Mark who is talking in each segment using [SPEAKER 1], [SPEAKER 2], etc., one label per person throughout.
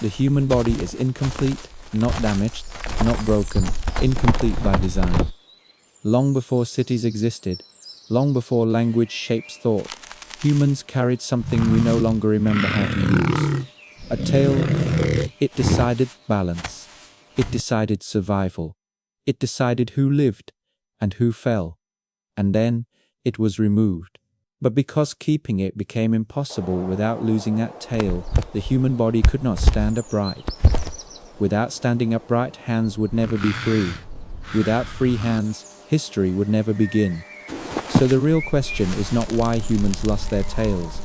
[SPEAKER 1] The human body is incomplete, not damaged, not broken, incomplete by design. Long before cities existed, long before language shapes thought, humans carried something we no longer remember how to use. A tail. It decided balance. It decided survival. It decided who lived and who fell. And then it was removed. But because keeping it became impossible without losing that tail, the human body could not stand upright. Without standing upright, hands would never be free. Without free hands, history would never begin. So the real question is not why humans lost their tails.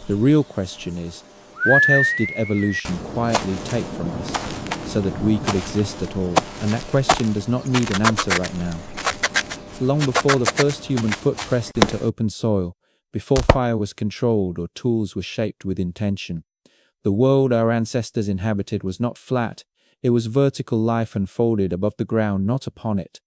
[SPEAKER 1] The real question is, what else did evolution quietly take from us so that we could exist at all? And that question does not need an answer right now. Long before the first human foot pressed into open soil, before fire was controlled or tools were shaped with intention, the world our ancestors inhabited was not flat, it was vertical life unfolded above the ground, not upon it.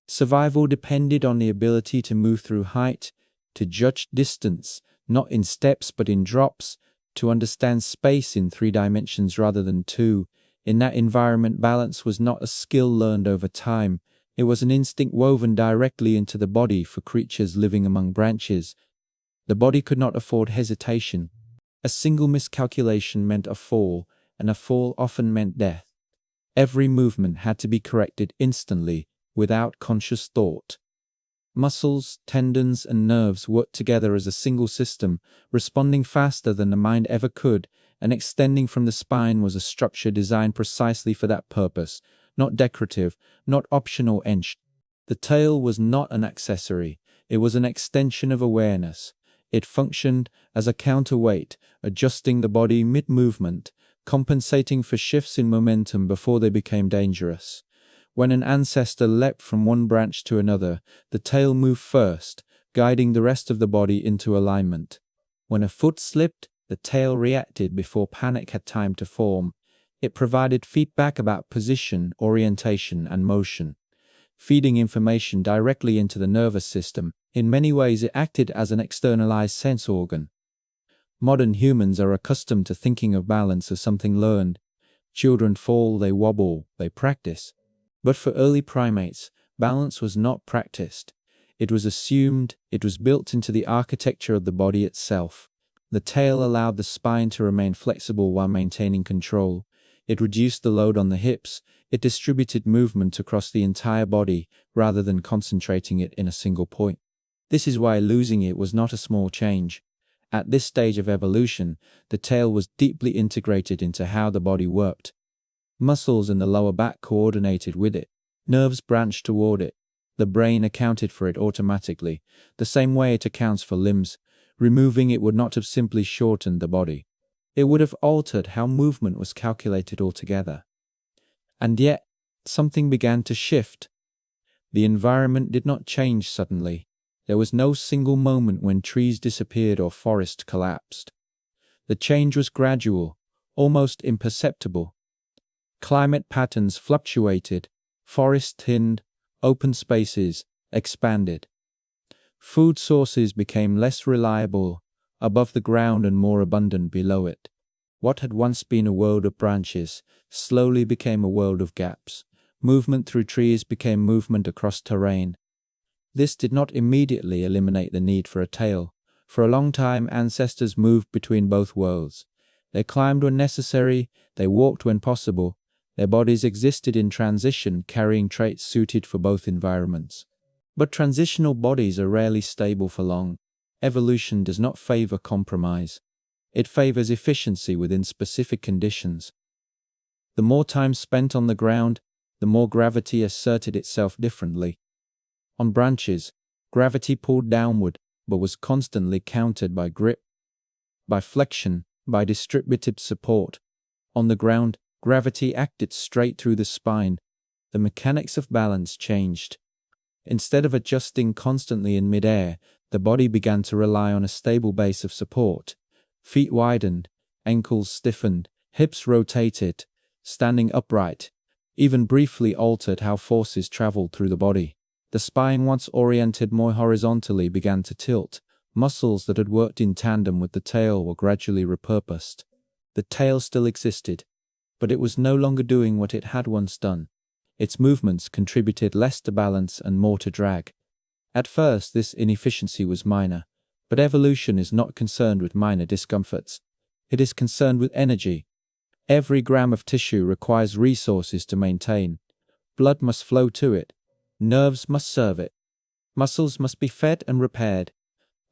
[SPEAKER 1] Survival depended on the ability to move through height, to judge distance, not in steps but in drops, to understand space in 3 dimensions rather than 2. In that environment, balance was not a skill learned over time. It was an instinct woven directly into the body for creatures living among branches. The body could not afford hesitation. A single miscalculation meant a fall, and a fall often meant death. Every movement had to be corrected instantly, without conscious thought. Muscles, tendons, and nerves worked together as a single system, responding faster than the mind ever could, and extending from the spine was a structure designed precisely for that purpose, not decorative, not optional etched. The tail was not an accessory, it was an extension of awareness. It functioned as a counterweight, adjusting the body mid-movement, compensating for shifts in momentum before they became dangerous. When an ancestor leapt from one branch to another, the tail moved first, guiding the rest of the body into alignment. When a foot slipped, the tail reacted before panic had time to form. It provided feedback about position, orientation, and motion, feeding information directly into the nervous system. In many ways, it acted as an externalized sense organ. Modern humans are accustomed to thinking of balance as something learned. Children fall, they wobble, they practice. But for early primates, balance was not practiced. It was assumed, it was built into the architecture of the body itself. The tail allowed the spine to remain flexible while maintaining control. It reduced the load on the hips. It distributed movement across the entire body rather than concentrating it in a single point. This is why losing it was not a small change. At this stage of evolution, the tail was deeply integrated into how the body worked. Muscles in the lower back coordinated with it. Nerves branched toward it. The brain accounted for it automatically, the same way it accounts for limbs. Removing it would not have simply shortened the body. It would have altered how movement was calculated altogether. And yet, something began to shift. The environment did not change suddenly. There was no single moment when trees disappeared or forests collapsed. The change was gradual, almost imperceptible. Climate patterns fluctuated, forests thinned, open spaces expanded. Food sources became less reliable above the ground and more abundant below it. What had once been a world of branches slowly became a world of gaps. Movement through trees became movement across terrain. This did not immediately eliminate the need for a tail. For a long time, ancestors moved between both worlds. They climbed when necessary, they walked when possible. Their bodies existed in transition, carrying traits suited for both environments. But transitional bodies are rarely stable for long. Evolution does not favor compromise. It favors efficiency within specific conditions. The more time spent on the ground, the more gravity asserted itself differently. On branches, gravity pulled downward, but was constantly countered by grip, by flexion, by distributed support. On the ground, gravity acted straight through the spine. The mechanics of balance changed. Instead of adjusting constantly in midair, the body began to rely on a stable base of support. Feet widened, ankles stiffened, hips rotated. Standing upright, even briefly altered how forces traveled through the body. The spine, once oriented more horizontally, began to tilt. Muscles that had worked in tandem with the tail were gradually repurposed. The tail still existed, but it was no longer doing what it had once done. Its movements contributed less to balance and more to drag. At first, this inefficiency was minor, but evolution is not concerned with minor discomforts. It is concerned with energy. Every gram of tissue requires resources to maintain. Blood must flow to it. Nerves must serve it. Muscles must be fed and repaired.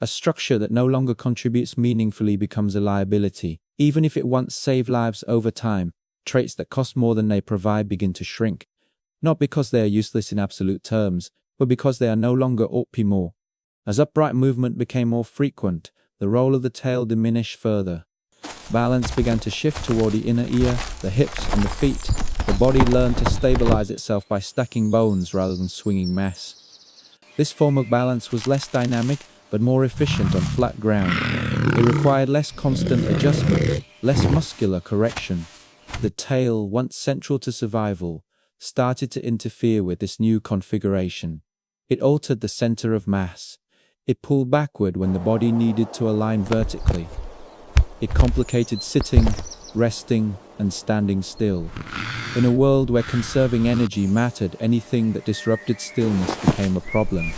[SPEAKER 1] A structure that no longer contributes meaningfully becomes a liability. Even if it once saved lives over time, traits that cost more than they provide begin to shrink. Not because they are useless in absolute terms, but because they are no longer optimal. As upright movement became more frequent, the role of the tail diminished further. Balance began to shift toward the inner ear, the hips, and the feet. The body learned to stabilize itself by stacking bones rather than swinging mass. This form of balance was less dynamic, but more efficient on flat ground. It required less constant adjustment, less muscular correction. The tail, once central to survival, started to interfere with this new configuration. It altered the center of mass. It pulled backward when the body needed to align vertically. It complicated sitting, resting, and standing still. In a world where conserving energy mattered, anything that disrupted stillness became a problem.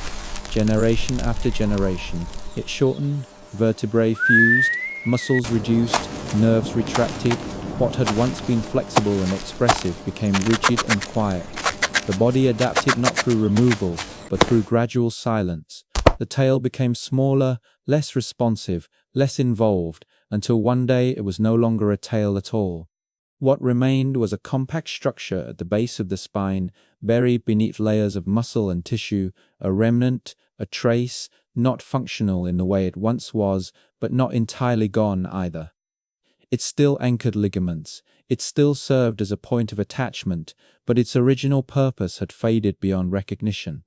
[SPEAKER 1] Generation after generation, it shortened, vertebrae fused, muscles reduced, nerves retracted. What had once been flexible and expressive became rigid and quiet. The body adapted not through removal, but through gradual silence. The tail became smaller, less responsive, less involved, until one day it was no longer a tail at all. What remained was a compact structure at the base of the spine, buried beneath layers of muscle and tissue, a remnant, a trace, not functional in the way it once was, but not entirely gone either. It still anchored ligaments, it still served as a point of attachment, but its original purpose had faded beyond recognition.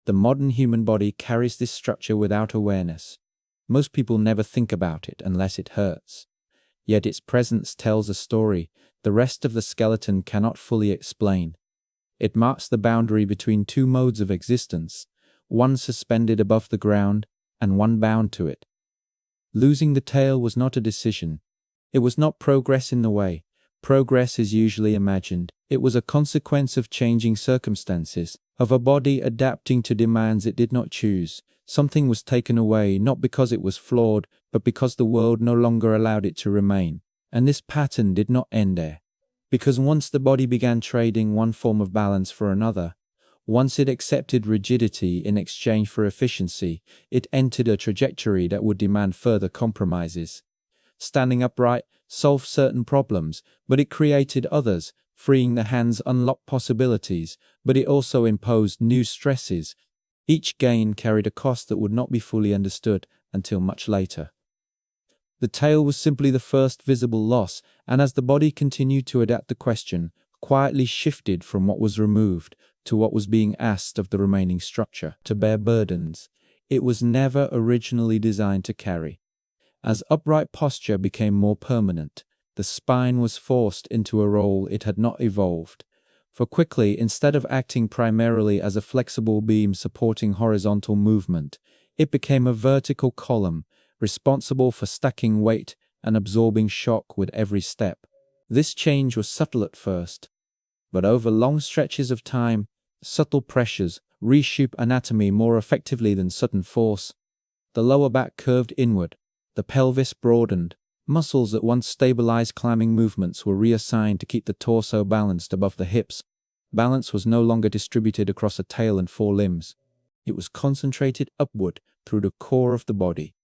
[SPEAKER 1] The modern human body carries this structure without awareness. Most people never think about it unless it hurts. Yet its presence tells a story the rest of the skeleton cannot fully explain. It marks the boundary between two modes of existence, one suspended above the ground and one bound to it. Losing the tail was not a decision. It was not progress in the way. Progress is usually imagined. It was a consequence of changing circumstances, of a body adapting to demands it did not choose. Something was taken away, not because it was flawed, but because the world no longer allowed it to remain. And this pattern did not end there. Because once the body began trading one form of balance for another, once it accepted rigidity in exchange for efficiency, it entered a trajectory that would demand further compromises. Standing upright solved certain problems, but it created others. Freeing the hands unlocked possibilities, but it also imposed new stresses. Each gain carried a cost that would not be fully understood until much later. The tail was simply the first visible loss, and as the body continued to adapt, the question quietly shifted from what was removed to what was being asked of the remaining structure, to bear burdens it was never originally designed to carry. As upright posture became more permanent, the spine was forced into a role it had not evolved. For quickly, instead of acting primarily as a flexible beam supporting horizontal movement, it became a vertical column, responsible for stacking weight and absorbing shock with every step. This change was subtle at first, but over long stretches of time, subtle pressures reshape anatomy more effectively than sudden force. The lower back curved inward, the pelvis broadened, muscles that once stabilized climbing movements were reassigned to keep the torso balanced above the hips. Balance was no longer distributed across a tail and forelimbs. It was concentrated upward through the core of the body.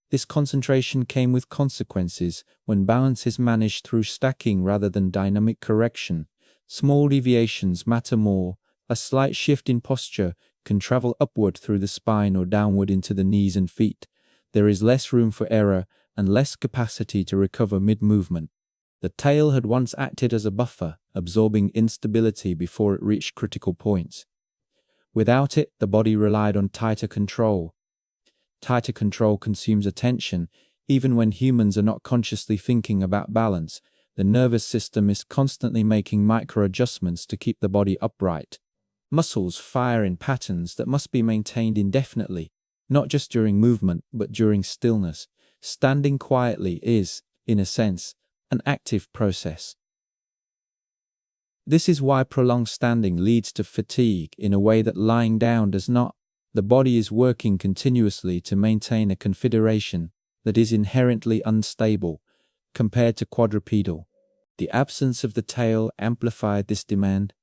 [SPEAKER 1] This concentration came with consequences. When balance is managed through stacking rather than dynamic correction, small deviations matter more. A slight shift in posture can travel upward through the spine or downward into the knees and feet. There is less room for error and less capacity to recover mid-movement. The tail had once acted as a buffer, absorbing instability before it reached critical points. Without it, the body relied on tighter control. Tighter control consumes attention. Even when humans are not consciously thinking about balance, the nervous system is constantly making micro-adjustments to keep the body upright. Muscles fire in patterns that must be maintained indefinitely, not just during movement, but during stillness. Standing quietly is, in a sense, an active process. This is why prolonged standing leads to fatigue in a way that lying down does not. The body is working continuously to maintain a configuration that is inherently unstable compared to quadrupedal. The absence of the tail amplified this demand.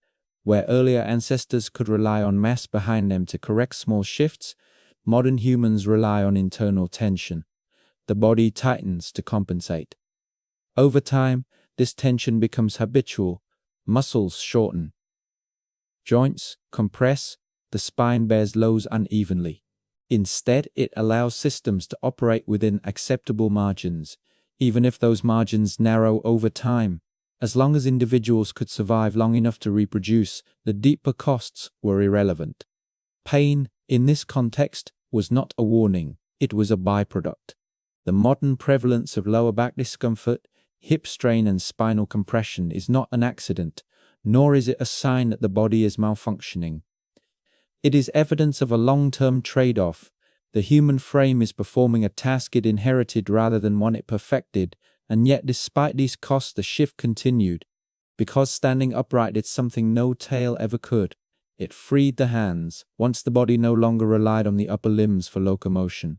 [SPEAKER 1] Where earlier ancestors could rely on mass behind them to correct small shifts, modern humans rely on internal tension. The body tightens to compensate. Over time, this tension becomes habitual. Muscles shorten. Joints compress. The spine bears loads unevenly. Instead, it allows systems to operate within acceptable margins, even if those margins narrow over time. As long as individuals could survive long enough to reproduce, the deeper costs were irrelevant. Pain, in this context, was not a warning, it was a byproduct. The modern prevalence of lower back discomfort, hip strain and spinal compression is not an accident, nor is it a sign that the body is malfunctioning. It is evidence of a long-term trade-off. The human frame is performing a task it inherited rather than one it perfected, and yet despite these costs the shift continued. Because standing upright did something no tail ever could. It freed the hands, once the body no longer relied on the upper limbs for locomotion.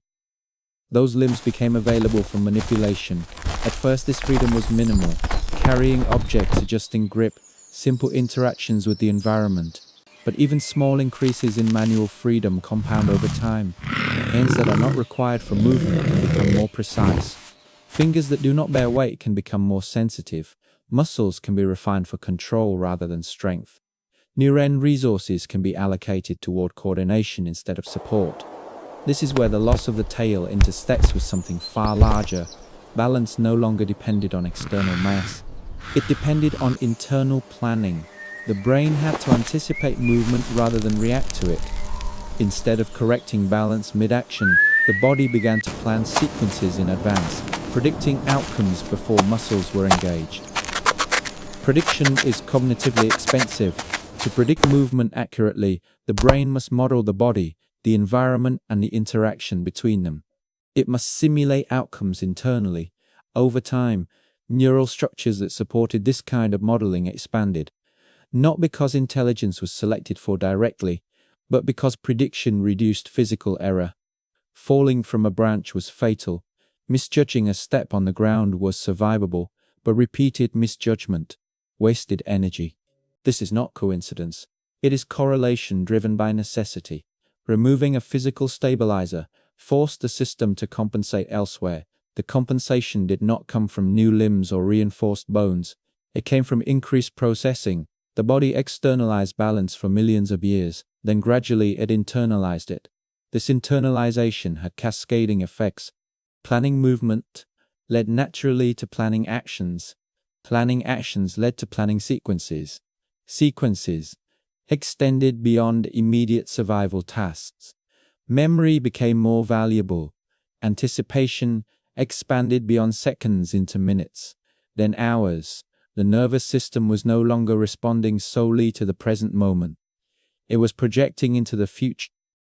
[SPEAKER 1] Those limbs became available for manipulation. At first this freedom was minimal, carrying objects, adjusting grip, simple interactions with the environment. But even small increases in manual freedom compound over time. Hands that are not required for movement can become more precise. Fingers that do not bear weight can become more sensitive. Muscles can be refined for control rather than strength. Neuron resources can be allocated toward coordination instead of support. This is where the loss of the tail intersects with something far larger. Balance no longer depended on external mass. It depended on internal planning. The brain had to anticipate movement rather than react to it. Instead of correcting balance mid-action, the body began to plan sequences in advance, predicting outcomes before muscles were engaged. Prediction is cognitively expensive. To predict movement accurately, the brain must model the body, the environment, and the interaction between them. It must simulate outcomes internally. Over time, neural structures that supported this kind of modeling expanded. Not because intelligence was selected for directly, but because prediction reduced physical error. Falling from a branch was fatal. Misjudging a step on the ground was survivable, but repeated misjudgment wasted energy. This is not coincidence. It is correlation driven by necessity. Removing a physical stabilizer forced the system to compensate elsewhere. The compensation did not come from new limbs or reinforced bones. It came from increased processing. The body externalized balance for millions of years, then gradually it internalized it. This internalization had cascading effects. Planning movement led naturally to planning actions. Planning actions led to planning sequences. Sequences extended beyond immediate survival tasks. Memory became more valuable. Anticipation expanded beyond seconds into minutes, then hours. The nervous system was no longer responding solely to the present moment. It was projecting into the future.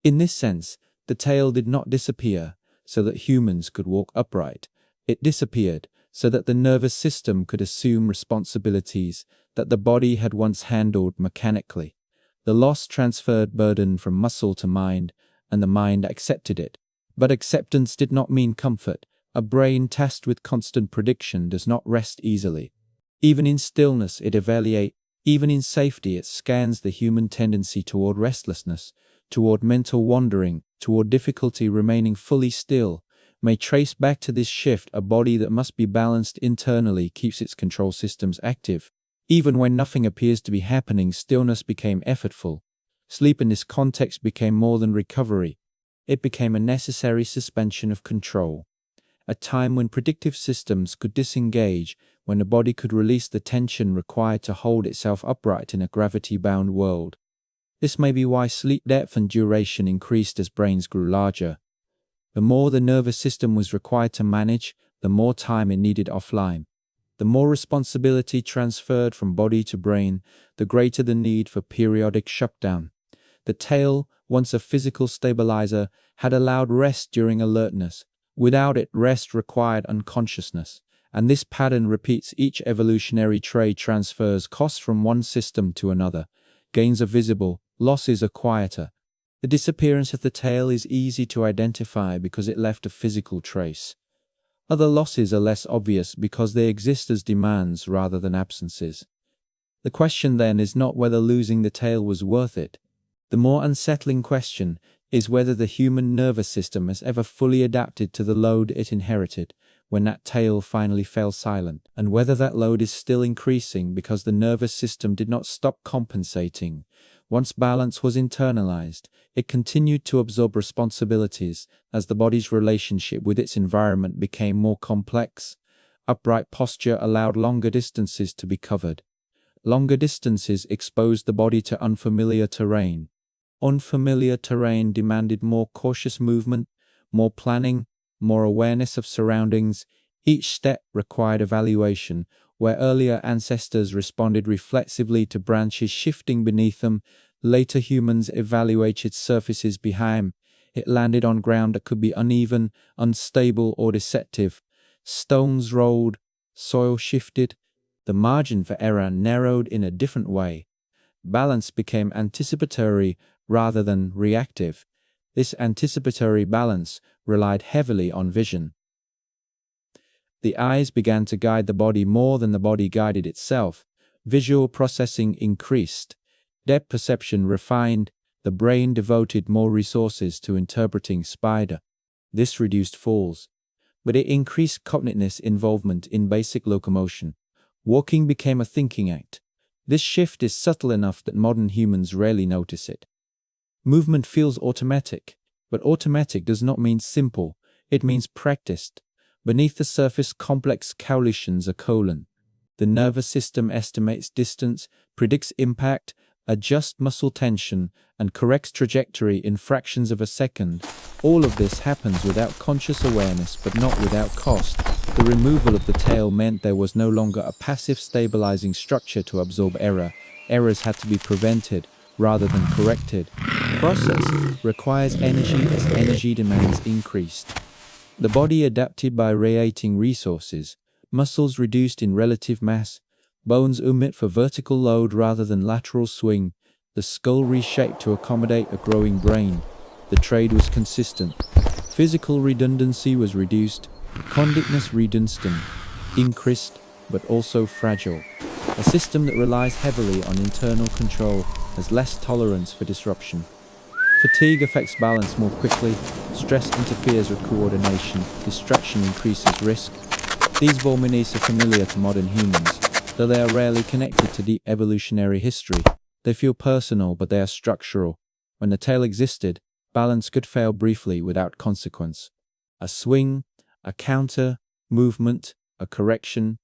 [SPEAKER 1] In this sense, the tail did not disappear so that humans could walk upright. It disappeared so that the nervous system could assume responsibilities that the body had once handled mechanically. The loss transferred burden from muscle to mind, and the mind accepted it. But acceptance did not mean comfort. A brain tasked with constant prediction does not rest easily. Even in stillness it evaluates, even in safety it scans the human tendency toward restlessness, toward mental wandering, toward difficulty remaining fully still. May trace back to this shift. A body that must be balanced internally keeps its control systems active. Even when nothing appears to be happening, stillness became effortful. Sleep in this context became more than recovery. It became a necessary suspension of control. A time when predictive systems could disengage, when the body could release the tension required to hold itself upright in a gravity-bound world. This may be why sleep depth and duration increased as brains grew larger. The more the nervous system was required to manage, the more time it needed offline. The more responsibility transferred from body to brain, the greater the need for periodic shutdown. The tail, once a physical stabilizer, had allowed rest during alertness. Without it, rest required unconsciousness, and this pattern repeats. Each evolutionary trait transfers costs from one system to another. Gains are visible, losses are quieter. The disappearance of the tail is easy to identify because it left a physical trace. Other losses are less obvious because they exist as demands rather than absences. The question then is not whether losing the tail was worth it. The more unsettling question is whether the human nervous system has ever fully adapted to the load it inherited when that tail finally fell silent, and whether that load is still increasing because the nervous system did not stop compensating. Once balance was internalized, it continued to absorb responsibilities as the body's relationship with its environment became more complex. Upright posture allowed longer distances to be covered. Longer distances exposed the body to unfamiliar terrain. Unfamiliar terrain demanded more cautious movement, more planning, more awareness of surroundings. Each step required evaluation. Where earlier ancestors responded reflexively to branches shifting beneath them, later humans evaluated surfaces behind. It landed on ground that could be uneven, unstable, or deceptive. Stones rolled, soil shifted. The margin for error narrowed in a different way. Balance became anticipatory rather than reactive. This anticipatory balance relied heavily on vision. The eyes began to guide the body more than the body guided itself. Visual processing increased. Depth perception refined. The brain devoted more resources to interpreting spider. This reduced falls, but it increased cognitive involvement in basic locomotion. Walking became a thinking act. This shift is subtle enough that modern humans rarely notice it. Movement feels automatic, but automatic does not mean simple. It means practiced. Beneath the surface, complex calculations are colon. The nervous system estimates distance, predicts impact, adjusts muscle tension, and corrects trajectory in fractions of a second. All of this happens without conscious awareness, but not without cost. The removal of the tail meant there was no longer a passive stabilizing structure to absorb error. Errors had to be prevented rather than corrected. The process requires energy as energy demands increased. The body adapted by radiating resources. Muscles reduced in relative mass. Bones omit for vertical load rather than lateral swing. The skull reshaped to accommodate a growing brain. The trade was consistent. Physical redundancy was reduced. Conductness redundant, increased, but also fragile. A system that relies heavily on internal control has less tolerance for disruption. Fatigue affects balance more quickly. Stress interferes with coordination. Distraction increases risk. These vulnerabilities are familiar to modern humans, though they are rarely connected to deep evolutionary history. They feel personal, but they are structural. When the tail existed, balance could fail briefly without consequence. A swing, a counter, movement, a correction.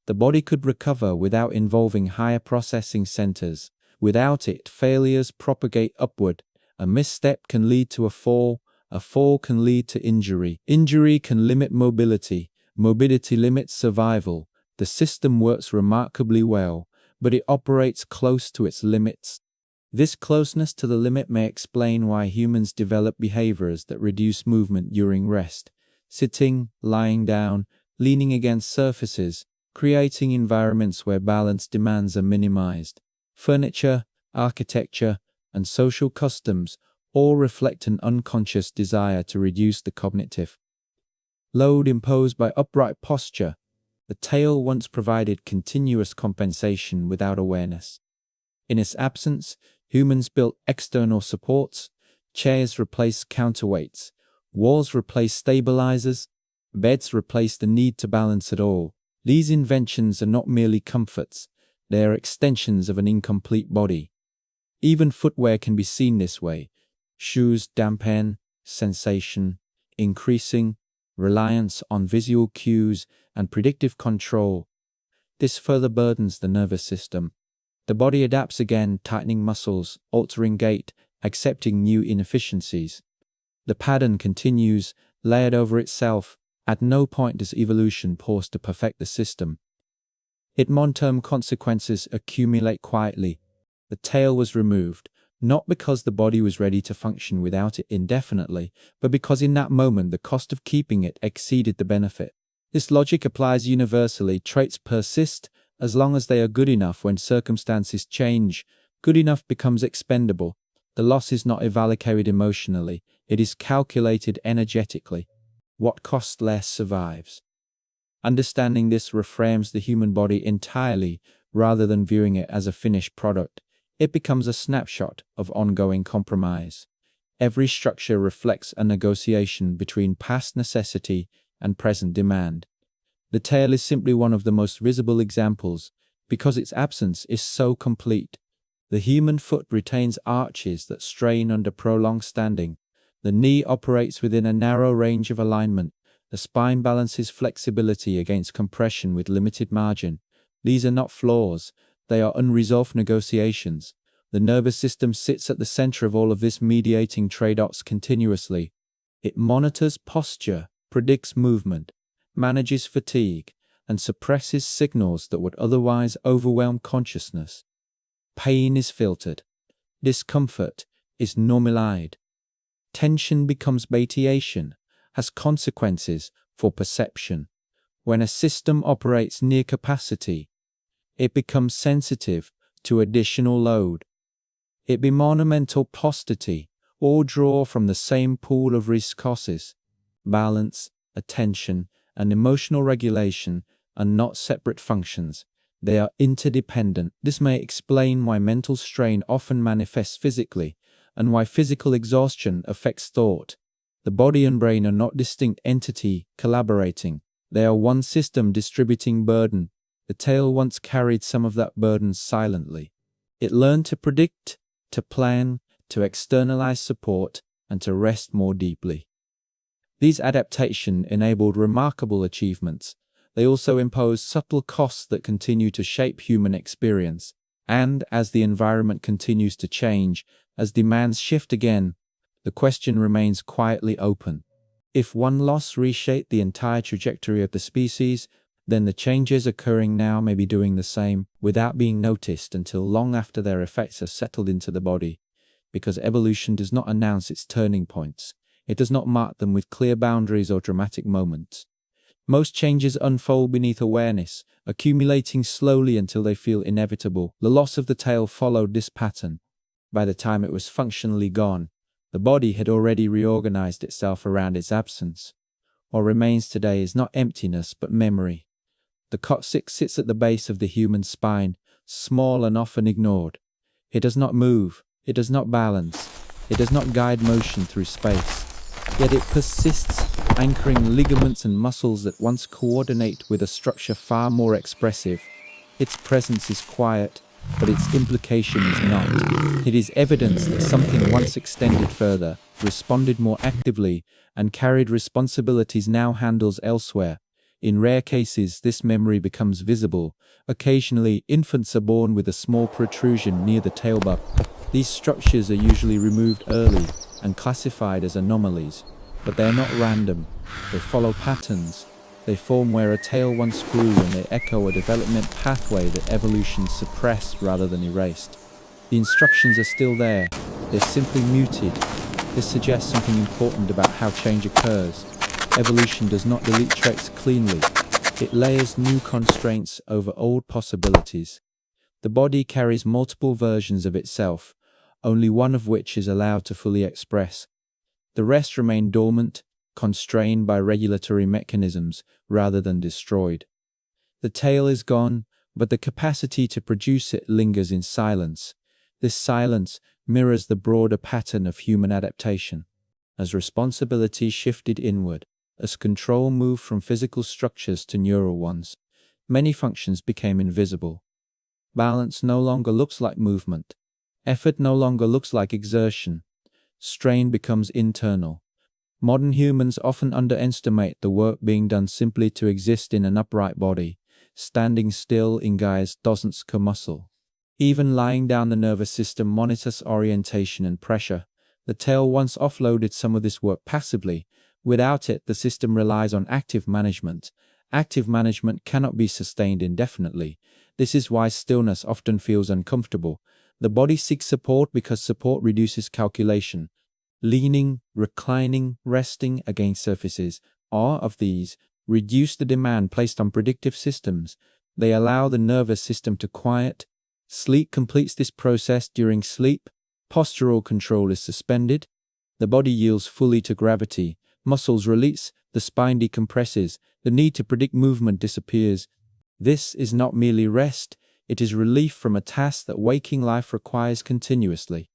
[SPEAKER 1] The body could recover without involving higher processing centers. Without it, failures propagate upward. A misstep can lead to a fall can lead to injury. Injury can limit mobility. Mobility limits survival. The system works remarkably well, but it operates close to its limits. This closeness to the limit may explain why humans develop behaviors that reduce movement during rest. Sitting, lying down, leaning against surfaces, creating environments where balance demands are minimized. Furniture, architecture, and social customs all reflect an unconscious desire to reduce the cognitive load imposed by upright posture. The tail once provided continuous compensation without awareness. In its absence, humans built external supports. Chairs replaced counterweights. Walls replaced stabilizers. Beds replaced the need to balance at all. These inventions are not merely comforts. They are extensions of an incomplete body. Even footwear can be seen this way. Shoes dampen sensation, increasing reliance on visual cues and predictive control. This further burdens the nervous system. The body adapts again, tightening muscles, altering gait, accepting new inefficiencies. The pattern continues, layered over itself. At no point does evolution pause to perfect the system. Its long-term consequences accumulate quietly. The tail was removed, not because the body was ready to function without it indefinitely, but because in that moment the cost of keeping it exceeded the benefit. This logic applies universally. Traits persist as long as they are good enough. When circumstances change, good enough becomes expendable. The loss is not evaluated emotionally, it is calculated energetically. What costs less survives. Understanding this reframes the human body entirely rather than viewing it as a finished product. It becomes a snapshot of ongoing compromise. Every structure reflects a negotiation between past necessity and present demand. The tail is simply one of the most visible examples because its absence is so complete. The human foot retains arches that strain under prolonged standing. The knee operates within a narrow range of alignment. The spine balances flexibility against compression with limited margin. These are not flaws, they are unresolved negotiations. The nervous system sits at the center of all of this, mediating trade-offs continuously. It monitors posture, predicts movement, manages fatigue, and suppresses signals that would otherwise overwhelm consciousness. Pain is filtered. Discomfort is normalized. Tension becomes batiation, has consequences for perception. When a system operates near capacity, it becomes sensitive to additional load. It be monumental paucity, all draw from the same pool of resources. Balance, attention, and emotional regulation are not separate functions. They are interdependent. This may explain why mental strain often manifests physically, and why physical exhaustion affects thought. The body and brain are not distinct entities collaborating. They are one system distributing burden. The tail once carried some of that burden silently. It learned to predict, to plan, to externalize support, and to rest more deeply. These adaptations enabled remarkable achievements. They also impose subtle costs that continue to shape human experience. And as the environment continues to change, as demands shift again, the question remains quietly open. If one loss reshaped the entire trajectory of the species, then the changes occurring now may be doing the same without being noticed until long after their effects have settled into the body. Because evolution does not announce its turning points. It does not mark them with clear boundaries or dramatic moments. Most changes unfold beneath awareness, accumulating slowly until they feel inevitable. The loss of the tail followed this pattern. By the time it was functionally gone, the body had already reorganized itself around its absence. What remains today is not emptiness but memory. The coccyx sits at the base of the human spine, small and often ignored. It does not move, it does not balance, it does not guide motion through space. Yet it persists, anchoring ligaments and muscles that once coordinate with a structure far more expressive. Its presence is quiet, but its implication is not. It is evidence that something once extended further, responded more actively, and carried responsibilities now handles elsewhere. In rare cases, this memory becomes visible. Occasionally, infants are born with a small protrusion near the tailbone. These structures are usually removed early and classified as anomalies, but they are not random. They follow patterns. They form where a tail once grew, and they echo a development pathway that evolution suppressed rather than erased. The instructions are still there. They're simply muted. This suggests something important about how change occurs. Evolution does not delete traits cleanly. It layers new constraints over old possibilities. The body carries multiple versions of itself, only one of which is allowed to fully express. The rest remain dormant, constrained by regulatory mechanisms rather than destroyed. The tail is gone, but the capacity to produce it lingers in silence. This silence mirrors the broader pattern of human adaptation. As responsibility shifted inward, as control moved from physical structures to neural ones, many functions became invisible. Balance no longer looks like movement. Effort no longer looks like exertion. Strain becomes internal. Modern humans often underestimate the work being done simply to exist in an upright body. Standing still engages dozens of muscle. Even lying down, the nervous system monitors orientation and pressure. The tail once offloaded some of this work passively. Without it, the system relies on active management. Active management cannot be sustained indefinitely. This is why stillness often feels uncomfortable. The body seeks support because support reduces calculation. Leaning, reclining, resting against surfaces, all of these reduce the demand placed on predictive systems. They allow the nervous system to quiet. Sleep completes this process. During sleep, postural control is suspended. The body yields fully to gravity. Muscles release. The spine decompresses. The need to predict movement disappears. This is not merely rest, it is relief from a task that waking life requires continuously.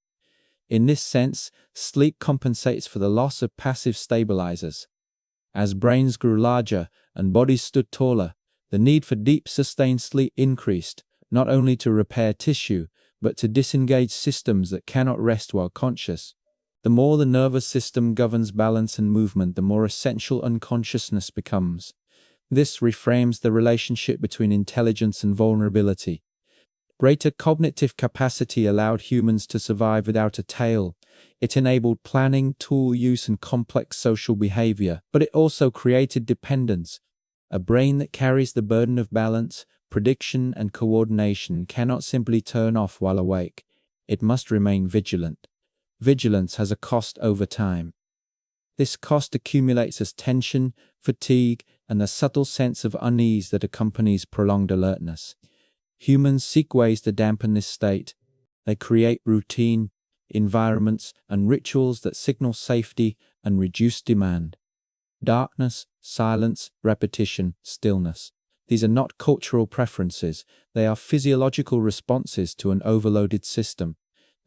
[SPEAKER 1] In this sense, sleep compensates for the loss of passive stabilizers. As brains grew larger and bodies stood taller, the need for deep, sustained sleep increased, not only to repair tissue, but to disengage systems that cannot rest while conscious. The more the nervous system governs balance and movement, the more essential unconsciousness becomes. This reframes the relationship between intelligence and vulnerability. Greater cognitive capacity allowed humans to survive without a tail. It enabled planning, tool use, and complex social behavior, but it also created dependence. A brain that carries the burden of balance, prediction, and coordination cannot simply turn off while awake. It must remain vigilant. Vigilance has a cost over time. This cost accumulates as tension, fatigue, and the subtle sense of unease that accompanies prolonged alertness. Humans seek ways to dampen this state. They create routine, environments, and rituals that signal safety and reduce demand. Darkness, silence, repetition, stillness. These are not cultural preferences, they are physiological responses to an overloaded system.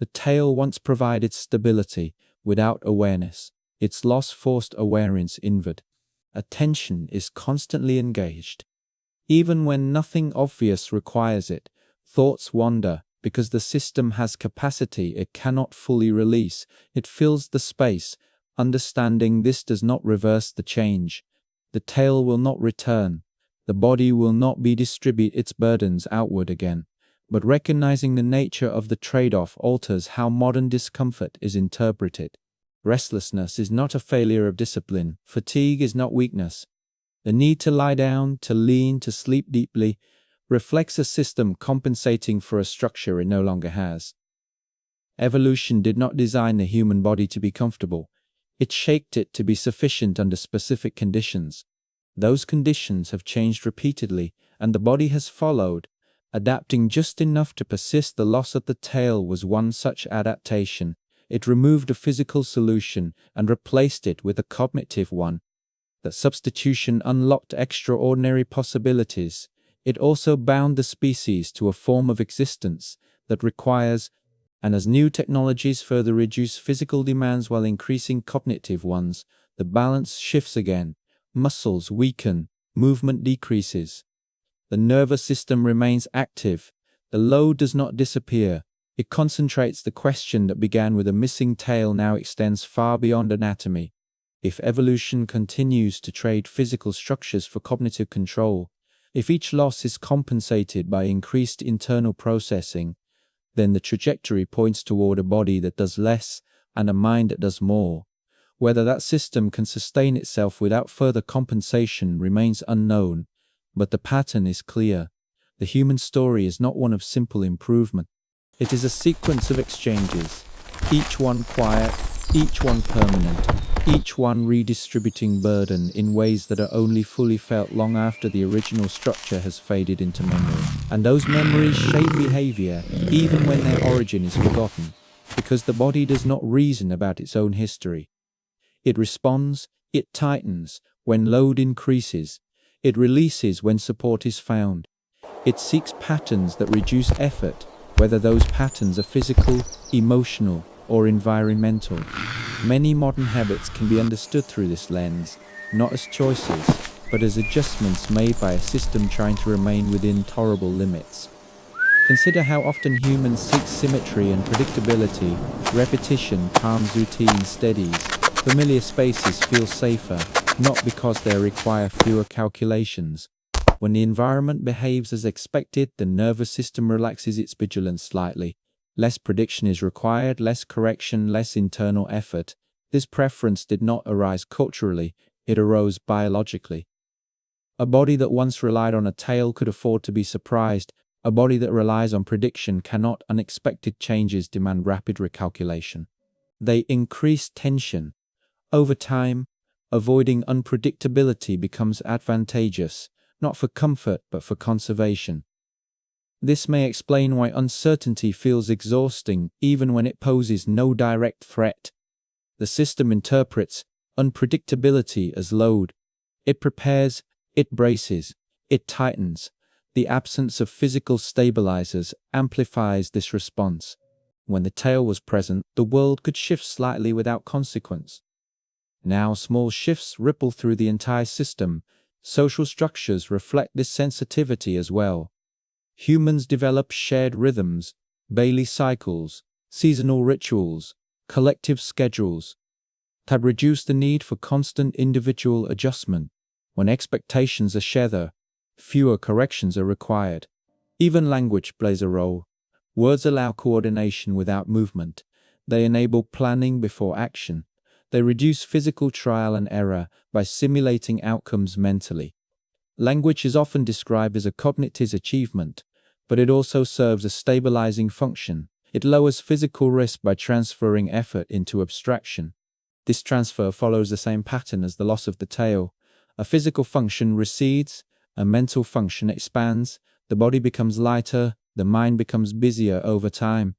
[SPEAKER 1] The tail once provided stability without awareness. Its loss forced awareness inward. Attention is constantly engaged. Even when nothing obvious requires it, thoughts wander because the system has capacity it cannot fully release. It fills the space. Understanding this does not reverse the change. The tail will not return. The body will not distribute its burdens outward again. But recognizing the nature of the trade-off alters how modern discomfort is interpreted. Restlessness is not a failure of discipline. Fatigue is not weakness. The need to lie down, to lean, to sleep deeply reflects a system compensating for a structure it no longer has. Evolution did not design the human body to be comfortable. It shaped it to be sufficient under specific conditions. Those conditions have changed repeatedly, and the body has followed, adapting just enough to persist. The loss of the tail was one such adaptation. It removed a physical solution and replaced it with a cognitive one. That substitution unlocked extraordinary possibilities. It also bound the species to a form of existence that requires, and as new technologies further reduce physical demands while increasing cognitive ones, the balance shifts again. Muscles weaken, movement decreases. The nervous system remains active. The load does not disappear. It concentrates. The question that began with a missing tail now extends far beyond anatomy. If evolution continues to trade physical structures for cognitive control, if each loss is compensated by increased internal processing, then the trajectory points toward a body that does less and a mind that does more. Whether that system can sustain itself without further compensation remains unknown, but the pattern is clear. The human story is not one of simple improvement. It is a sequence of exchanges, each one quiet, each one permanent, each one redistributing burden in ways that are only fully felt long after the original structure has faded into memory. And those memories shape behavior even when their origin is forgotten, because the body does not reason about its own history. It responds, it tightens when load increases, it releases when support is found. It seeks patterns that reduce effort, whether those patterns are physical, emotional, or environmental. Many modern habits can be understood through this lens, not as choices, but as adjustments made by a system trying to remain within tolerable limits. Consider how often humans seek symmetry and predictability. Repetition calms routine, steadies. Familiar spaces feel safer, not because they require fewer calculations. When the environment behaves as expected, the nervous system relaxes its vigilance slightly. Less prediction is required, less correction, less internal effort. This preference did not arise culturally, it arose biologically. A body that once relied on a tail could afford to be surprised. A body that relies on prediction cannot. Unexpected changes demand rapid recalculation. They increase tension. Over time, Avoiding unpredictability becomes advantageous, not for comfort but for conservation. This may explain why uncertainty feels exhausting even when it poses no direct threat. The system interprets unpredictability as load. It prepares, it braces, it tightens. The absence of physical stabilizers amplifies this response. When the tail was present, the world could shift slightly without consequence. Now small shifts ripple through the entire system. Social structures reflect this sensitivity as well. Humans develop shared rhythms, Bailey cycles, seasonal rituals, collective schedules that reduce the need for constant individual adjustment. When expectations are shared, fewer corrections are required. Even language plays a role. Words allow coordination without movement. They enable planning before action. They reduce physical trial and error by simulating outcomes mentally. Language is often described as a cognitive achievement, but it also serves a stabilizing function. It lowers physical risk by transferring effort into abstraction. This transfer follows the same pattern as the loss of the tail. A physical function recedes, a mental function expands, the body becomes lighter, the mind becomes busier over time.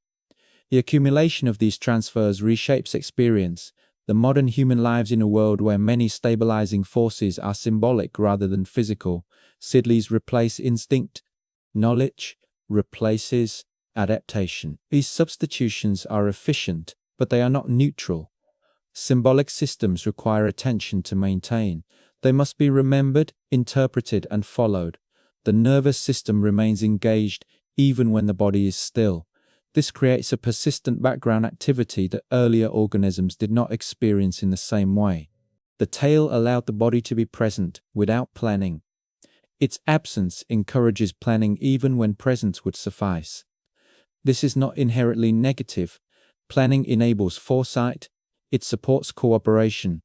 [SPEAKER 1] The accumulation of these transfers reshapes experience. The modern human lives in a world where many stabilizing forces are symbolic rather than physical. Sidley's replace instinct. Knowledge replaces adaptation. These substitutions are efficient, but they are not neutral. Symbolic systems require attention to maintain. They must be remembered, interpreted, and followed. The nervous system remains engaged even when the body is still. This creates a persistent background activity that earlier organisms did not experience in the same way. The tail allowed the body to be present without planning. Its absence encourages planning even when presence would suffice. This is not inherently negative. Planning enables foresight. It supports cooperation.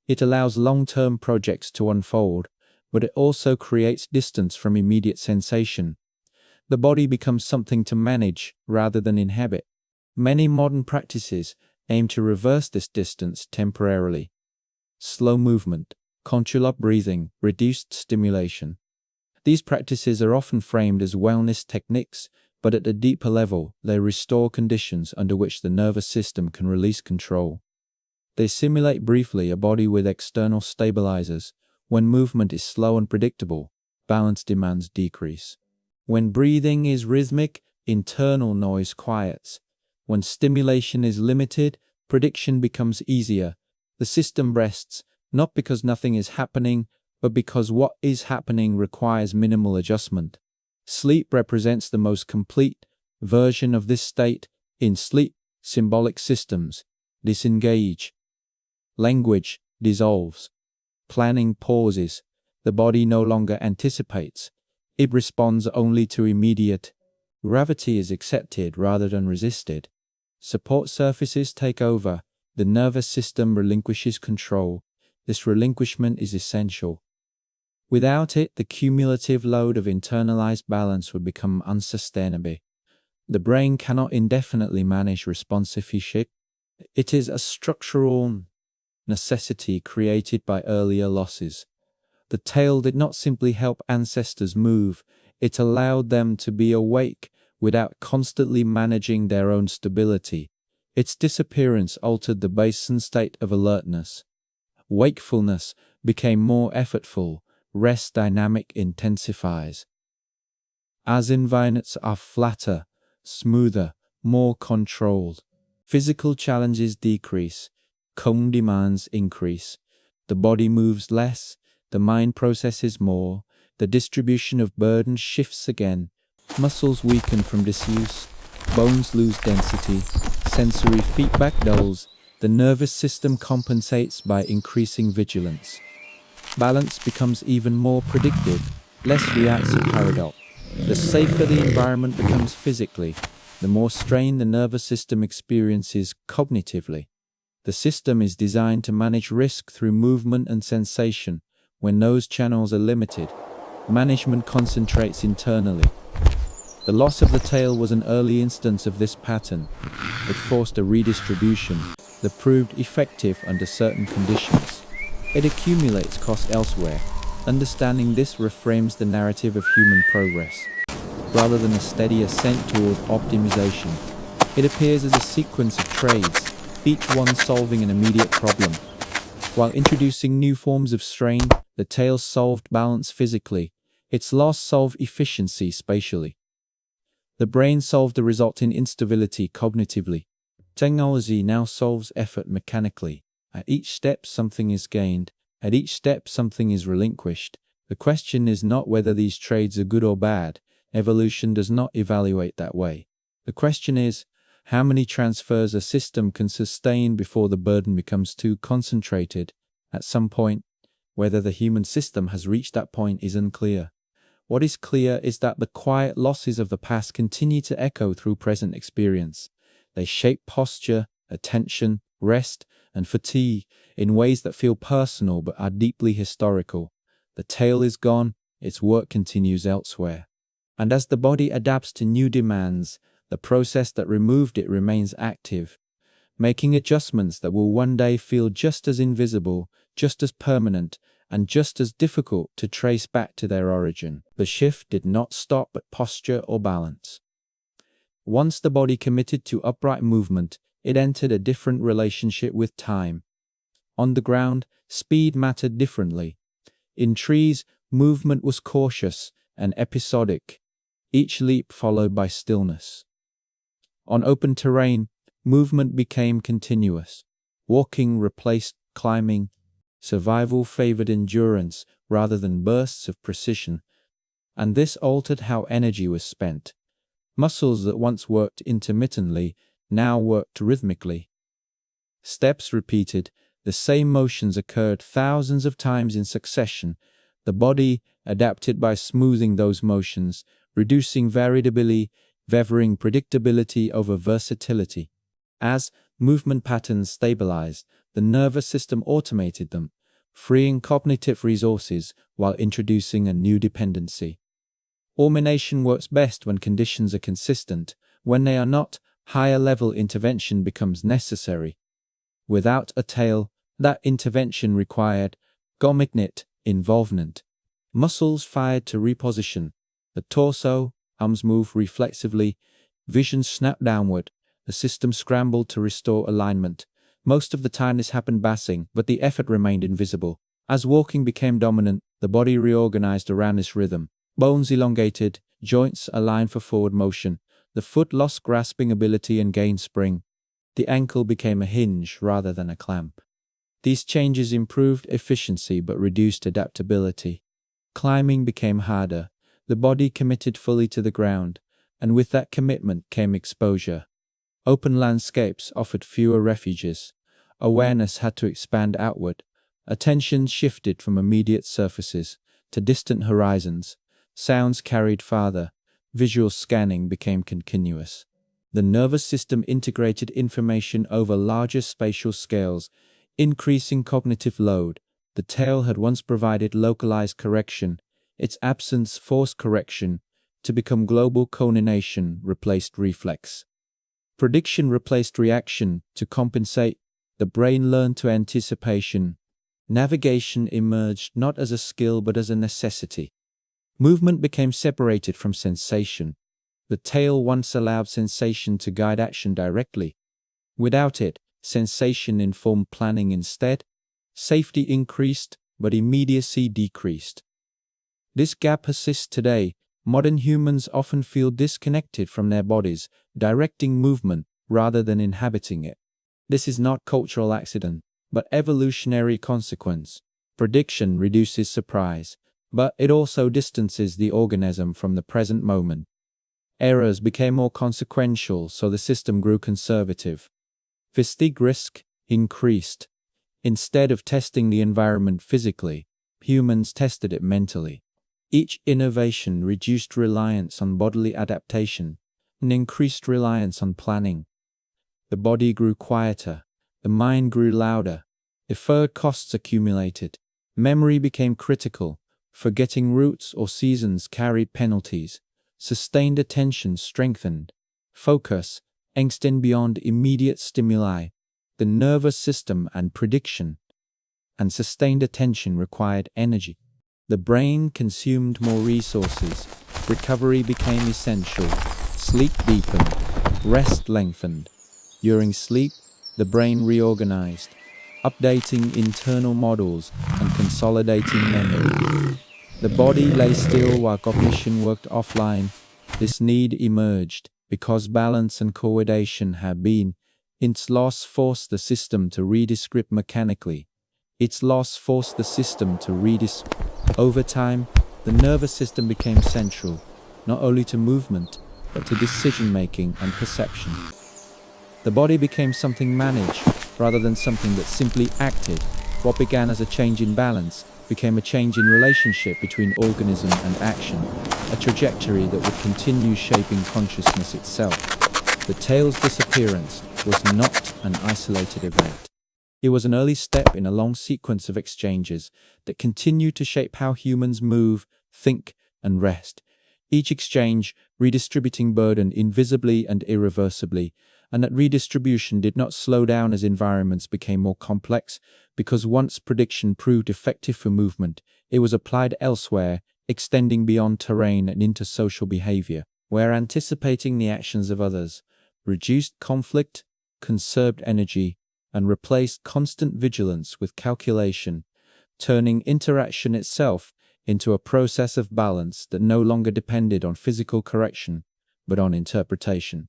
[SPEAKER 1] It allows long-term projects to unfold, but it also creates distance from immediate sensation. The body becomes something to manage rather than inhabit. Many modern practices aim to reverse this distance temporarily. Slow movement, controlled breathing, reduced stimulation. These practices are often framed as wellness techniques, but at a deeper level, they restore conditions under which the nervous system can release control. They simulate briefly a body with external stabilizers. When movement is slow and predictable, balance demands decrease. When breathing is rhythmic, internal noise quiets. When stimulation is limited, prediction becomes easier. The system rests, not because nothing is happening, but because what is happening requires minimal adjustment. Sleep represents the most complete version of this state. In sleep, symbolic systems disengage. Language dissolves. Planning pauses. The body no longer anticipates. It responds only to immediate. Gravity is accepted rather than resisted. Support surfaces take over. The nervous system relinquishes control. This relinquishment is essential. Without it, the cumulative load of internalized balance would become unsustainable. The brain cannot indefinitely manage responsiveness. It is a structural necessity created by earlier losses. The tail did not simply help ancestors move, it allowed them to be awake without constantly managing their own stability. Its disappearance altered the baseline state of alertness. Wakefulness became more effortful, rest dynamic intensifies. As environments are flatter, smoother, more controlled, physical challenges decrease, cognitive demands increase. The body moves less, the mind processes more, the distribution of burden shifts again, muscles weaken from disuse, bones lose density, sensory feedback dulls, the nervous system compensates by increasing vigilance. Balance becomes even more predictive, less reactive paradox. The safer the environment becomes physically, the more strain the nervous system experiences cognitively. The system is designed to manage risk through movement and sensation. When those channels are limited, management concentrates internally. The loss of the tail was an early instance of this pattern. It forced a redistribution that proved effective under certain conditions. it accumulates cost elsewhere. Understanding this reframes the narrative of human progress. Rather than a steady ascent toward optimization, it appears as a sequence of trades, each one solving an immediate problem. While introducing new forms of strain, the tail solved balance physically, its loss solved efficiency spatially. The brain solved the resulting instability cognitively. Technology now solves effort mechanically. At each step, something is gained. At each step, something is relinquished. The question is not whether these trades are good or bad. Evolution does not evaluate that way. The question is, how many transfers a system can sustain before the burden becomes too concentrated. At some point, whether the human system has reached that point is unclear. What is clear is that the quiet losses of the past continue to echo through present experience. They shape posture, attention, rest, and fatigue in ways that feel personal but are deeply historical. The tail is gone, its work continues elsewhere. And as the body adapts to new demands, the process that removed it remains active, making adjustments that will one day feel just as invisible, just as permanent, and just as difficult to trace back to their origin. The shift did not stop at posture or balance. Once the body committed to upright movement, it entered a different relationship with time. On the ground, speed mattered differently. In trees, movement was cautious and episodic, each leap followed by stillness. On open terrain, movement became continuous. Walking replaced climbing. Survival favored endurance rather than bursts of precision, and this altered how energy was spent. Muscles that once worked intermittently now worked rhythmically. Steps repeated, the same motions occurred thousands of times in succession. The body adapted by smoothing those motions, reducing variability, favoring predictability over versatility. As movement patterns stabilized, the nervous system automated them, freeing cognitive resources while introducing a new dependency. Automation works best when conditions are consistent. When they are not, higher-level intervention becomes necessary. Without a tail, that intervention required concomitant involvement. Muscles fired to reposition. The torso, arms move reflexively, vision snapped downward. The system scrambled to restore alignment. Most of the time this happened passing, but the effort remained invisible. As walking became dominant, the body reorganized around this rhythm. Bones elongated, joints aligned for forward motion. The foot lost grasping ability and gained spring. The ankle became a hinge rather than a clamp. These changes improved efficiency but reduced adaptability. Climbing became harder. The body committed fully to the ground, and with that commitment came exposure. Open landscapes offered fewer refuges. Awareness had to expand outward. Attention shifted from immediate surfaces to distant horizons. Sounds carried farther. Visual scanning became continuous. The nervous system integrated information over larger spatial scales, increasing cognitive load. The tail had once provided localized correction. Its absence forced correction. To become global coordination replaced reflex. Prediction replaced reaction. To compensate, the brain learned to anticipation. Navigation emerged not as a skill but as a necessity. Movement became separated from sensation. The tail once allowed sensation to guide action directly. Without it, sensation informed planning instead. Safety increased, but immediacy decreased. This gap persists today. Modern humans often feel disconnected from their bodies, directing movement rather than inhabiting it. This is not cultural accident, but evolutionary consequence. Prediction reduces surprise, but it also distances the organism from the present moment. Errors became more consequential, so the system grew conservative. Fatigue risk increased. Instead of testing the environment physically, humans tested it mentally. Each innovation reduced reliance on bodily adaptation and increased reliance on planning. The body grew quieter, the mind grew louder, deferred costs accumulated, memory became critical, forgetting routes or seasons carried penalties, sustained attention strengthened, focus extended beyond immediate stimuli, the nervous system and prediction. and sustained attention required energy. The brain consumed more resources, recovery became essential, sleep deepened, rest lengthened. During sleep, the brain reorganized, updating internal models and consolidating memory. The body lay still while cognition worked offline. This need emerged because balance and coordination had been. Its loss forced the system to redescript mechanically. Its loss forced the system to redescript. Over time, the nervous system became central, not only to movement, but to decision-making and perception. The body became something managed, rather than something that simply acted. What began as a change in balance became a change in relationship between organism and action, a trajectory that would continue shaping consciousness itself. The tail's disappearance was not an isolated event. It was an early step in a long sequence of exchanges that continue to shape how humans move, think, and rest. Each exchange redistributing burden invisibly and irreversibly, and that redistribution did not slow down as environments became more complex, because once prediction proved effective for movement, it was applied elsewhere, extending beyond terrain and into social behavior, where anticipating the actions of others reduced conflict, conserved energy, and replaced constant vigilance with calculation, turning interaction itself into a process of balance that no longer depended on physical correction, but on interpretation.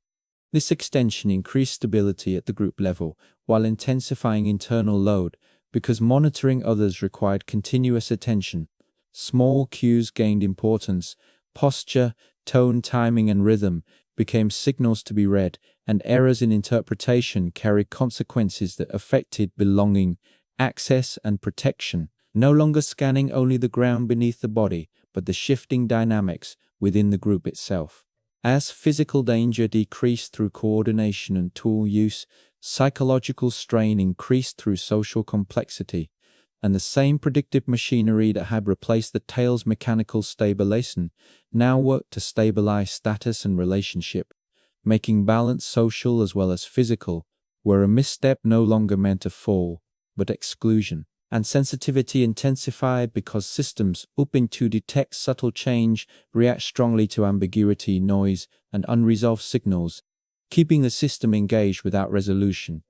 [SPEAKER 1] This extension increased stability at the group level while intensifying internal load, because monitoring others required continuous attention. Small cues gained importance. Posture, tone, timing, and rhythm became signals to be read, and errors in interpretation carried consequences that affected belonging, access, and protection, no longer scanning only the ground beneath the body, but the shifting dynamics within the group itself. As physical danger decreased through coordination and tool use, psychological strain increased through social complexity, and the same predictive machinery that had replaced the tail's mechanical stabilization now worked to stabilize status and relationship, making balance social as well as physical, where a misstep no longer meant a fall, but exclusion. And sensitivity intensified because systems open to detect subtle change react strongly to ambiguity, noise, and unresolved signals, keeping the system engaged without resolution.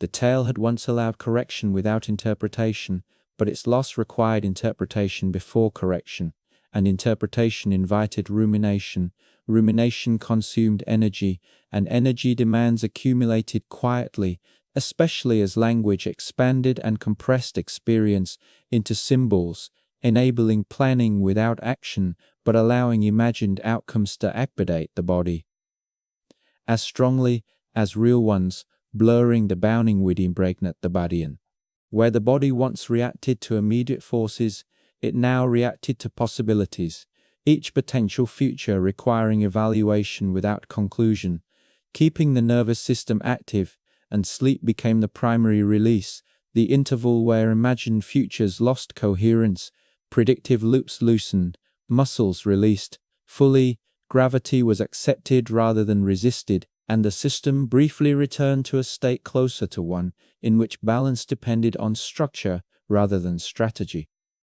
[SPEAKER 1] The tail had once allowed correction without interpretation, but its loss required interpretation before correction, and interpretation invited rumination. Rumination consumed energy, and energy demands accumulated quietly, especially as language expanded and compressed experience into symbols, enabling planning without action but allowing imagined outcomes to activate the body as strongly as real ones, blurring the bounding within breaknet the badian. Where the body once reacted to immediate forces, it now reacted to possibilities, each potential future requiring evaluation without conclusion, keeping the nervous system active, and sleep became the primary release, the interval where imagined futures lost coherence, predictive loops loosened, muscles released fully, gravity was accepted rather than resisted, and the system briefly returned to a state closer to one in which balance depended on structure rather than strategy.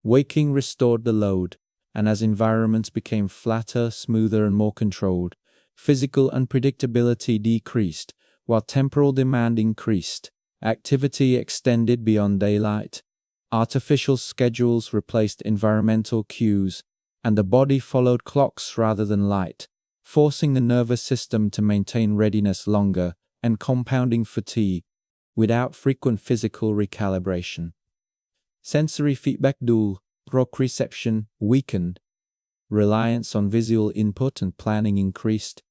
[SPEAKER 1] Waking restored the load, and as environments became flatter, smoother, and more controlled, physical unpredictability decreased, while temporal demand increased. Activity extended beyond daylight. Artificial schedules replaced environmental cues, and the body followed clocks rather than light, forcing the nervous system to maintain readiness longer and compounding fatigue without frequent physical recalibration. Sensory feedback dual, proprioception weakened, reliance on visual input and planning increased,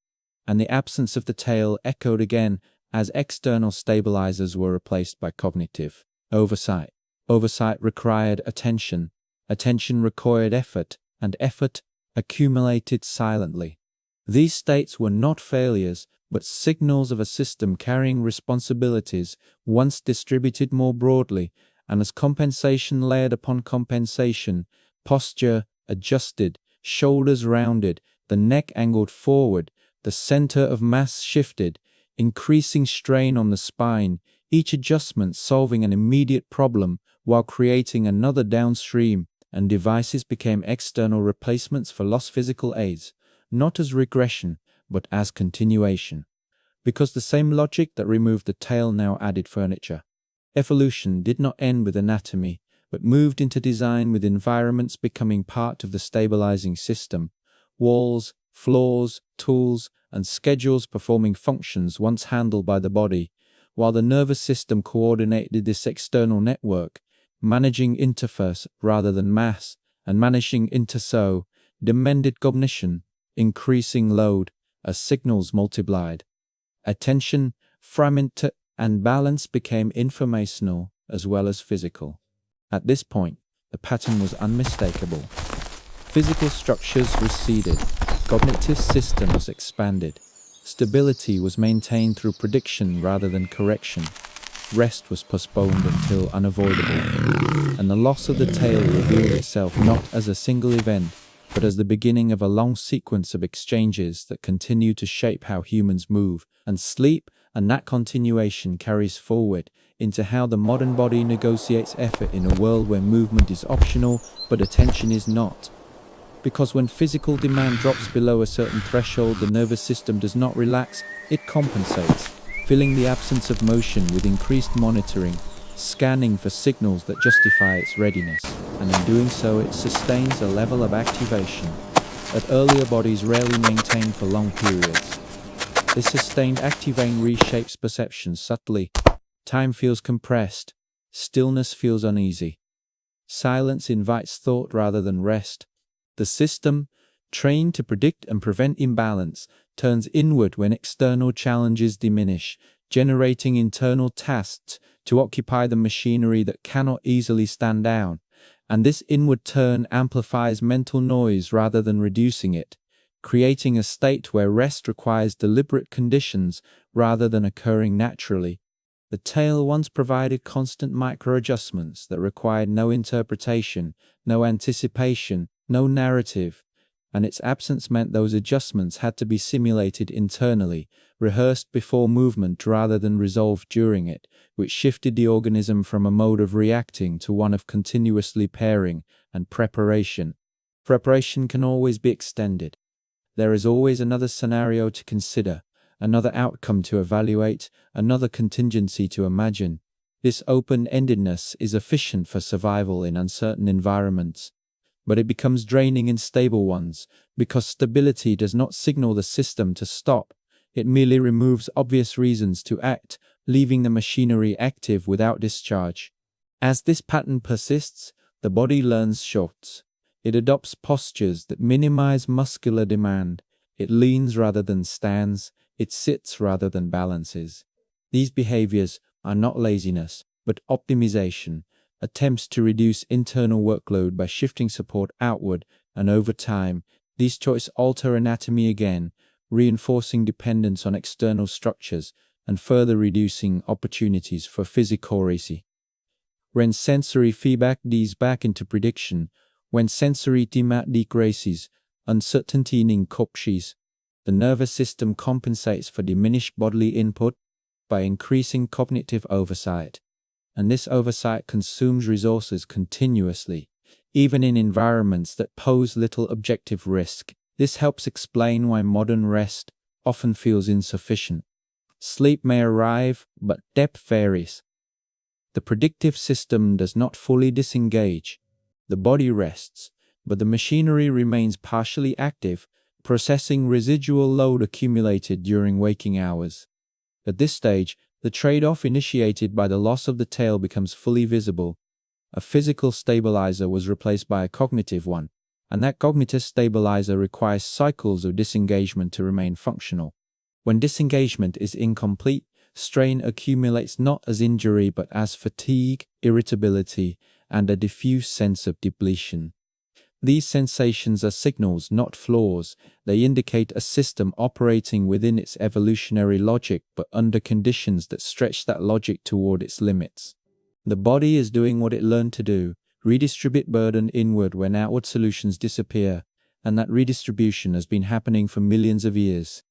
[SPEAKER 1] and the absence of the tail echoed again as external stabilizers were replaced by cognitive oversight. Oversight required attention, attention required effort, and effort accumulated silently. These states were not failures, but signals of a system carrying responsibilities once distributed more broadly, and as compensation layered upon compensation, posture adjusted, shoulders rounded, the neck angled forward, the center of mass shifted, increasing strain on the spine, each adjustment solving an immediate problem while creating another downstream, and devices became external replacements for lost physical aids, not as regression, but as continuation. Because the same logic that removed the tail now added furniture. Evolution did not end with anatomy, but moved into design, with environments becoming part of the stabilizing system. Walls, floors, tools, and schedules performing functions once handled by the body, while the nervous system coordinated this external network, managing interface rather than mass, and managing interso, demanded cognition, increasing load as signals multiplied. Attention, fragmented, and balance became informational as well as physical. At this point, the pattern was unmistakable. Physical structures receded, cognitive systems expanded. Stability was maintained through prediction rather than correction. Rest was postponed until unavoidable, and the loss of the tail revealed itself not as a single event, but as the beginning of a long sequence of exchanges that continue to shape how humans move and sleep, and that continuation carries forward into how the modern body negotiates effort in a world where movement is optional but attention is not. Because when physical demand drops below a certain threshold, the nervous system does not relax, it compensates, filling the absence of motion with increased monitoring, scanning for signals that justify its readiness, and in doing so it sustains a level of activation that earlier bodies rarely maintained for long periods. This sustained activation reshapes perception subtly. Time feels compressed, stillness feels uneasy. Silence invites thought rather than rest. The system, trained to predict and prevent imbalance, turns inward when external challenges diminish, generating internal tasks to occupy the machinery that cannot easily stand down. And this inward turn amplifies mental noise rather than reducing it, creating a state where rest requires deliberate conditions rather than occurring naturally. The tail once provided constant micro-adjustments that required no interpretation, no anticipation, no narrative, and its absence meant those adjustments had to be simulated internally, rehearsed before movement rather than resolved during it, which shifted the organism from a mode of reacting to one of continuously pairing and preparation. Preparation can always be extended. There is always another scenario to consider, another outcome to evaluate, another contingency to imagine. This open-endedness is efficient for survival in uncertain environments, but it becomes draining in stable ones, because stability does not signal the system to stop. It merely removes obvious reasons to act, leaving the machinery active without discharge. As this pattern persists, the body learns shorts. It adopts postures that minimize muscular demand. It leans rather than stands. It sits rather than balances. These behaviors are not laziness, but optimization, attempts to reduce internal workload by shifting support outward, and over time, these choices alter anatomy again, reinforcing dependence on external structures and further reducing opportunities for physicorecy. When sensory feedback dies back into prediction, when sensory demand decreases, uncertainty increases, the nervous system compensates for diminished bodily input by increasing cognitive oversight. And this oversight consumes resources continuously, even in environments that pose little objective risk. This helps explain why modern rest often feels insufficient. Sleep may arrive, but depth varies. The predictive system does not fully disengage. The body rests, but the machinery remains partially active, processing residual load accumulated during waking hours. At this stage, the trade-off initiated by the loss of the tail becomes fully visible. A physical stabilizer was replaced by a cognitive one, and that cognitive stabilizer requires cycles of disengagement to remain functional. When disengagement is incomplete, strain accumulates not as injury but as fatigue, irritability, and a diffuse sense of depletion. These sensations are signals, not flaws. They indicate a system operating within its evolutionary logic but under conditions that stretch that logic toward its limits. The body is doing what it learned to do, redistribute burden inward when outward solutions disappear, and that redistribution has been happening for millions of years.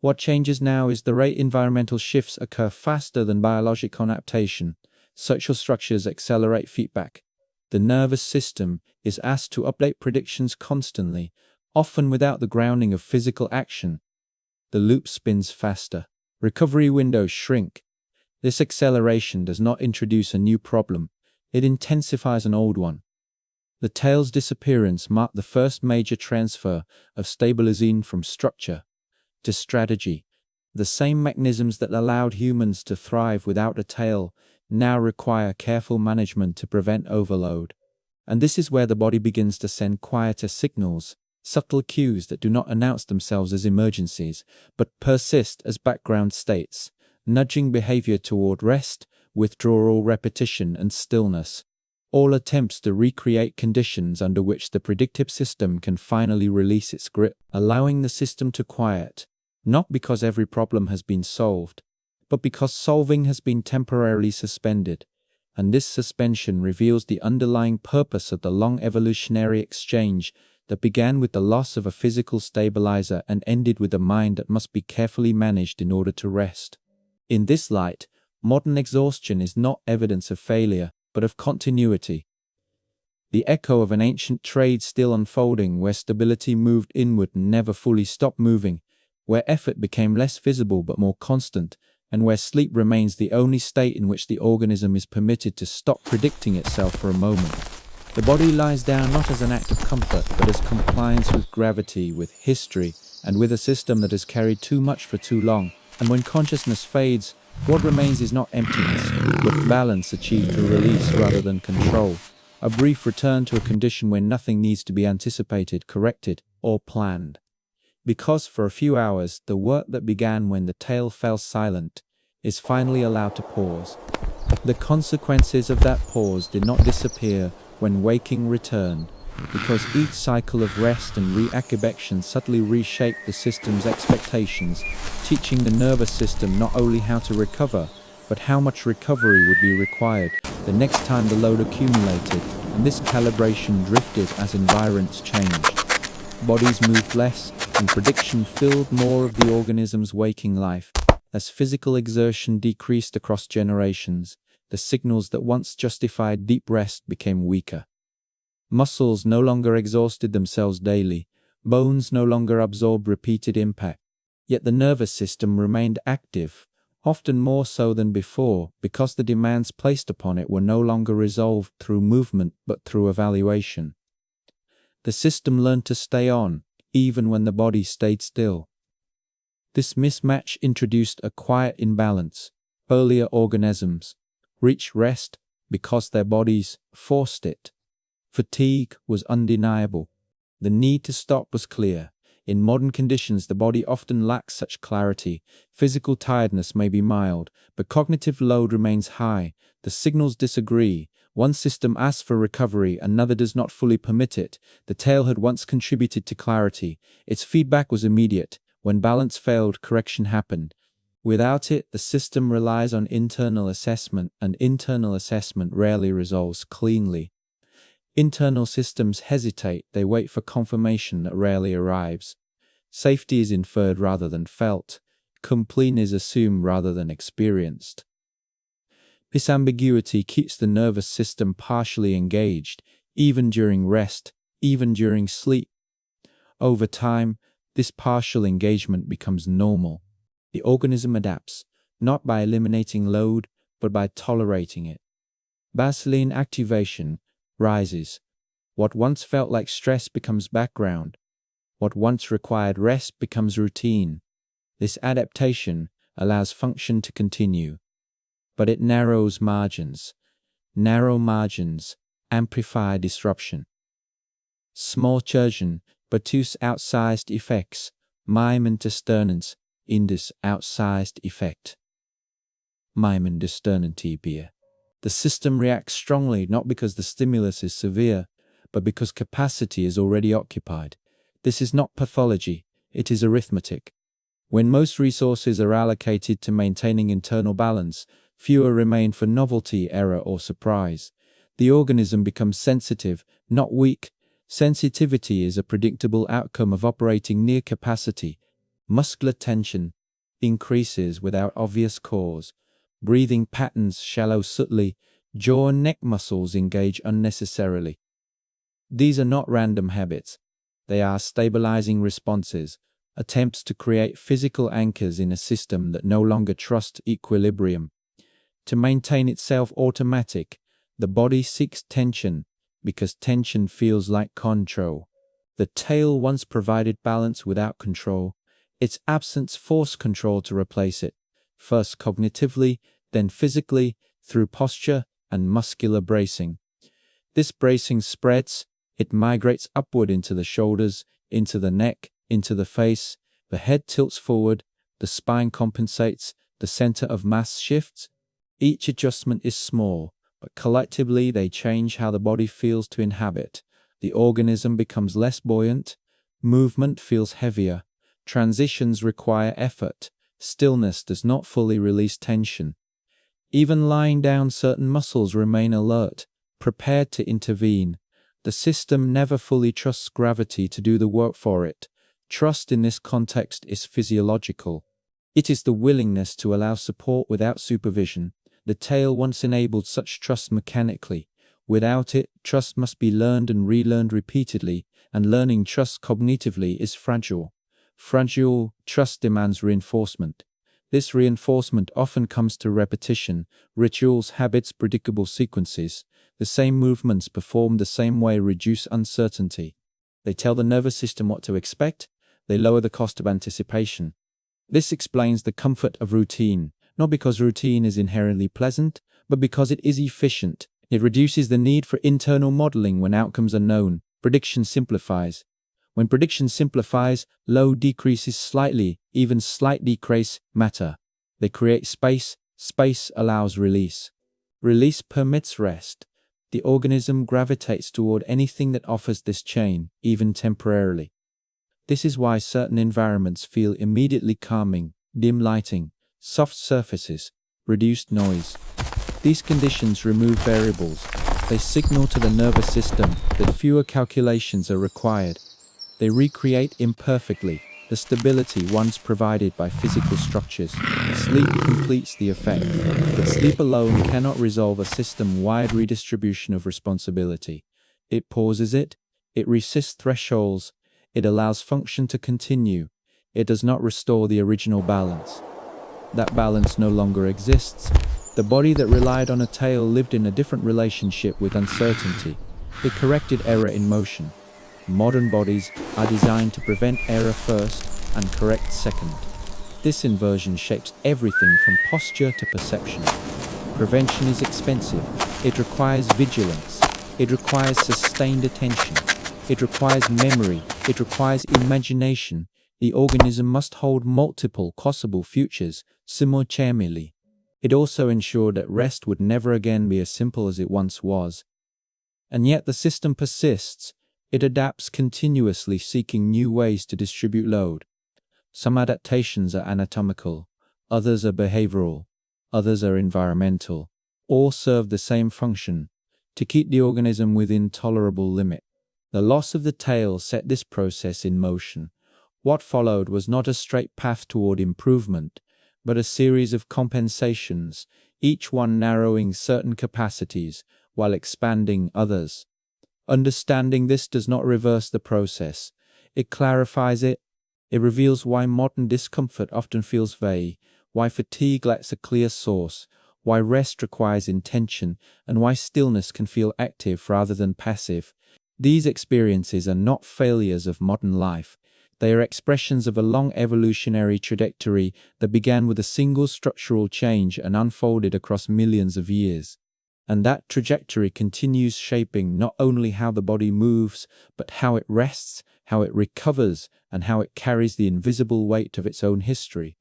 [SPEAKER 1] What changes now is the rate environmental shifts occur faster than biological adaptation. social structures accelerate feedback. The nervous system is asked to update predictions constantly, often without the grounding of physical action. The loop spins faster. Recovery windows shrink. This acceleration does not introduce a new problem, it intensifies an old one. The tail's disappearance marked the first major transfer of stabilizine from structure to strategy. The same mechanisms that allowed humans to thrive without a tail now require careful management to prevent overload. And this is where the body begins to send quieter signals, subtle cues that do not announce themselves as emergencies, but persist as background states, nudging behavior toward rest, withdrawal, repetition, and stillness. All attempts to recreate conditions under which the predictive system can finally release its grip, allowing the system to quiet, not because every problem has been solved, but because solving has been temporarily suspended. And this suspension reveals the underlying purpose of the long evolutionary exchange that began with the loss of a physical stabilizer and ended with a mind that must be carefully managed in order to rest. In this light, modern exhaustion is not evidence of failure, but of continuity. The echo of an ancient trade still unfolding, where stability moved inward and never fully stopped moving, where effort became less visible but more constant, and where sleep remains the only state in which the organism is permitted to stop predicting itself for a moment. The body lies down not as an act of comfort, but as compliance with gravity, with history, and with a system that has carried too much for too long. And when consciousness fades, what remains is not emptiness, but balance achieved through release rather than control. A brief return to a condition where nothing needs to be anticipated, corrected, or planned. Because for a few hours, the work that began when the tail fell silent is finally allowed to pause. The consequences of that pause did not disappear when waking returned, because each cycle of rest and reaccubation subtly reshaped the system's expectations, teaching the nervous system not only how to recover, but how much recovery would be required the next time the load accumulated, and this calibration drifted as environments changed. Bodies moved less, and prediction filled more of the organism's waking life. As physical exertion decreased across generations, the signals that once justified deep rest became weaker. Muscles no longer exhausted themselves daily, bones no longer absorbed repeated impact, yet the nervous system remained active, often more so than before, because the demands placed upon it were no longer resolved through movement but through evaluation. The system learned to stay on, even when the body stayed still. This mismatch introduced a quiet imbalance. Earlier organisms reached rest because their bodies forced it. Fatigue was undeniable. The need to stop was clear. In modern conditions, the body often lacks such clarity. Physical tiredness may be mild, but cognitive load remains high. The signals disagree. One system asks for recovery, another does not fully permit it. The tail had once contributed to clarity. Its feedback was immediate. When balance failed, correction happened. Without it, the system relies on internal assessment, and internal assessment rarely resolves cleanly. Internal systems hesitate, they wait for confirmation that rarely arrives. Safety is inferred rather than felt. Completeness is assumed rather than experienced. This ambiguity keeps the nervous system partially engaged, even during rest, even during sleep. Over time, this partial engagement becomes normal. The organism adapts, not by eliminating load, but by tolerating it. Baseline activation rises. What once felt like stress becomes background. What once required rest becomes routine. This adaptation allows function to continue, but it narrows margins. Narrow margins amplify disruption. Small chirurgeon produce outsized effects. Mime discernance indus outsized effect. Mime discernantibia. The system reacts strongly not because the stimulus is severe, but because capacity is already occupied. This is not pathology, it is arithmetic. When most resources are allocated to maintaining internal balance, fewer remain for novelty, error, or surprise. The organism becomes sensitive, not weak. Sensitivity is a predictable outcome of operating near capacity. Muscular tension increases without obvious cause. Breathing patterns shallow subtly. Jaw and neck muscles engage unnecessarily. These are not random habits. They are stabilizing responses, attempts to create physical anchors in a system that no longer trusts equilibrium. To maintain itself automatic, the body seeks tension because tension feels like control. The tail once provided balance without control. Its absence forced control to replace it, first cognitively, then physically, through posture and muscular bracing. This bracing spreads, it migrates upward into the shoulders, into the neck, into the face. The head tilts forward, the spine compensates, the center of mass shifts. Each adjustment is small, but collectively they change how the body feels to inhabit. The organism becomes less buoyant, movement feels heavier, transitions require effort, stillness does not fully release tension. Even lying down, certain muscles remain alert, prepared to intervene. The system never fully trusts gravity to do the work for it. Trust in this context is physiological. It is the willingness to allow support without supervision. The tail once enabled such trust mechanically. Without it, trust must be learned and relearned repeatedly, and learning trust cognitively is fragile. Fragile trust demands reinforcement. This reinforcement often comes to repetition, rituals, habits, predictable sequences. The same movements performed the same way reduce uncertainty. They tell the nervous system what to expect. They lower the cost of anticipation. This explains the comfort of routine, not because routine is inherently pleasant, but because it is efficient. It reduces the need for internal modeling when outcomes are known. Prediction simplifies. When prediction simplifies, load decreases slightly, even slight decrease matter. They create space. Space allows release. Release permits rest. The organism gravitates toward anything that offers this chain, even temporarily. This is why certain environments feel immediately calming: dim lighting, soft surfaces, reduced noise. These conditions remove variables. They signal to the nervous system that fewer calculations are required. They recreate imperfectly the stability once provided by physical structures. Sleep completes the effect, but sleep alone cannot resolve a system-wide redistribution of responsibility. It pauses it resists thresholds, it allows function to continue. It does not restore the original balance. That balance no longer exists. The body that relied on a tail lived in a different relationship with uncertainty. It corrected error in motion. Modern bodies are designed to prevent error first and correct second. This inversion shapes everything from posture to perception. Prevention is expensive. It requires vigilance. It requires sustained attention. It requires memory. It requires imagination. The organism must hold multiple possible futures simultaneously. It also ensured that rest would never again be as simple as it once was. And yet the system persists. It adapts continuously, seeking new ways to distribute load. Some adaptations are anatomical, others are behavioral, others are environmental. All serve the same function: to keep the organism within tolerable limit. The loss of the tail set this process in motion. What followed was not a straight path toward improvement, but a series of compensations, each one narrowing certain capacities while expanding others. Understanding this does not reverse the process. It clarifies it. It reveals why modern discomfort often feels vague, why fatigue lacks a clear source, why rest requires intention, and why stillness can feel active rather than passive. These experiences are not failures of modern life. They are expressions of a long evolutionary trajectory that began with a single structural change and unfolded across millions of years. And that trajectory continues shaping not only how the body moves, but how it rests, how it recovers, and how it carries the invisible weight of its own history.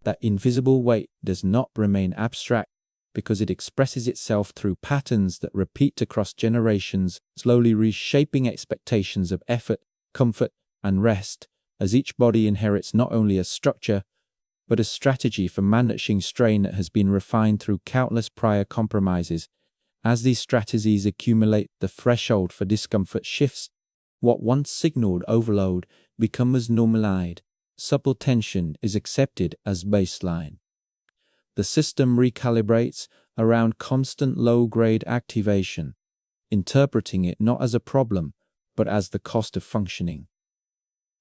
[SPEAKER 1] That invisible weight does not remain abstract because it expresses itself through patterns that repeat across generations, slowly reshaping expectations of effort, comfort, and rest, as each body inherits not only a structure, but a strategy for managing strain that has been refined through countless prior compromises. As these strategies accumulate, the threshold for discomfort shifts. What once signaled overload becomes normalized. Subtle tension is accepted as baseline. The system recalibrates, around constant low-grade activation, interpreting it not as a problem, but as the cost of functioning.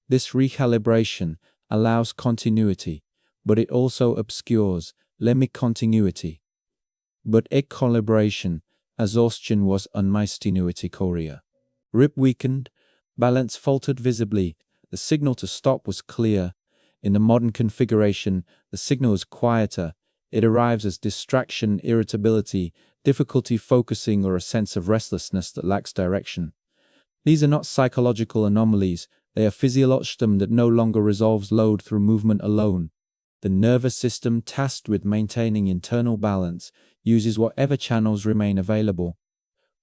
[SPEAKER 1] This recalibration allows continuity, but it also obscures limit continuity. But equilibration, exhaustion was unmistinity chorea. Rip weakened, balance faltered visibly, the signal to stop was clear. In the modern configuration, the signal is quieter. It arrives as distraction, irritability, difficulty focusing, or a sense of restlessness that lacks direction. These are not psychological anomalies, they are physiologism that no longer resolves load through movement alone. The nervous system, tasked with maintaining internal balance, uses whatever channels remain available.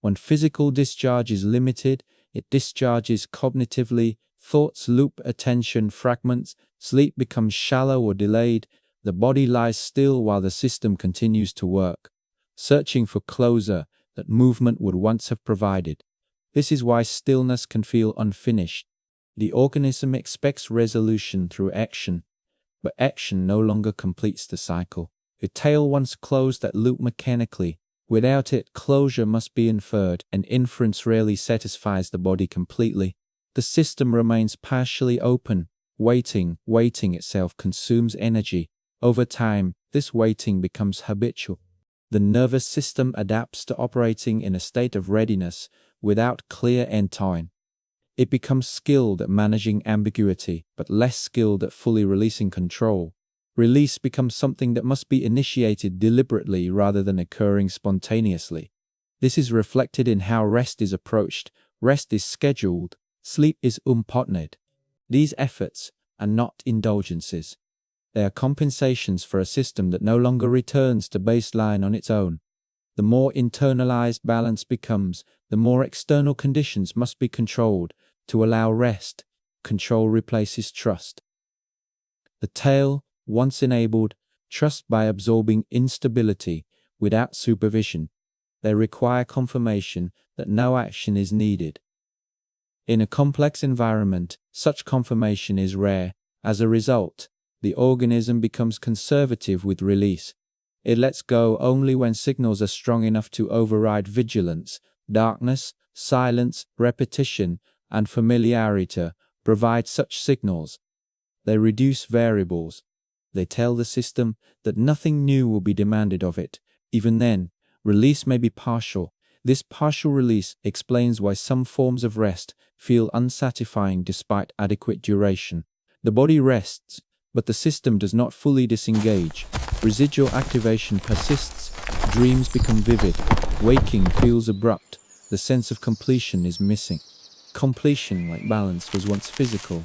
[SPEAKER 1] When physical discharge is limited, it discharges cognitively, thoughts loop, attention fragments, sleep becomes shallow or delayed, the body lies still while the system continues to work, searching for closure that movement would once have provided. This is why stillness can feel unfinished. The organism expects resolution through action, but action no longer completes the cycle. A tale once closed that loop mechanically. Without it, closure must be inferred, and inference rarely satisfies the body completely. The system remains partially open. Waiting itself consumes energy. Over time, this waiting becomes habitual. The nervous system adapts to operating in a state of readiness without clear end time. It becomes skilled at managing ambiguity, but less skilled at fully releasing control. Release becomes something that must be initiated deliberately rather than occurring spontaneously. This is reflected in how rest is approached. Rest is scheduled. Sleep is partnered. These efforts are not indulgences. They are compensations for a system that no longer returns to baseline on its own. The more internalized balance becomes, the more external conditions must be controlled to allow rest. Control replaces trust. The tail, once enabled, trust by absorbing instability without supervision. They require confirmation that no action is needed. In a complex environment, such confirmation is rare. As a result, the organism becomes conservative with release. It lets go only when signals are strong enough to override vigilance. Darkness, silence, repetition, and familiarity provide such signals. They reduce variables. They tell the system that nothing new will be demanded of it. Even then, release may be partial. This partial release explains why some forms of rest feel unsatisfying despite adequate duration. The body rests, but the system does not fully disengage. Residual activation persists. Dreams become vivid. Waking feels abrupt. The sense of completion is missing. Completion, like balance, was once physical.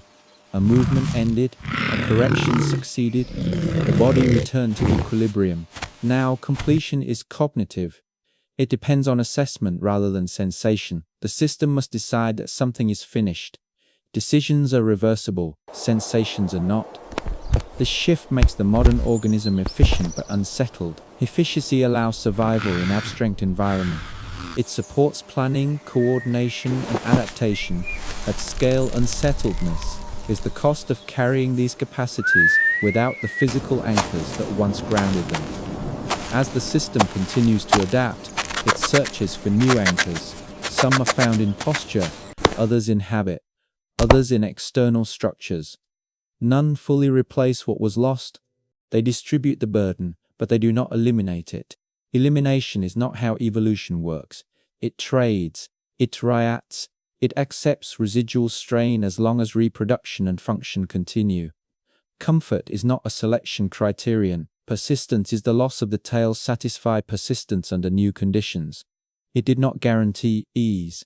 [SPEAKER 1] A movement ended, a correction succeeded, the body returned to equilibrium. Now completion is cognitive. It depends on assessment rather than sensation. The system must decide that something is finished. Decisions are reversible, sensations are not. This shift makes the modern organism efficient but unsettled. Efficiency allows survival in abstract environment. It supports planning, coordination, and adaptation. At scale, unsettledness is the cost of carrying these capacities without the physical anchors that once grounded them. As the system continues to adapt, it searches for new anchors. Some are found in posture, others in habit, others in external structures. None fully replace what was lost. They distribute the burden, but they do not eliminate it. Elimination is not how evolution works. It trades, it triads, it accepts residual strain as long as reproduction and function continue. Comfort is not a selection criterion. Persistence is the loss of the tail satisfied persistence under new conditions. It did not guarantee ease.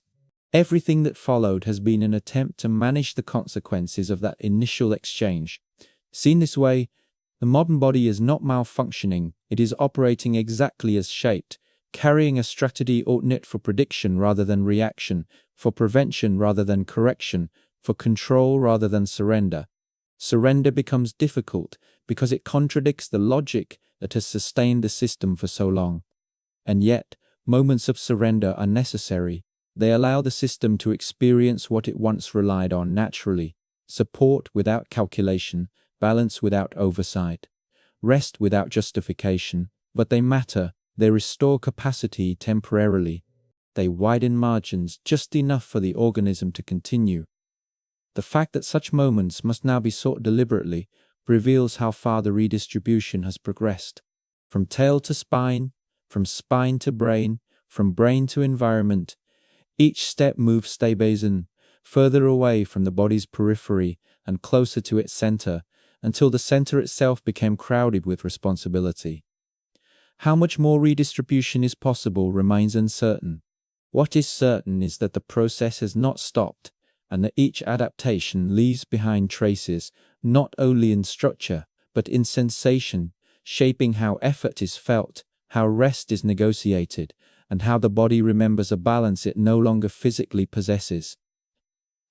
[SPEAKER 1] Everything that followed has been an attempt to manage the consequences of that initial exchange. Seen this way, the modern body is not malfunctioning, it is operating exactly as shaped, carrying a strategy knit for prediction rather than reaction, for prevention rather than correction, for control rather than surrender. Surrender becomes difficult because it contradicts the logic that has sustained the system for so long. And yet, moments of surrender are necessary. They allow the system to experience what it once relied on naturally: support without calculation, balance without oversight, rest without justification. But they matter. They restore capacity temporarily. They widen margins just enough for the organism to continue. The fact that such moments must now be sought deliberately reveals how far the redistribution has progressed. From tail to spine, from spine to brain, from brain to environment, each step moves Stabasin further away from the body's periphery and closer to its center, until the center itself became crowded with responsibility. How much more redistribution is possible remains uncertain. What is certain is that the process has not stopped, and that each adaptation leaves behind traces not only in structure, but in sensation, shaping how effort is felt, how rest is negotiated, and how the body remembers a balance it no longer physically possesses.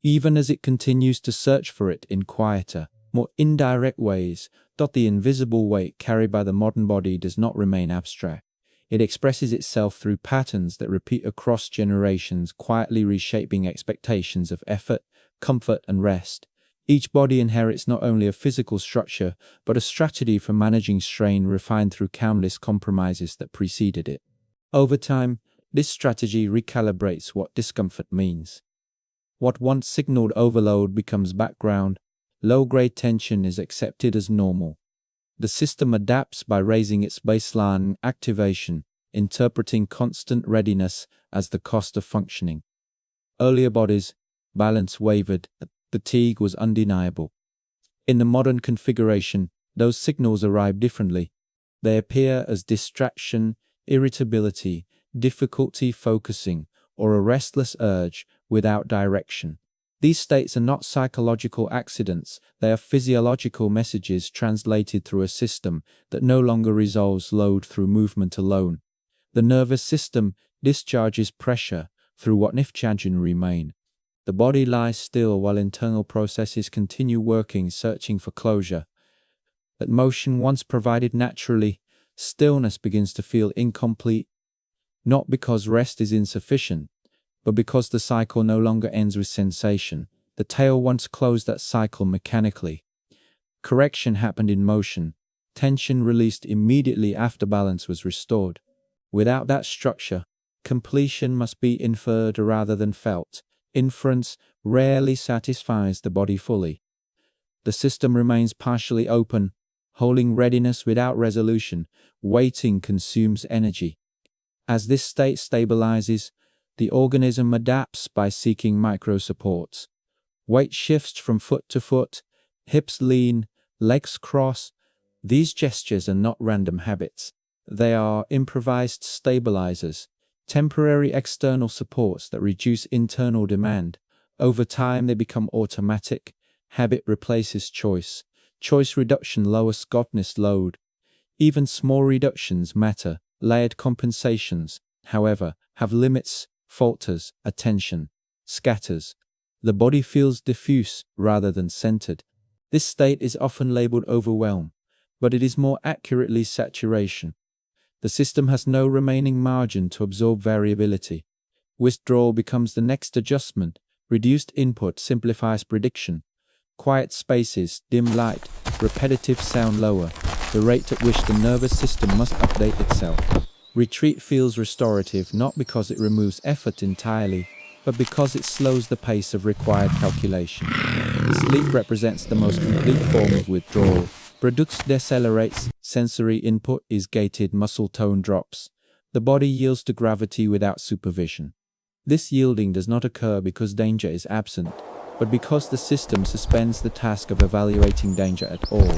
[SPEAKER 1] Even as it continues to search for it in quieter, more indirect ways, the invisible weight carried by the modern body does not remain abstract. It expresses itself through patterns that repeat across generations, quietly reshaping expectations of effort, comfort, and rest. Each body inherits not only a physical structure, but a strategy for managing strain refined through countless compromises that preceded it. Over time, this strategy recalibrates what discomfort means. What once signaled overload becomes background. Low-grade tension is accepted as normal. The system adapts by raising its baseline activation, interpreting constant readiness as the cost of functioning. Earlier bodies, balance wavered, fatigue was undeniable. In the modern configuration, those signals arrive differently. They appear as distraction, irritability, difficulty focusing, or a restless urge without direction. These states are not psychological accidents, they are physiological messages translated through a system that no longer resolves load through movement alone. The nervous system discharges pressure through what nifchajan remain. The body lies still while internal processes continue working, searching for closure. That motion once provided naturally, stillness begins to feel incomplete, not because rest is insufficient, but because the cycle no longer ends with sensation. The tail once closed that cycle mechanically. Correction happened in motion. Tension released immediately after balance was restored. Without that structure, completion must be inferred rather than felt. Inference rarely satisfies the body fully. The system remains partially open, holding readiness without resolution. Waiting consumes energy. As this state stabilizes, the organism adapts by seeking micro-supports. Weight shifts from foot to foot, hips lean, legs cross. These gestures are not random habits. They are improvised stabilizers, temporary external supports that reduce internal demand. Over time, they become automatic. Habit replaces choice. Choice reduction lowers Scotness load. Even small reductions matter. Layered compensations, however, have limits. Falters, attention, scatters. The body feels diffuse rather than centered. This state is often labeled overwhelm, but it is more accurately saturation. The system has no remaining margin to absorb variability. Withdrawal becomes the next adjustment. Reduced input simplifies prediction. Quiet spaces, dim light, repetitive sound lower the rate at which the nervous system must update itself. Retreat feels restorative not because it removes effort entirely, but because it slows the pace of required calculation. Sleep represents the most complete form of withdrawal. Production decelerates, sensory input is gated, muscle tone drops. The body yields to gravity without supervision. This yielding does not occur because danger is absent, but because the system suspends the task of evaluating danger at all.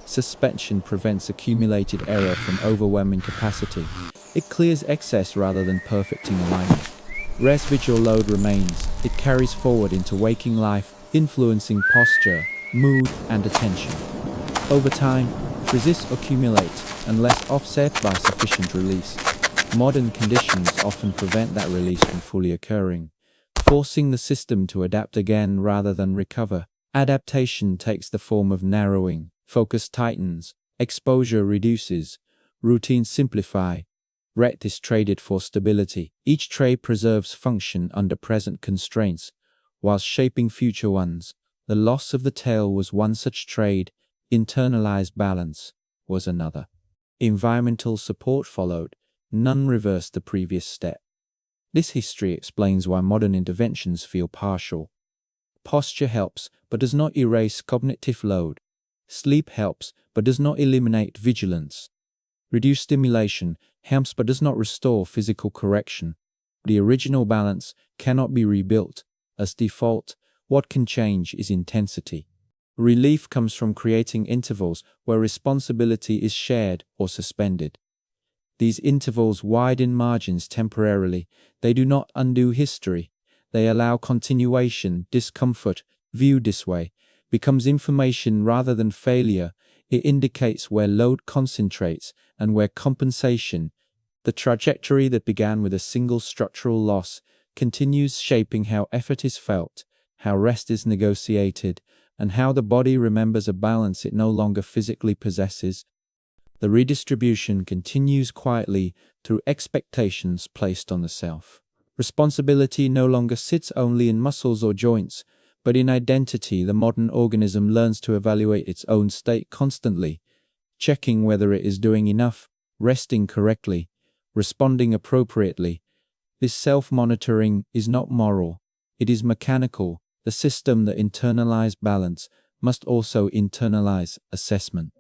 [SPEAKER 1] Suspension prevents accumulated error from overwhelming capacity. It clears excess rather than perfecting alignment. Residual load remains. It carries forward into waking life, influencing posture, mood, and attention. Over time, resists accumulate unless offset by sufficient release. Modern conditions often prevent that release from fully occurring, forcing the system to adapt again rather than recover. Adaptation takes the form of narrowing. Focus tightens, exposure reduces, routines simplify. Rest is traded for stability. Each trade preserves function under present constraints, while shaping future ones. The loss of the tail was one such trade. Internalized balance was another. Environmental support followed. None reverse the previous step. This history explains why modern interventions feel partial. Posture helps, but does not erase cognitive load. Sleep helps, but does not eliminate vigilance. Reduced stimulation helps, but does not restore physical correction. The original balance cannot be rebuilt. As default, what can change is intensity. Relief comes from creating intervals where responsibility is shared or suspended. These intervals widen margins temporarily. They do not undo history. They allow continuation. Discomfort, viewed this way, becomes information rather than failure. It indicates where load concentrates and where compensation, the trajectory that began with a single structural loss, continues shaping how effort is felt, how rest is negotiated, and how the body remembers a balance it no longer physically possesses. The redistribution continues quietly through expectations placed on the self. Responsibility no longer sits only in muscles or joints, but in identity. The modern organism learns to evaluate its own state constantly, checking whether it is doing enough, resting correctly, responding appropriately. This self-monitoring is not moral, it is mechanical. The system that internalizes balance must also internalize assessment.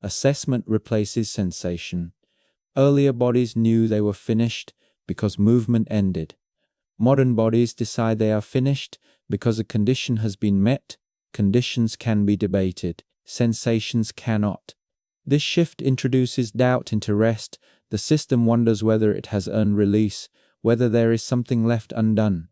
[SPEAKER 1] Assessment replaces sensation. Earlier bodies knew they were finished because movement ended. Modern bodies decide they are finished because a condition has been met. Conditions can be debated, sensations cannot. This shift introduces doubt into rest. The system wonders whether it has earned release, whether there is something left undone.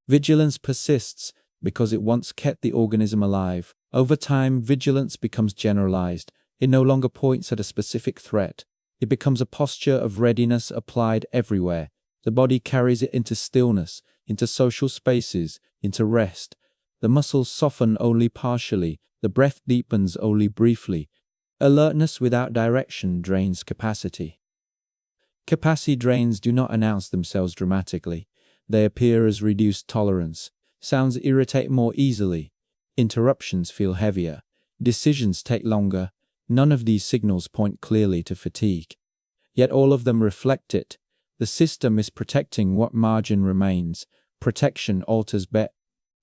[SPEAKER 1] Vigilance persists because it once kept the organism alive. Over time, vigilance becomes generalized. It no longer points at a specific threat. It becomes a posture of readiness applied everywhere. The body carries it into stillness, into social spaces, into rest. The muscles soften only partially. The breath deepens only briefly. Alertness without direction drains capacity. Capacity drains do not announce themselves dramatically. They appear as reduced tolerance. Sounds irritate more easily. Interruptions feel heavier. Decisions take longer. None of these signals point clearly to fatigue. Yet all of them reflect it. The system is protecting what margin remains. Protection alters bet.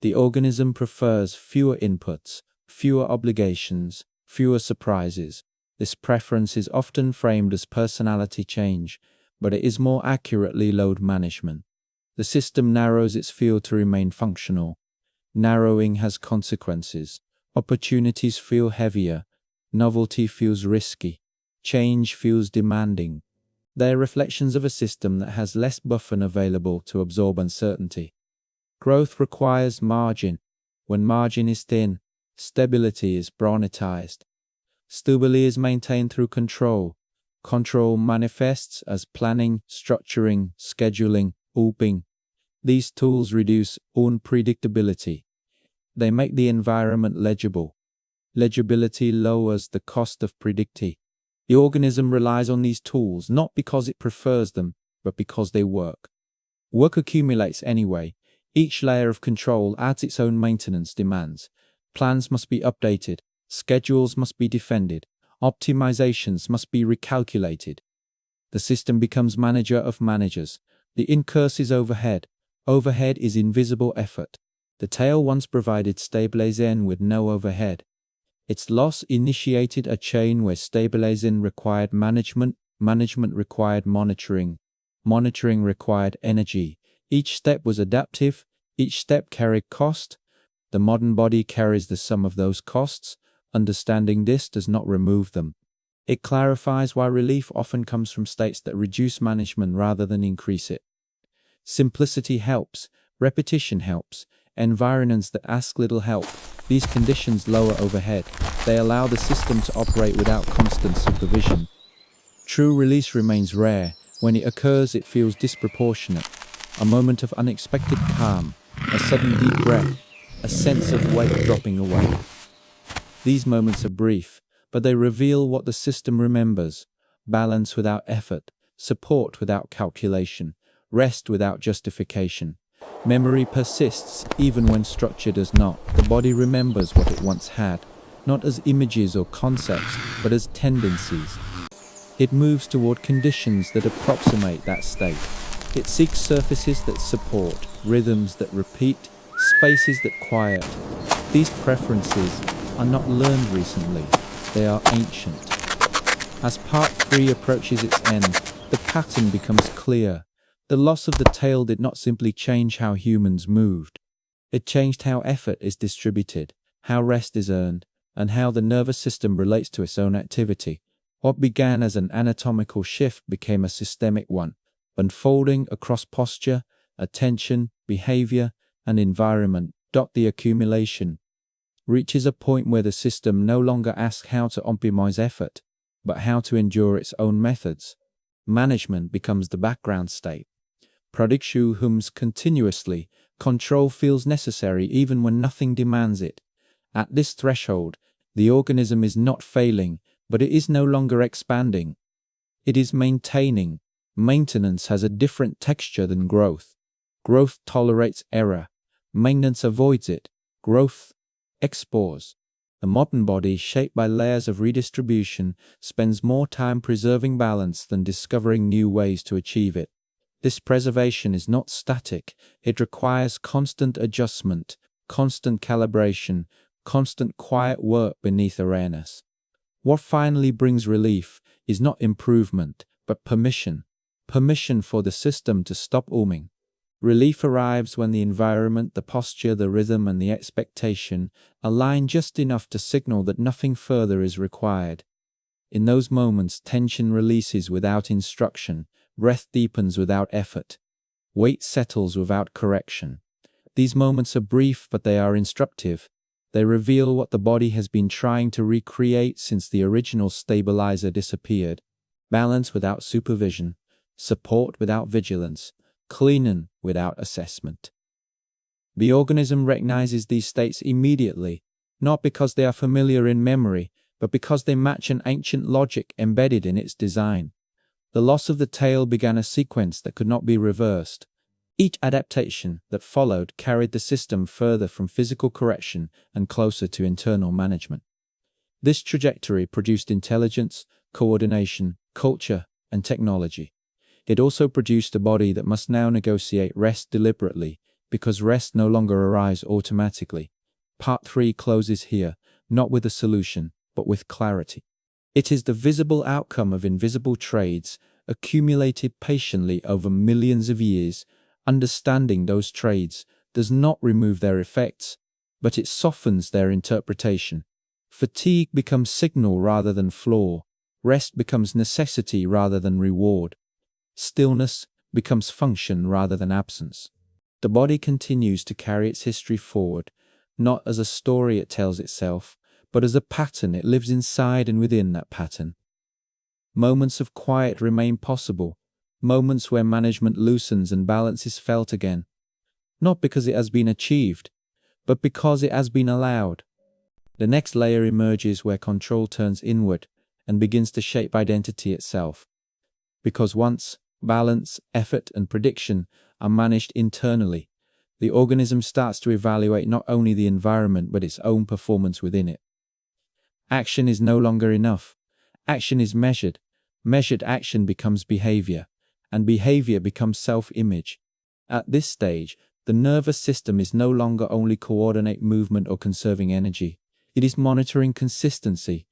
[SPEAKER 1] The organism prefers fewer inputs, fewer obligations, fewer surprises. This preference is often framed as personality change, but it is more accurately load management. The system narrows its field to remain functional. Narrowing has consequences. Opportunities feel heavier. Novelty feels risky. Change feels demanding. They are reflections of a system that has less buffer available to absorb uncertainty. Growth requires margin. When margin is thin, stability is brownetized. Stability is maintained through control. Control manifests as planning, structuring, scheduling, ooping. These tools reduce unpredictability. They make the environment legible. Legibility lowers the cost of predicting. The organism relies on these tools not because it prefers them, but because they work. Work accumulates anyway. Each layer of control adds its own maintenance demands. Plans must be updated. Schedules must be defended. Optimizations must be recalculated. The system becomes manager of managers. The incurse is overhead. Overhead is invisible effort. The tail once provided stabilization with no overhead. Its loss initiated a chain where stabilization required management, management required monitoring, monitoring required energy. Each step was adaptive, each step carried cost. The modern body carries the sum of those costs. Understanding this does not remove them. It clarifies why relief often comes from states that reduce management rather than increase it. Simplicity helps, repetition helps, environments that ask little help. These conditions lower overhead. They allow the system to operate without constant supervision. True release remains rare. When it occurs, it feels disproportionate. A moment of unexpected calm, a sudden deep breath, a sense of weight dropping away. These moments are brief, but they reveal what the system remembers: balance without effort, support without calculation, rest without justification. Memory persists even when structure does not. The body remembers what it once had, not as images or concepts, but as tendencies. It moves toward conditions that approximate that state. It seeks surfaces that support, rhythms that repeat, spaces that quiet. These preferences are not learned recently, they are ancient. As part 3 approaches its end, the pattern becomes clear. The loss of the tail did not simply change how humans moved. It changed how effort is distributed, how rest is earned, and how the nervous system relates to its own activity. What began as an anatomical shift became a systemic one, unfolding across posture, attention, behavior, and environment. The accumulation reaches a point where the system no longer asks how to optimize effort, but how to endure its own methods. Management becomes the background state. Production hums continuously. Control feels necessary even when nothing demands it. At this threshold, the organism is not failing, but it is no longer expanding. It is maintaining. Maintenance has a different texture than growth. Growth tolerates error. Maintenance avoids it. Growth explores. The modern body, shaped by layers of redistribution, spends more time preserving balance than discovering new ways to achieve it. This preservation is not static. It requires constant adjustment, constant calibration, constant quiet work beneath awareness. What finally brings relief is not improvement, but permission. Permission for the system to stop umming. Relief arrives when the environment, the posture, the rhythm, and the expectation align just enough to signal that nothing further is required. In those moments, tension releases without instruction, breath deepens without effort, weight settles without correction. These moments are brief, but they are instructive. They reveal what the body has been trying to recreate since the original stabilizer disappeared. Balance without supervision, support without vigilance, cleaning without assessment. The organism recognizes these states immediately, not because they are familiar in memory, but because they match an ancient logic embedded in its design. The loss of the tail began a sequence that could not be reversed. Each adaptation that followed carried the system further from physical correction and closer to internal management. This trajectory produced intelligence, coordination, culture, and technology. It also produced a body that must now negotiate rest deliberately, because rest no longer arrives automatically. Part 3 closes here, not with a solution, but with clarity. It is the visible outcome of invisible trades, accumulated patiently over millions of years. Understanding those trades does not remove their effects, but it softens their interpretation. Fatigue becomes signal rather than flaw. Rest becomes necessity rather than reward. Stillness becomes function rather than absence. The body continues to carry its history forward, not as a story it tells itself, but as a pattern it lives inside and within that pattern. Moments of quiet remain possible, moments where management loosens and balance is felt again, not because it has been achieved, but because it has been allowed. The next layer emerges where control turns inward and begins to shape identity itself. Because once balance, effort, and prediction are managed internally, the organism starts to evaluate not only the environment but its own performance within it. Action is no longer enough. Action is measured. Measured action becomes behavior, and behavior becomes self-image. At this stage, the nervous system is no longer only coordinating movement or conserving energy. It is monitoring consistency,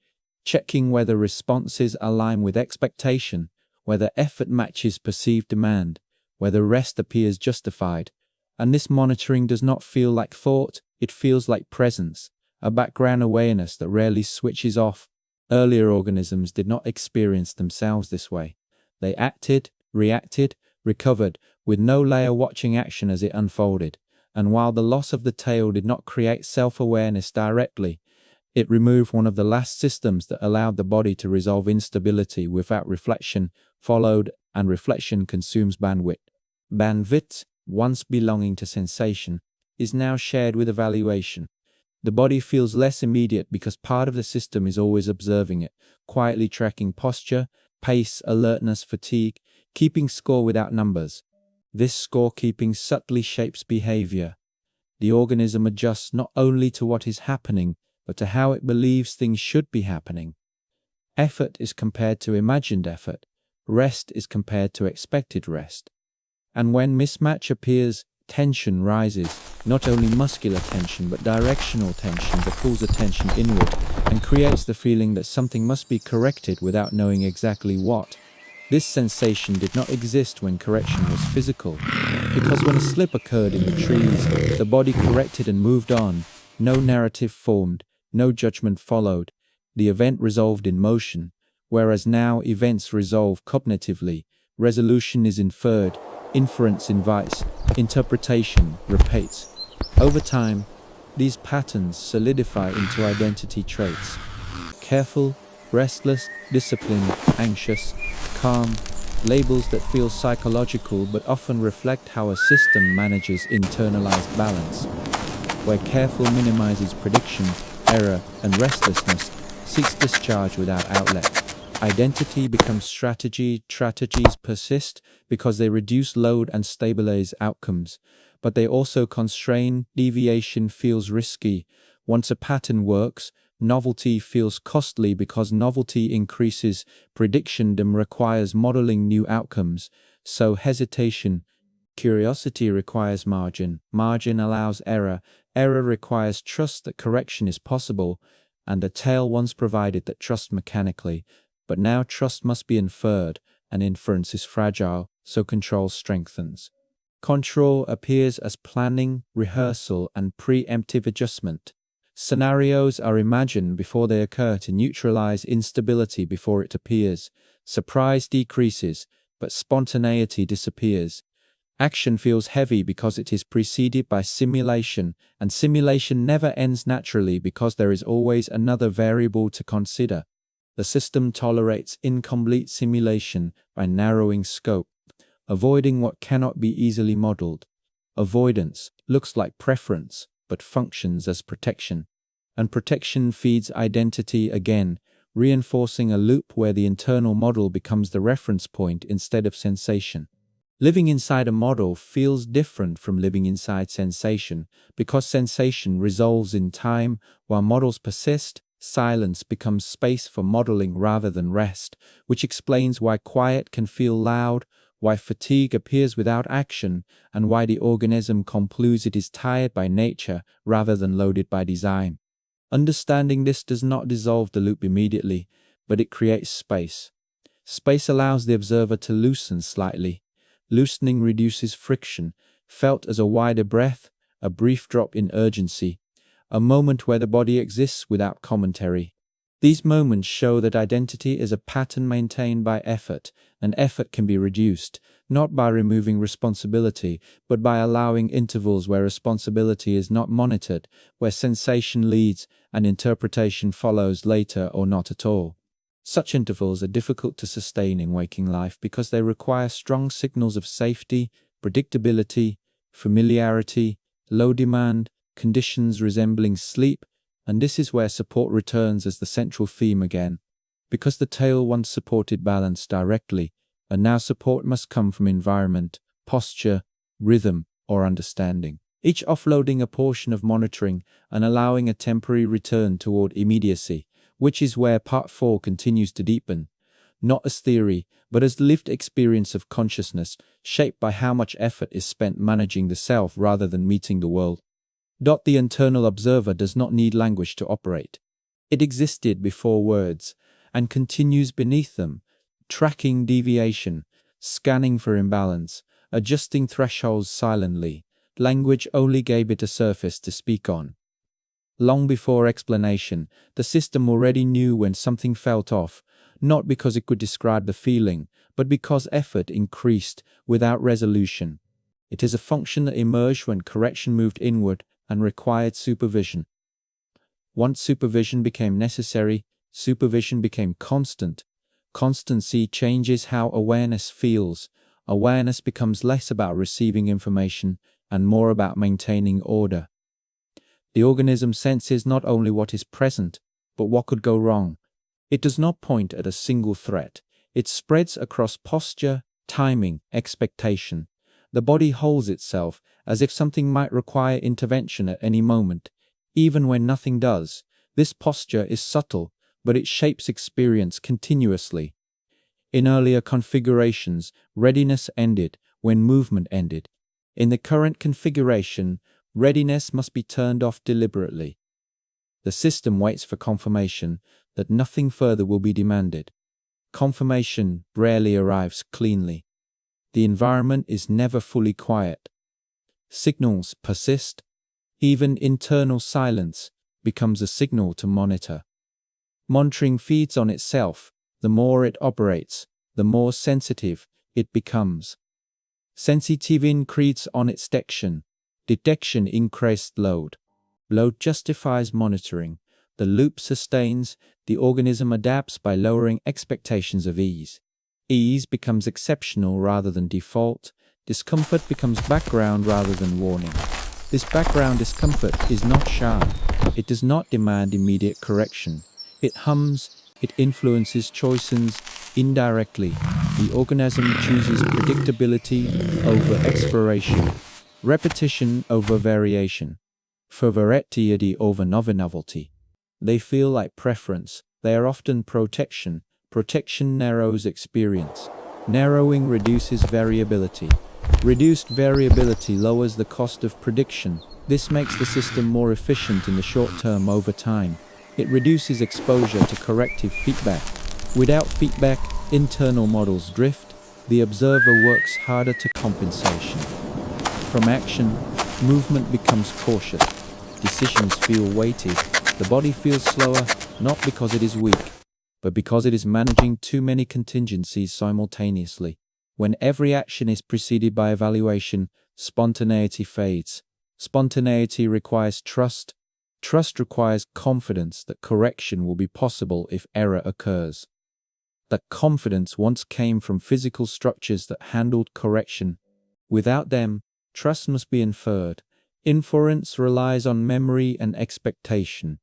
[SPEAKER 1] checking whether responses align with expectation, whether effort matches perceived demand, whether rest appears justified. And this monitoring does not feel like thought, it feels like presence, a background awareness that rarely switches off. Earlier organisms did not experience themselves this way. They acted, reacted, recovered, with no layer watching action as it unfolded. And while the loss of the tail did not create self-awareness directly, it removed one of the last systems that allowed the body to resolve instability without reflection, and reflection consumes bandwidth. Bandwidth, once belonging to sensation, is now shared with evaluation. The body feels less immediate because part of the system is always observing it, quietly tracking posture, pace, alertness, fatigue, keeping score without numbers. This scorekeeping subtly shapes behavior. The organism adjusts not only to what is happening, but to how it believes things should be happening. Effort is compared to imagined effort. Rest is compared to expected rest. And when mismatch appears, tension rises, not only muscular tension but directional tension that pulls attention inward and creates the feeling that something must be corrected without knowing exactly what. This sensation did not exist when correction was physical, because when a slip occurred in the trees, the body corrected and moved on. No narrative formed, no judgment followed. The event resolved in motion, whereas now events resolve cognitively. Resolution is inferred, inference invites, interpretation repeats. Over time, these patterns solidify into identity traits. Careful, restless, disciplined, anxious, calm, labels that feel psychological but often reflect how a system manages internalized balance. Where careful minimizes prediction, error, and restlessness, seeks discharge without outlet. Identity becomes strategy. Strategies persist because they reduce load and stabilize outcomes, but they also constrain. Deviation feels risky. Once a pattern works, novelty feels costly because novelty increases prediction and requires modeling new outcomes. So hesitation, curiosity requires margin. Margin allows error. Error requires trust that correction is possible, and a tale once provided that trust mechanically. But now trust must be inferred, and inference is fragile, so control strengthens. Control appears as planning, rehearsal, and preemptive adjustment. Scenarios are imagined before they occur to neutralize instability before it appears. Surprise decreases, but spontaneity disappears. Action feels heavy because it is preceded by simulation, and simulation never ends naturally because there is always another variable to consider. The system tolerates incomplete simulation by narrowing scope, avoiding what cannot be easily modeled. Avoidance looks like preference, but functions as protection. And protection feeds identity again, reinforcing a loop where the internal model becomes the reference point instead of sensation. Living inside a model feels different from living inside sensation, because sensation resolves in time while models persist. Silence becomes space for modeling rather than rest, which explains why quiet can feel loud, why fatigue appears without action, and why the organism concludes it is tired by nature rather than loaded by design. Understanding this does not dissolve the loop immediately, but it creates space. Space allows the observer to loosen slightly. Loosening reduces friction, felt as a wider breath, a brief drop in urgency, a moment where the body exists without commentary. These moments show that identity is a pattern maintained by effort, and effort can be reduced, not by removing responsibility, but by allowing intervals where responsibility is not monitored, where sensation leads and interpretation follows later or not at all. Such intervals are difficult to sustain in waking life because they require strong signals of safety, predictability, familiarity, low demand, conditions resembling sleep, and this is where support returns as the central theme again. Because the tale once supported balance directly, and now support must come from environment, posture, rhythm, or understanding. Each offloading a portion of monitoring and allowing a temporary return toward immediacy, which is where Part 4 continues to deepen, not as theory, but as lived experience of consciousness, shaped by how much effort is spent managing the self rather than meeting the world. The internal observer does not need language to operate. It existed before words, and continues beneath them, tracking deviation, scanning for imbalance, adjusting thresholds silently. Language only gave it a surface to speak on. Long before explanation, the system already knew when something felt off, not because it could describe the feeling, but because effort increased without resolution. It is a function that emerged when correction moved inward and required supervision. Once supervision became necessary, supervision became constant. Constancy changes how awareness feels. Awareness becomes less about receiving information and more about maintaining order. The organism senses not only what is present, but what could go wrong. It does not point at a single threat. It spreads across posture, timing, expectation. The body holds itself as if something might require intervention at any moment, even when nothing does. This posture is subtle, but it shapes experience continuously. In earlier configurations, readiness ended when movement ended. In the current configuration, readiness must be turned off deliberately. The system waits for confirmation that nothing further will be demanded. Confirmation rarely arrives cleanly. The environment is never fully quiet. Signals persist. Even internal silence becomes a signal to monitor. Monitoring feeds on itself. The more it operates, the more sensitive it becomes. Sensitivity increases on its detection. Detection increased load. Load justifies monitoring. The loop sustains. The organism adapts by lowering expectations of ease. Ease becomes exceptional rather than default. Discomfort becomes background rather than warning. This background discomfort is not sharp. It does not demand immediate correction. It hums. It influences choices indirectly. The organism chooses predictability over exploration, repetition over variation, variety over novelty. They feel like preference. They are often protection. Protection narrows experience. Narrowing reduces variability. Reduced variability lowers the cost of prediction. This makes the system more efficient in the short term over time. It reduces exposure to corrective feedback. Without feedback, internal models drift. The observer works harder to compensation. From action, movement becomes cautious. Decisions feel weighted. The body feels slower, not because it is weak, but because it is managing too many contingencies simultaneously. When every action is preceded by evaluation, spontaneity fades. Spontaneity requires trust. Trust requires confidence that correction will be possible if error occurs. That confidence once came from physical structures that handled correction. Without them, trust must be inferred. Inference relies on memory and expectation.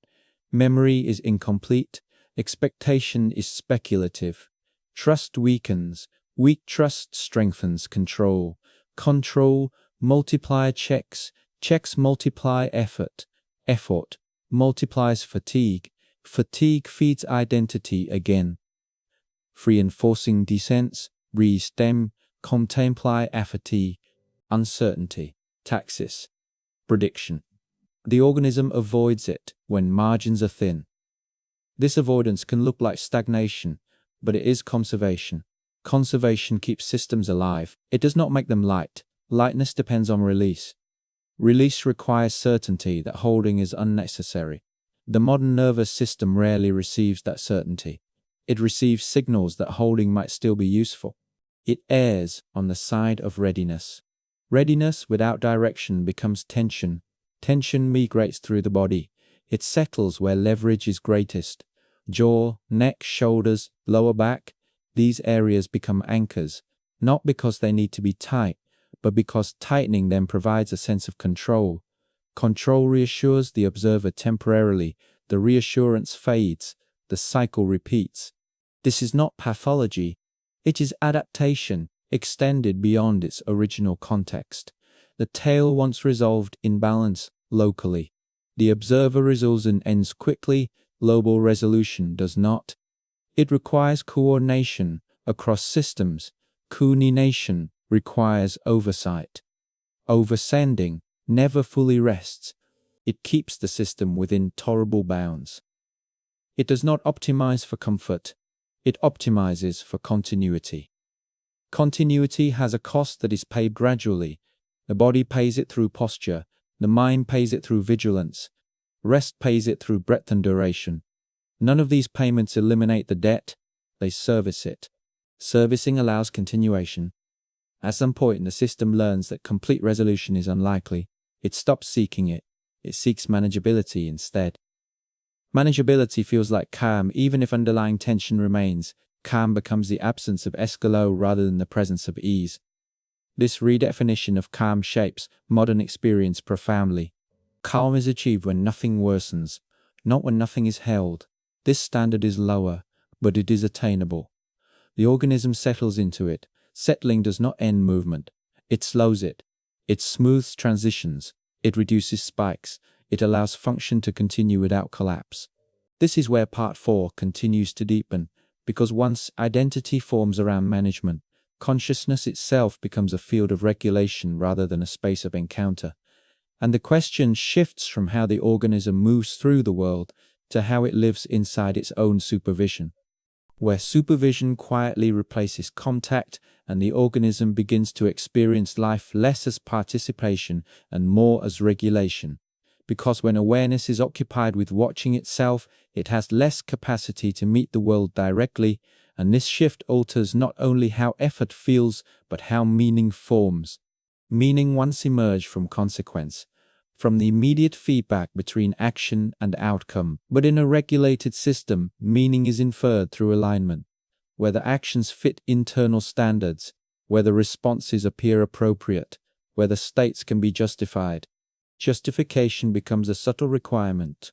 [SPEAKER 1] Memory is incomplete. Expectation is speculative. Trust weakens. Weak trust strengthens control. Control multiplies checks. Checks multiply effort. Effort multiplies fatigue. Fatigue feeds identity again. Reinforcing descents, re-stem, contemplai apathy, uncertainty, taxis, prediction. The organism avoids it when margins are thin. This avoidance can look like stagnation, but it is conservation. Conservation keeps systems alive. It does not make them light. Lightness depends on release. Release requires certainty that holding is unnecessary. The modern nervous system rarely receives that certainty. It receives signals that holding might still be useful. It errs on the side of readiness. Readiness without direction becomes tension. Tension migrates through the body. It settles where leverage is greatest. Jaw, neck, shoulders, lower back. These areas become anchors, not because they need to be tight, but because tightening them provides a sense of control. Control reassures the observer temporarily. The reassurance fades. The cycle repeats. This is not pathology. It is adaptation, extended beyond its original context. The tale once resolved in balance locally. The observer resolves and ends quickly. Global resolution does not. It requires coordination across systems. Coordination requires oversight. Oversending never fully rests. It keeps the system within tolerable bounds. It does not optimize for comfort. It optimizes for continuity. Continuity has a cost that is paid gradually. The body pays it through posture. The mind pays it through vigilance. Rest pays it through breadth and duration. None of these payments eliminate the debt. They service it. Servicing allows continuation. At some point, the system learns that complete resolution is unlikely. It stops seeking it. It seeks manageability instead. Manageability feels like calm even if underlying tension remains. Calm becomes the absence of escalade rather than the presence of ease. This redefinition of calm shapes modern experience profoundly. Calm is achieved when nothing worsens, not when nothing is held. This standard is lower, but it is attainable. The organism settles into it. Settling does not end movement. It slows it. It smooths transitions. It reduces spikes. It allows function to continue without collapse. This is where part 4 continues to deepen, because once identity forms around management, consciousness itself becomes a field of regulation rather than a space of encounter. And the question shifts from how the organism moves through the world to how it lives inside its own supervision, where supervision quietly replaces contact and the organism begins to experience life less as participation and more as regulation. Because when awareness is occupied with watching itself, it has less capacity to meet the world directly, and this shift alters not only how effort feels, but how meaning forms. Meaning once emerged from consequence, from the immediate feedback between action and outcome. But in a regulated system, meaning is inferred through alignment, whether actions fit internal standards, whether responses appear appropriate, whether states can be justified. Justification becomes a subtle requirement,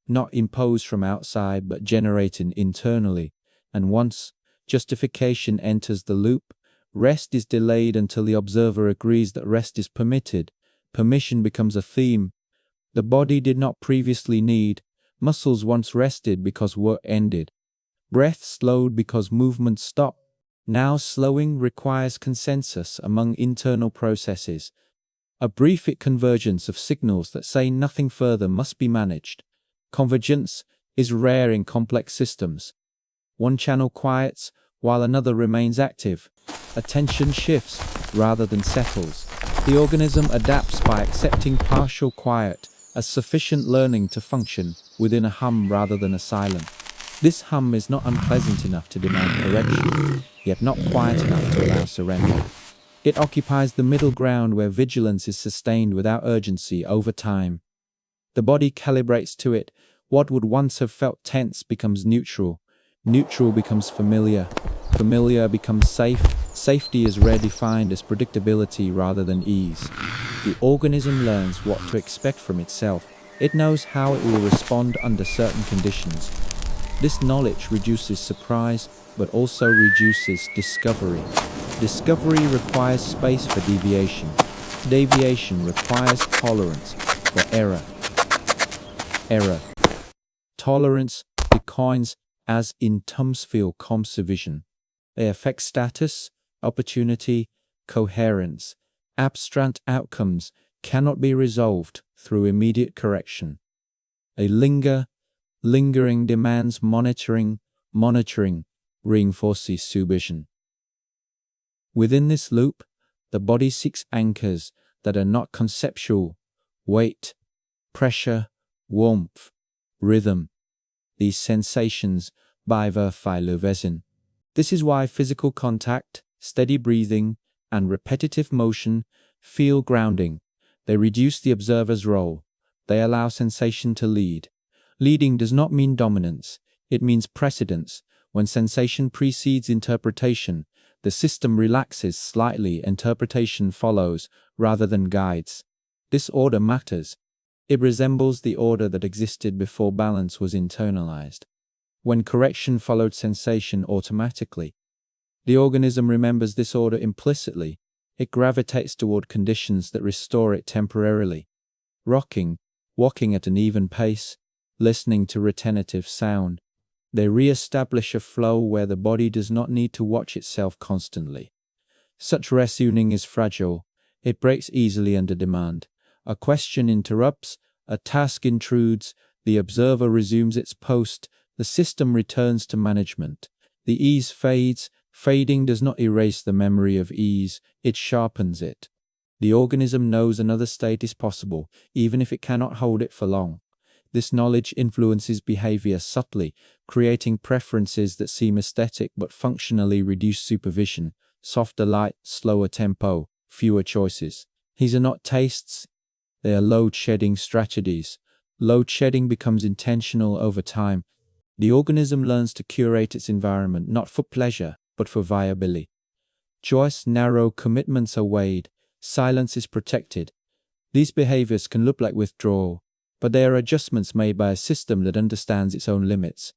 [SPEAKER 1] not imposed from outside but generated internally, and once justification enters the loop, rest is delayed until the observer agrees that rest is permitted. Permission becomes a theme. The body did not previously need. Muscles once rested because work ended. Breath slowed because movement stopped. Now slowing requires consensus among internal processes, a brief convergence of signals that say nothing further must be managed. Convergence is rare in complex systems. One channel quiets while another remains active. Attention shifts rather than settles. The organism adapts by accepting partial quiet as sufficient learning to function within a hum rather than a silent. This hum is not unpleasant enough to demand correction, yet not quiet enough to allow surrender. It occupies the middle ground where vigilance is sustained without urgency over time. The body calibrates to it. What would once have felt tense becomes neutral. Neutral becomes familiar. Familiar becomes safe. Safety is redefined as predictability rather than ease. The organism learns what to expect from itself. It knows how it will respond under certain conditions. This knowledge reduces surprise, but also reduces discovery. Discovery requires space for deviation. Deviation requires tolerance for error. Error. Tolerance declines as in Tumsfield Composition. They affect status, opportunity, coherence. Abstract outcomes cannot be resolved through immediate correction. Lingering demands monitoring. Monitoring reinforces supervision. Within this loop, the body seeks anchors that are not conceptual: weight, pressure, warmth, rhythm. These sensations verify le vezin. This is why physical contact, steady breathing, and repetitive motion feel grounding. They reduce the observer's role. They allow sensation to lead. Leading does not mean dominance. It means precedence. When sensation precedes interpretation, the system relaxes slightly, interpretation follows rather than guides. This order matters. It resembles the order that existed before balance was internalized. When correction followed sensation automatically, the organism remembers this order implicitly. It gravitates toward conditions that restore it temporarily. Walking at an even pace, listening to retentive sound. They re-establish a flow where the body does not need to watch itself constantly. Such retuning is fragile. It breaks easily under demand. A question interrupts, a task intrudes, the observer resumes its post, the system returns to management. The ease fades. Fading does not erase the memory of ease, it sharpens it. The organism knows another state is possible, even if it cannot hold it for long. This knowledge influences behavior subtly, creating preferences that seem aesthetic but functionally reduce supervision: softer light, slower tempo, fewer choices. These are not tastes, they are load-shedding strategies. Load shedding becomes intentional over time. The organism learns to curate its environment not for pleasure, but for viability. Choice, narrow commitments are weighed. Silence is protected. These behaviors can look like withdrawal, but they are adjustments made by a system that understands its own limits.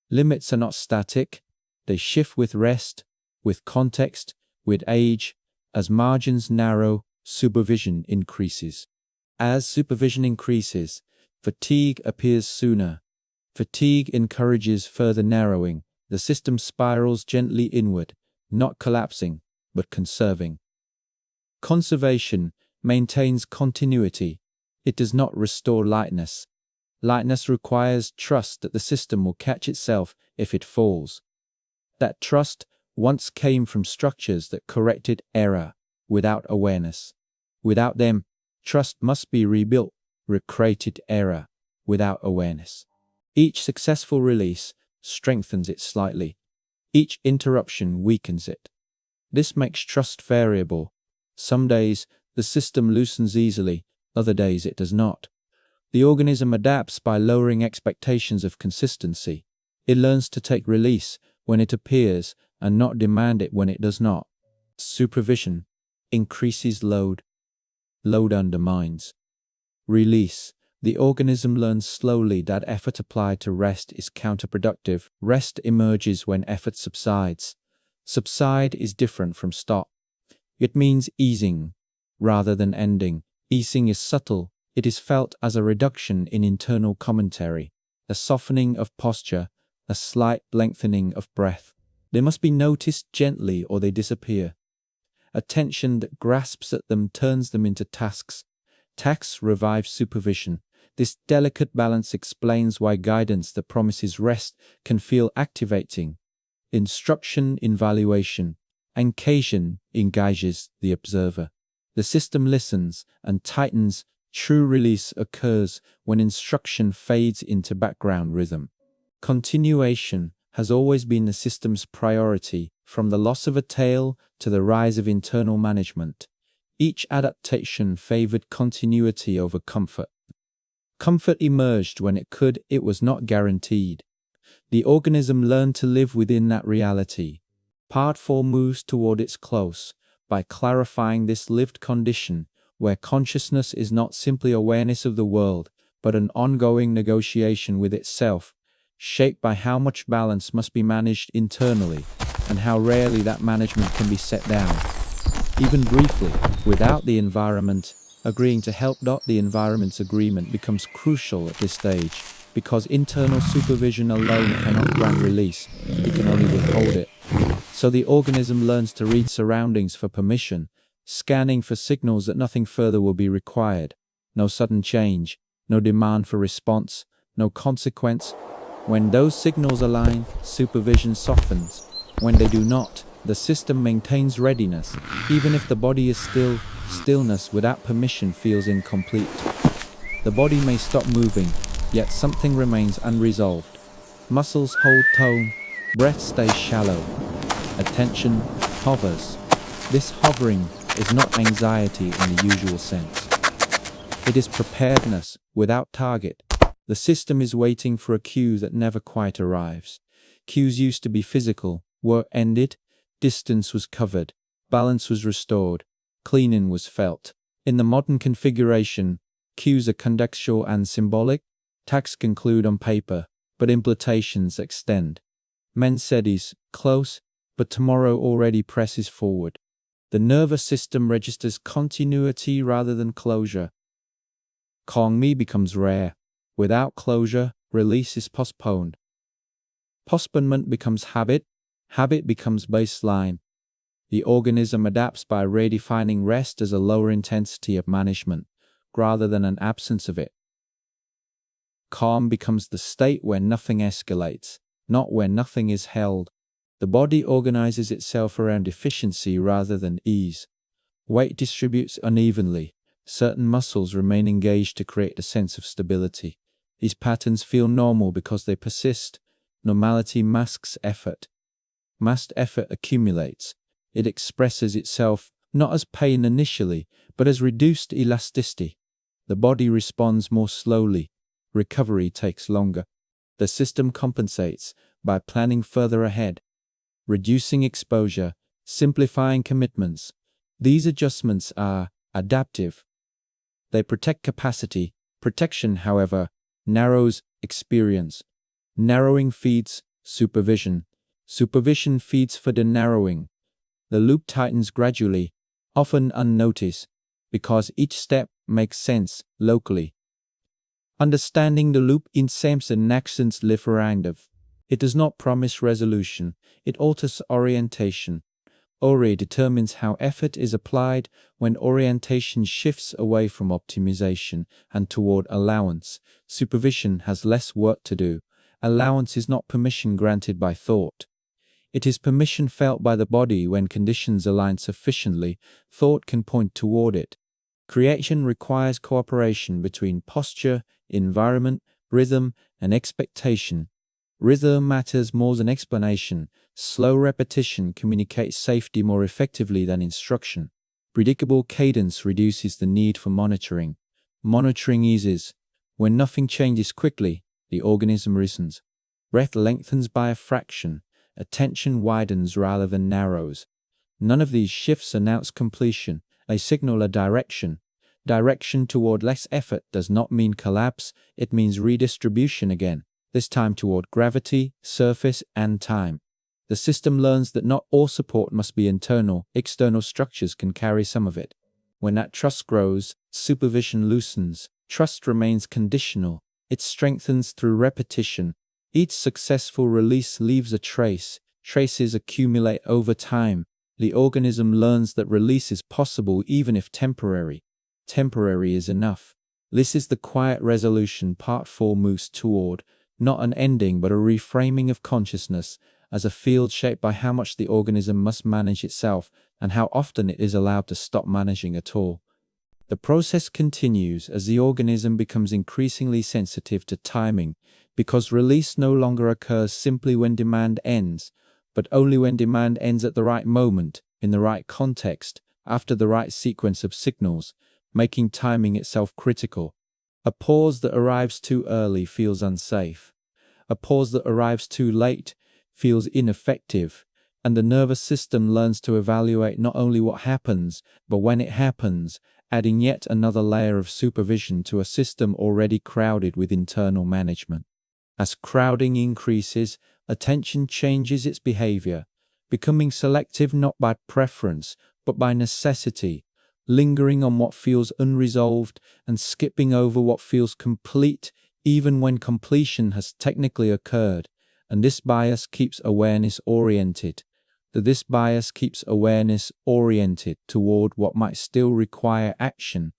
[SPEAKER 1] Limits are not static. They shift with rest, with context, with age. As margins narrow, supervision increases. As supervision increases, fatigue appears sooner. Fatigue encourages further narrowing. The system spirals gently inward, not collapsing, but conserving. Conservation maintains continuity. It does not restore lightness. Lightness requires trust that the system will catch itself if it falls. That trust once came from structures that corrected error without awareness. Without them, trust must be rebuilt, recreated error without awareness. Each successful release strengthens it slightly. Each interruption weakens it. This makes trust variable. Some days, the system loosens easily, other days it does not. The organism adapts by lowering expectations of consistency. It learns to take release when it appears and not demand it when it does not. Supervision increases load. Load undermines. Release. The organism learns slowly that effort applied to rest is counterproductive. Rest emerges when effort subsides. Subside is different from stop. It means easing rather than ending. Easing is subtle. It is felt as a reduction in internal commentary, a softening of posture, a slight lengthening of breath. They must be noticed gently or they disappear. A tension that grasps at them turns them into tasks. Tasks revive supervision. This delicate balance explains why guidance that promises rest can feel activating. Instruction, evaluation, and occasion engages the observer. The system listens and tightens. True release occurs when instruction fades into background rhythm. Continuation has always been the system's priority, from the loss of a tail to the rise of internal management. Each adaptation favored continuity over comfort. Comfort emerged when it was not guaranteed. The organism learned to live within that reality. Part 4 moves toward its close by clarifying this lived condition, where consciousness is not simply awareness of the world, but an ongoing negotiation with itself, shaped by how much balance must be managed internally and how rarely that management can be set down. Even briefly, without the environment, agreeing to help. The environment's agreement becomes crucial at this stage, because internal supervision alone cannot grant release, it can only withhold it. So the organism learns to read surroundings for permission, scanning for signals that nothing further will be required. No sudden change, no demand for response, no consequence. When those signals align, supervision softens. When they do not, the system maintains readiness. Even if the body is still, stillness without permission feels incomplete. The body may stop moving, yet something remains unresolved. Muscles hold tone, breath stays shallow, attention hovers. This hovering is not anxiety in the usual sense. It is preparedness without target. The system is waiting for a cue that never quite arrives. Cues used to be physical, were ended, distance was covered, balance was restored, cleaning was felt. In the modern configuration, cues are contextual and symbolic. Tasks conclude on paper, but implications extend. Mercedes, close, but tomorrow already presses forward. The nervous system registers continuity rather than closure. Calm becomes rare. Without closure, release is postponed. Postponement becomes habit. Habit becomes baseline. The organism adapts by redefining rest as a lower intensity of management, rather than an absence of it. Calm becomes the state where nothing escalates, not where nothing is held. The body organizes itself around efficiency rather than ease. Weight distributes unevenly. Certain muscles remain engaged to create a sense of stability. These patterns feel normal because they persist. Normality masks effort. Masked effort accumulates. It expresses itself not as pain initially, but as reduced elasticity. The body responds more slowly. Recovery takes longer. The system compensates by planning further ahead, reducing exposure, simplifying commitments. These adjustments are adaptive. They protect capacity. Protection, however, narrows experience. Narrowing feeds supervision. Supervision feeds further narrowing. The loop tightens gradually, often unnoticed, because each step makes sense locally. Understanding the loop in Samson accents differentiative. It does not promise resolution, it alters orientation. Ore determines how effort is applied when orientation shifts away from optimization and toward allowance. Supervision has less work to do. Allowance is not permission granted by thought. It is permission felt by the body when conditions align sufficiently, thought can point toward it. Creation requires cooperation between posture, environment, rhythm, and expectation. Rhythm matters more than explanation. Slow repetition communicates safety more effectively than instruction. Predictable cadence reduces the need for monitoring. Monitoring eases. When nothing changes quickly, the organism listens. Breath lengthens by a fraction. Attention widens rather than narrows. None of these shifts announce completion. They signal a direction. Direction toward less effort does not mean collapse, it means redistribution again, this time toward gravity, surface, and time. The system learns that not all support must be internal, external structures can carry some of it. When that trust grows, supervision loosens. Trust remains conditional. It strengthens through repetition. Each successful release leaves a trace. Traces accumulate over time. The organism learns that release is possible even if temporary. Temporary is enough. This is the quiet resolution Part 4 moves toward, not an ending but a reframing of consciousness as a field shaped by how much the organism must manage itself and how often it is allowed to stop managing at all. The process continues as the organism becomes increasingly sensitive to timing, because release no longer occurs simply when demand ends, but only when demand ends at the right moment, in the right context, after the right sequence of signals, making timing itself critical. A pause that arrives too early feels unsafe. A pause that arrives too late feels ineffective, and the nervous system learns to evaluate not only what happens, but when it happens, adding yet another layer of supervision to a system already crowded with internal management. As crowding increases, attention changes its behavior, becoming selective not by preference, but by necessity, lingering on what feels unresolved and skipping over what feels complete, even when completion has technically occurred. And this bias keeps awareness oriented. This bias keeps awareness oriented toward what might still require action.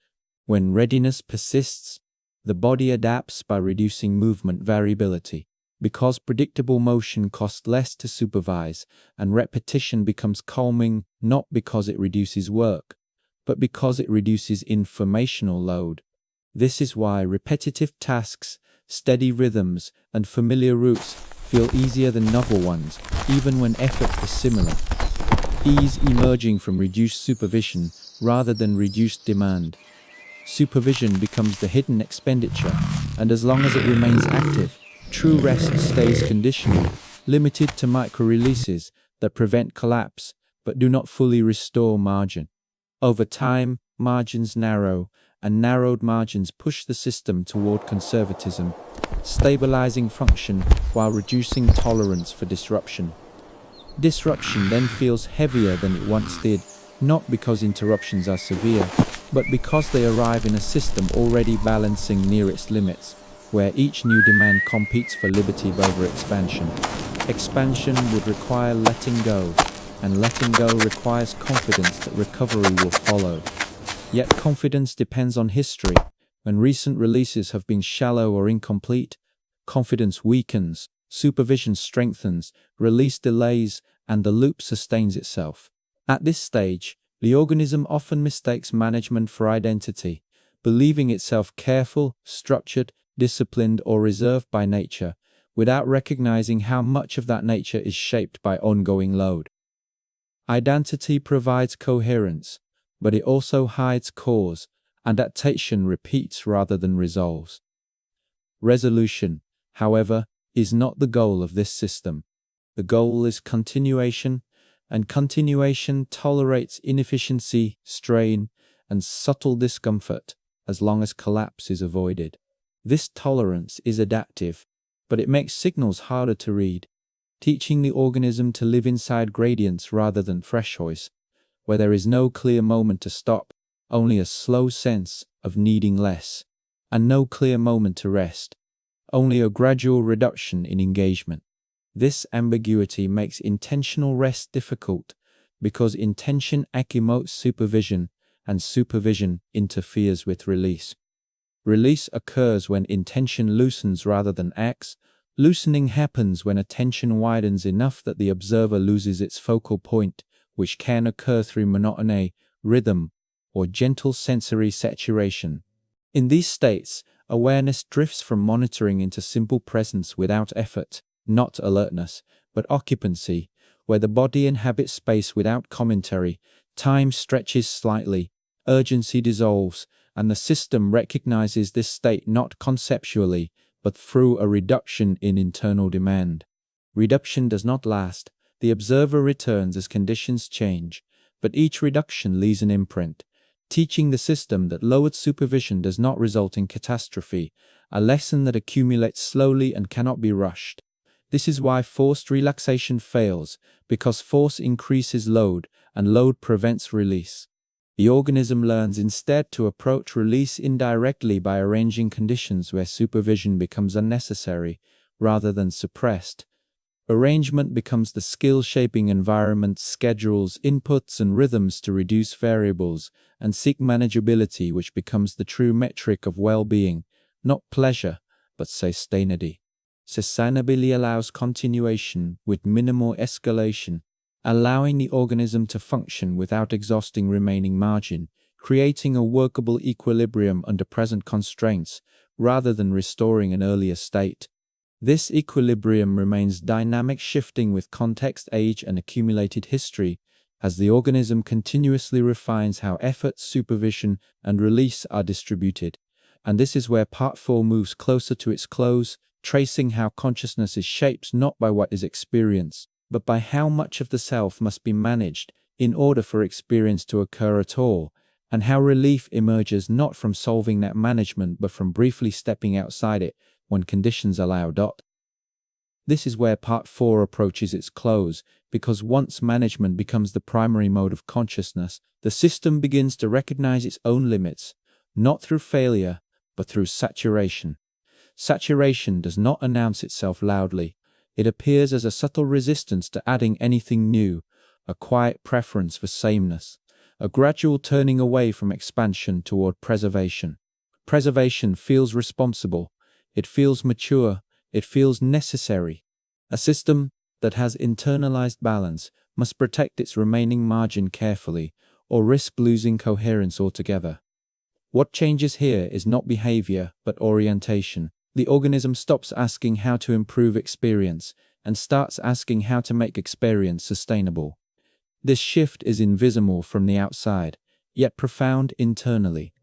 [SPEAKER 1] When readiness persists, the body adapts by reducing movement variability. Because predictable motion costs less to supervise, and repetition becomes calming not because it reduces work, but because it reduces informational load. This is why repetitive tasks, steady rhythms, and familiar routes feel easier than novel ones, even when effort is similar. Ease emerging from reduced supervision rather than reduced demand. Supervision becomes the hidden expenditure, and as long as it remains active, true rest stays conditional, limited to micro-releases that prevent collapse but do not fully restore margin. Over time, margins narrow, and narrowed margins push the system toward conservatism, stabilizing function while reducing tolerance for disruption. Disruption then feels heavier than it once did, not because interruptions are severe, but because they arrive in a system already balancing near its limits, where each new demand competes for liberty over expansion. Expansion would require letting go, and letting go requires confidence that recovery will follow. Yet confidence depends on history. When recent releases have been shallow or incomplete, confidence weakens, supervision strengthens, release delays, and the loop sustains itself. At this stage, the organism often mistakes management for identity, believing itself careful, structured, disciplined, or reserved by nature, without recognizing how much of that nature is shaped by ongoing load. Identity provides coherence, but it also hides cause. Adaptation repeats rather than resolves. Resolution, however, is not the goal of this system. The goal is continuation, and continuation tolerates inefficiency, strain, and subtle discomfort as long as collapse is avoided. This tolerance is adaptive, but it makes signals harder to read, teaching the organism to live inside gradients rather than thresholds, where there is no clear moment to stop, only a slow sense of needing less. and no clear moment to rest, only a gradual reduction in engagement. This ambiguity makes intentional rest difficult because intention accommodates supervision and supervision interferes with release. Release occurs when intention loosens rather than acts. Loosening happens when attention widens enough that the observer loses its focal point, which can occur through monotony, rhythm, or gentle sensory saturation. In these states, awareness drifts from monitoring into simple presence without effort, not alertness, but occupancy, where the body inhabits space without commentary, time stretches slightly, urgency dissolves, and the system recognizes this state not conceptually, but through a reduction in internal demand. Reduction does not last. The observer returns as conditions change, but each reduction leaves an imprint, teaching the system that lowered supervision does not result in catastrophe, a lesson that accumulates slowly and cannot be rushed. This is why forced relaxation fails, because force increases load, and load prevents release. The organism learns instead to approach release indirectly by arranging conditions where supervision becomes unnecessary, rather than suppressed. Arrangement becomes the skill-shaping environment, schedules, inputs, and rhythms to reduce variables, and seek manageability, which becomes the true metric of well-being, not pleasure, but sustainability. Sustainability allows continuation with minimal escalation, allowing the organism to function without exhausting remaining margin, creating a workable equilibrium under present constraints, rather than restoring an earlier state. This equilibrium remains dynamic, shifting with context, age, and accumulated history, as the organism continuously refines how effort, supervision, and release are distributed. And this is where Part 4 moves closer to its close, tracing how consciousness is shaped not by what is experienced, but by how much of the self must be managed in order for experience to occur at all, and how relief emerges not from solving that management but from briefly stepping outside it when conditions allow. This is where Part 4 approaches its close, because once management becomes the primary mode of consciousness, the system begins to recognize its own limits, not through failure, but through saturation. Saturation does not announce itself loudly. It appears as a subtle resistance to adding anything new, a quiet preference for sameness, a gradual turning away from expansion toward preservation. Preservation feels responsible. It feels mature. It feels necessary. A system that has internalized balance must protect its remaining margin carefully, or risk losing coherence altogether. What changes here is not behavior, but orientation. The organism stops asking how to improve experience and starts asking how to make experience sustainable. This shift is invisible from the outside, yet profound internally.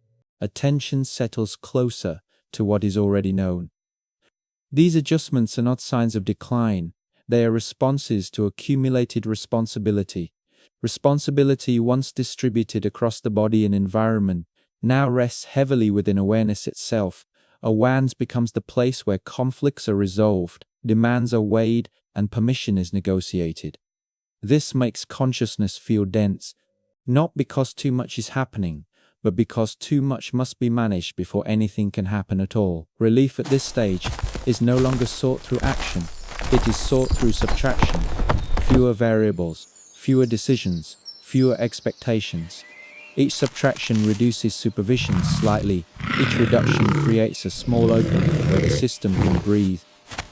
[SPEAKER 1] Attention settles closer to what is already known. These adjustments are not signs of decline. They are responses to accumulated responsibility. Responsibility, once distributed across the body and environment, now rests heavily within awareness itself. Awareness becomes the place where conflicts are resolved, demands are weighed, and permission is negotiated. This makes consciousness feel dense, not because too much is happening, but because too much must be managed before anything can happen at all. Relief at this stage is no longer sought through action, it is sought through subtraction. Fewer variables, fewer decisions, fewer expectations. Each subtraction reduces supervision slightly. Each reduction creates a small opening where the system can breathe.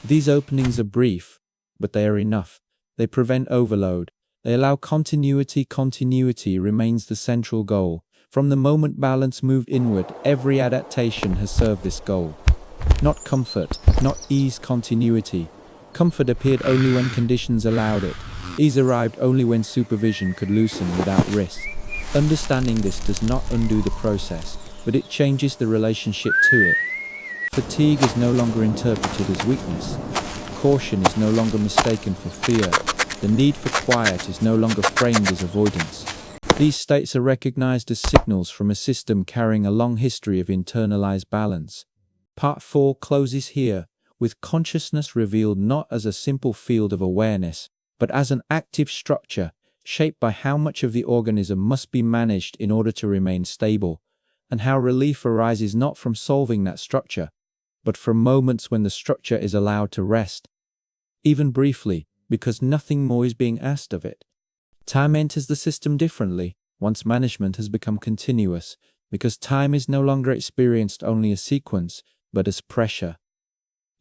[SPEAKER 1] These openings are brief, but they are enough. They prevent overload. They allow continuity. Continuity remains the central goal. From the moment balance moved inward, every adaptation has served this goal. Not comfort, not ease, continuity. Comfort appeared only when conditions allowed it. Ease arrived only when supervision could loosen without risk. Understanding this does not undo the process, but it changes the relationship to it. Fatigue is no longer interpreted as weakness. Caution is no longer mistaken for fear. The need for quiet is no longer framed as avoidance. These states are recognized as signals from a system carrying a long history of internalized balance. Part 4 closes here, with consciousness revealed not as a simple field of awareness, but as an active structure, shaped by how much of the organism must be managed in order to remain stable. and how relief arises not from solving that structure, but from moments when the structure is allowed to rest, even briefly, because nothing more is being asked of it. Time enters the system differently once management has become continuous, because time is no longer experienced only as sequence, but as pressure.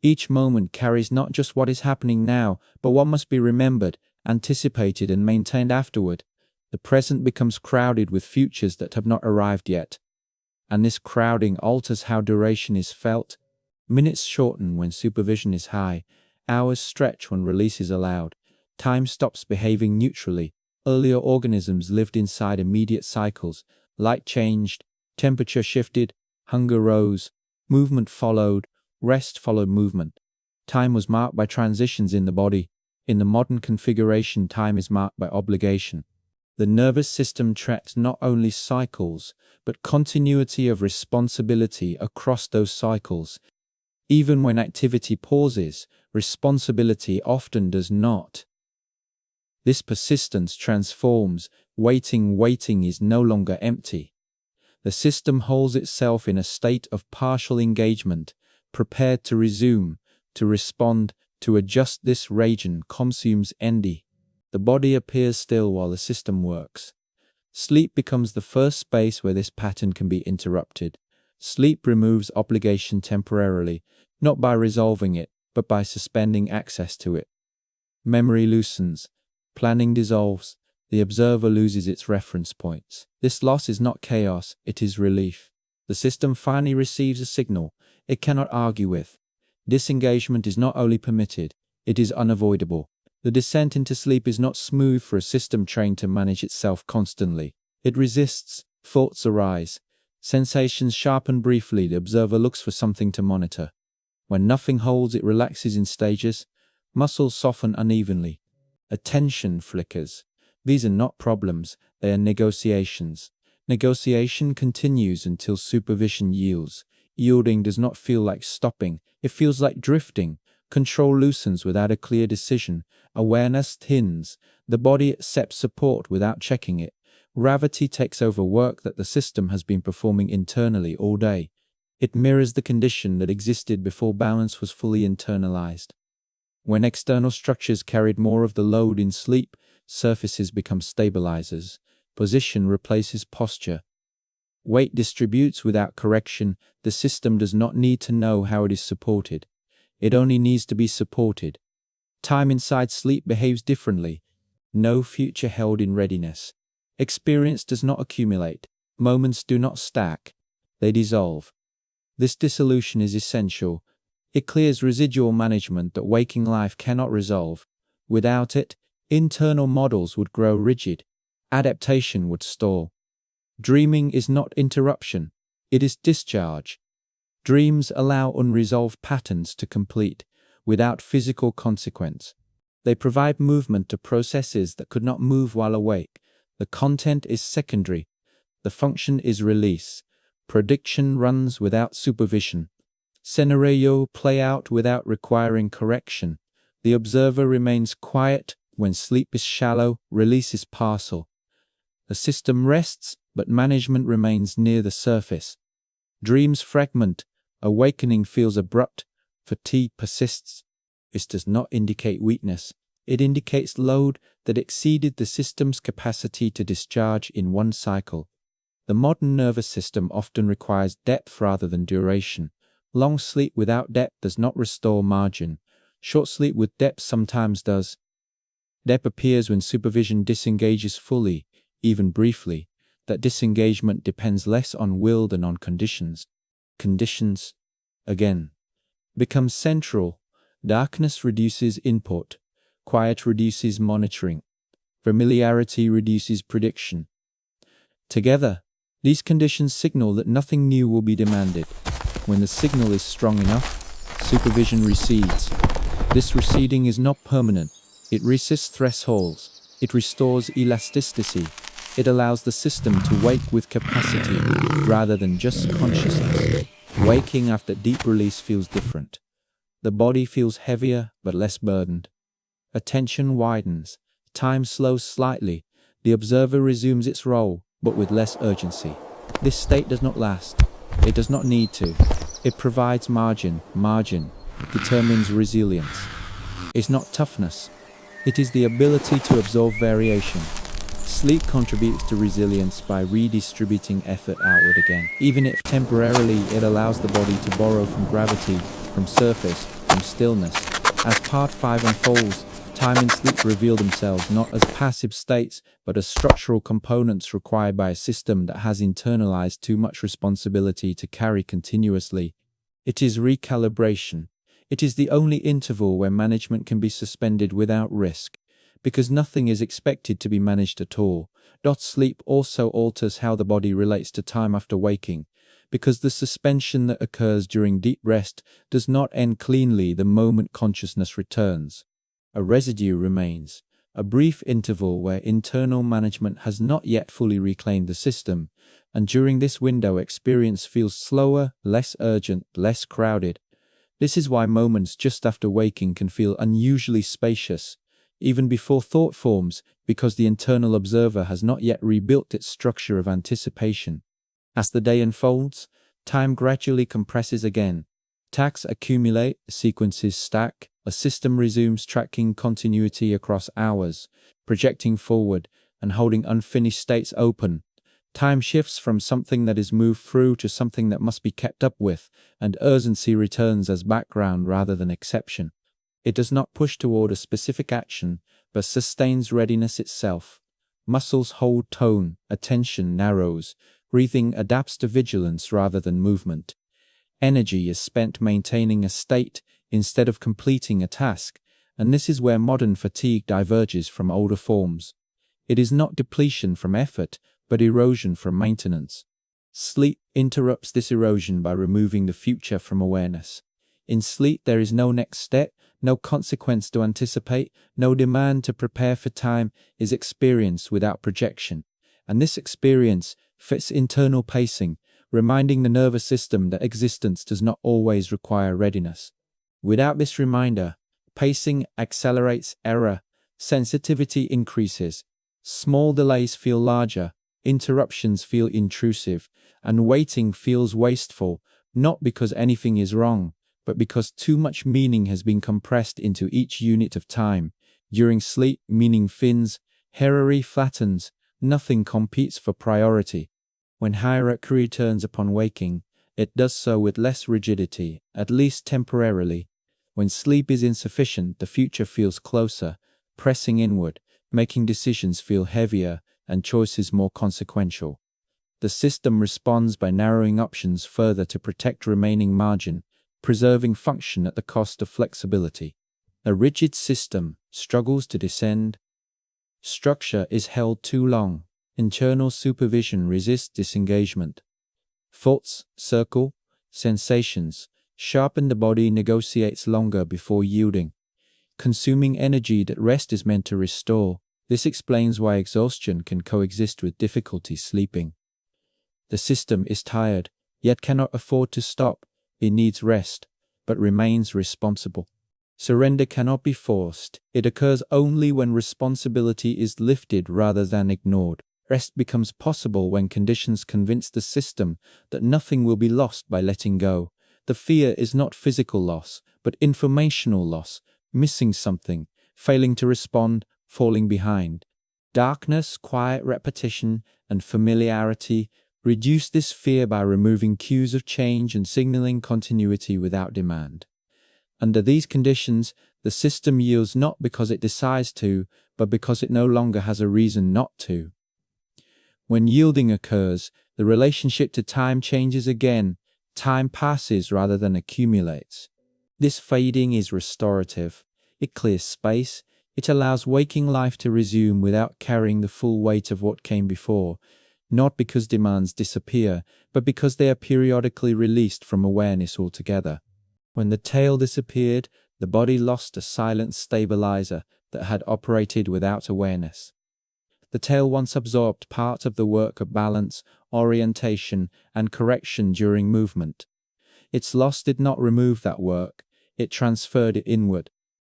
[SPEAKER 1] Each moment carries not just what is happening now, but what must be remembered, anticipated, and maintained afterward. The present becomes crowded with futures that have not arrived yet, and this crowding alters how duration is felt. Minutes shorten when supervision is high, hours stretch when release is allowed. Time stops behaving neutrally. Earlier organisms lived inside immediate cycles. Light changed, temperature shifted, hunger rose, movement followed, rest followed movement. Time was marked by transitions in the body. In the modern configuration, time is marked by obligation. The nervous system tracks not only cycles, but continuity of responsibility across those cycles. Even when activity pauses, responsibility often does not. This persistence transforms. Waiting is no longer empty. The system holds itself in a state of partial engagement, prepared to resume, to respond, to adjust. This region consumes energy. The body appears still while the system works. Sleep becomes the first space where this pattern can be interrupted. Sleep removes obligation temporarily, not by resolving it, but by suspending access to it. Memory loosens. Planning dissolves. The observer loses its reference points. This loss is not chaos, it is relief. The system finally receives a signal it cannot argue with. Disengagement is not only permitted, it is unavoidable. The descent into sleep is not smooth for a system trained to manage itself constantly. It resists, thoughts arise, sensations sharpen briefly. The observer looks for something to monitor. When nothing holds, it relaxes in stages. Muscles soften unevenly. Attention flickers. These are not problems, they are negotiations. Negotiation continues until supervision yields. Yielding does not feel like stopping, it feels like drifting. Control loosens without a clear decision. Awareness thins. The body accepts support without checking it. Gravity takes over work that the system has been performing internally all day. It mirrors the condition that existed before balance was fully internalized. When external structures carried more of the load in sleep, surfaces become stabilizers. Position replaces posture. Weight distributes without correction. The system does not need to know how it is supported. It only needs to be supported. Time inside sleep behaves differently. No future held in readiness. Experience does not accumulate. Moments do not stack. They dissolve. This dissolution is essential. It clears residual management that waking life cannot resolve. Without it, internal models would grow rigid. Adaptation would stall. Dreaming is not interruption. It is discharge. Dreams allow unresolved patterns to complete, without physical consequence. They provide movement to processes that could not move while awake. The content is secondary. The function is release. Prediction runs without supervision. Scenario play out without requiring correction. The observer remains quiet. When sleep is shallow, release is partial. The system rests, but management remains near the surface. Dreams fragment. Awakening feels abrupt. Fatigue persists. This does not indicate weakness. It indicates load that exceeded the system's capacity to discharge in one cycle. The modern nervous system often requires depth rather than duration. Long sleep without depth does not restore margin. Short sleep with depth sometimes does. Depth appears when supervision disengages fully, even briefly. That disengagement depends less on will than on conditions. Conditions, again, become central. Darkness reduces input. Quiet reduces monitoring. Familiarity reduces prediction. Together, these conditions signal that nothing new will be demanded. When the signal is strong enough, supervision recedes. This receding is not permanent. It resists thresholds. It restores elasticity. It allows the system to wake with capacity rather than just consciousness. Waking after deep release feels different. The body feels heavier but less burdened. Attention widens. Time slows slightly. The observer resumes its role, but with less urgency. This state does not last. It does not need to. It provides margin. Margin determines resilience. It's not toughness. It is the ability to absorb variation. Sleep contributes to resilience by redistributing effort outward again. Even if temporarily, it allows the body to borrow from gravity, from surface, from stillness. As part 5 unfolds, time and sleep reveal themselves not as passive states, but as structural components required by a system that has internalized too much responsibility to carry continuously. It is recalibration. It is the only interval where management can be suspended without risk, because nothing is expected to be managed at all. Sleep also alters how the body relates to time after waking, because the suspension that occurs during deep rest does not end cleanly the moment consciousness returns. A residue remains, a brief interval where internal management has not yet fully reclaimed the system, and during this window experience feels slower, less urgent, less crowded. This is why moments just after waking can feel unusually spacious, even before thought forms, because the internal observer has not yet rebuilt its structure of anticipation. As the day unfolds, time gradually compresses again. Tasks accumulate, sequences stack, a system resumes tracking continuity across hours, projecting forward and holding unfinished states open. Time shifts from something that is moved through to something that must be kept up with, and urgency returns as background rather than exception. It does not push toward a specific action, but sustains readiness itself. Muscles hold tone, attention narrows, breathing adapts to vigilance rather than movement. Energy is spent maintaining a state instead of completing a task, and this is where modern fatigue diverges from older forms. It is not depletion from effort, but erosion from maintenance. Sleep interrupts this erosion by removing the future from awareness. In sleep, there is no next step, no consequence to anticipate, no demand to prepare for. Time is experience without projection, and this experience fits internal pacing, reminding the nervous system that existence does not always require readiness. Without this reminder, pacing accelerates error, sensitivity increases, small delays feel larger, interruptions feel intrusive, and waiting feels wasteful, not because anything is wrong, but because too much meaning has been compressed into each unit of time. During sleep, meaning thins, hierarchy flattens, nothing competes for priority. When hierarchy returns upon waking, it does so with less rigidity, at least temporarily. When sleep is insufficient, the future feels closer, pressing inward, making decisions feel heavier and choices more consequential. The system responds by narrowing options further to protect remaining margin, preserving function at the cost of flexibility. A rigid system struggles to descend. Structure is held too long. Internal supervision resists disengagement. Thoughts circle, sensations sharpen, the body negotiates longer before yielding, consuming energy that rest is meant to restore. This explains why exhaustion can coexist with difficulty sleeping. The system is tired, yet cannot afford to stop. It needs rest, but remains responsible. Surrender cannot be forced. It occurs only when responsibility is lifted rather than ignored. Rest becomes possible when conditions convince the system that nothing will be lost by letting go. The fear is not physical loss, but informational loss, missing something, failing to respond, falling behind. Darkness, quiet repetition, and familiarity reduce this fear by removing cues of change and signaling continuity without demand. Under these conditions, the system yields not because it decides to, but because it no longer has a reason not to. When yielding occurs, the relationship to time changes again. Time passes rather than accumulates. This fading is restorative. It clears space. It allows waking life to resume without carrying the full weight of what came before, not because demands disappear, but because they are periodically released from awareness altogether. When the tail disappeared, the body lost a silent stabilizer that had operated without awareness. The tail once absorbed part of the work of balance, orientation, and correction during movement. Its loss did not remove that work, it transferred it inward.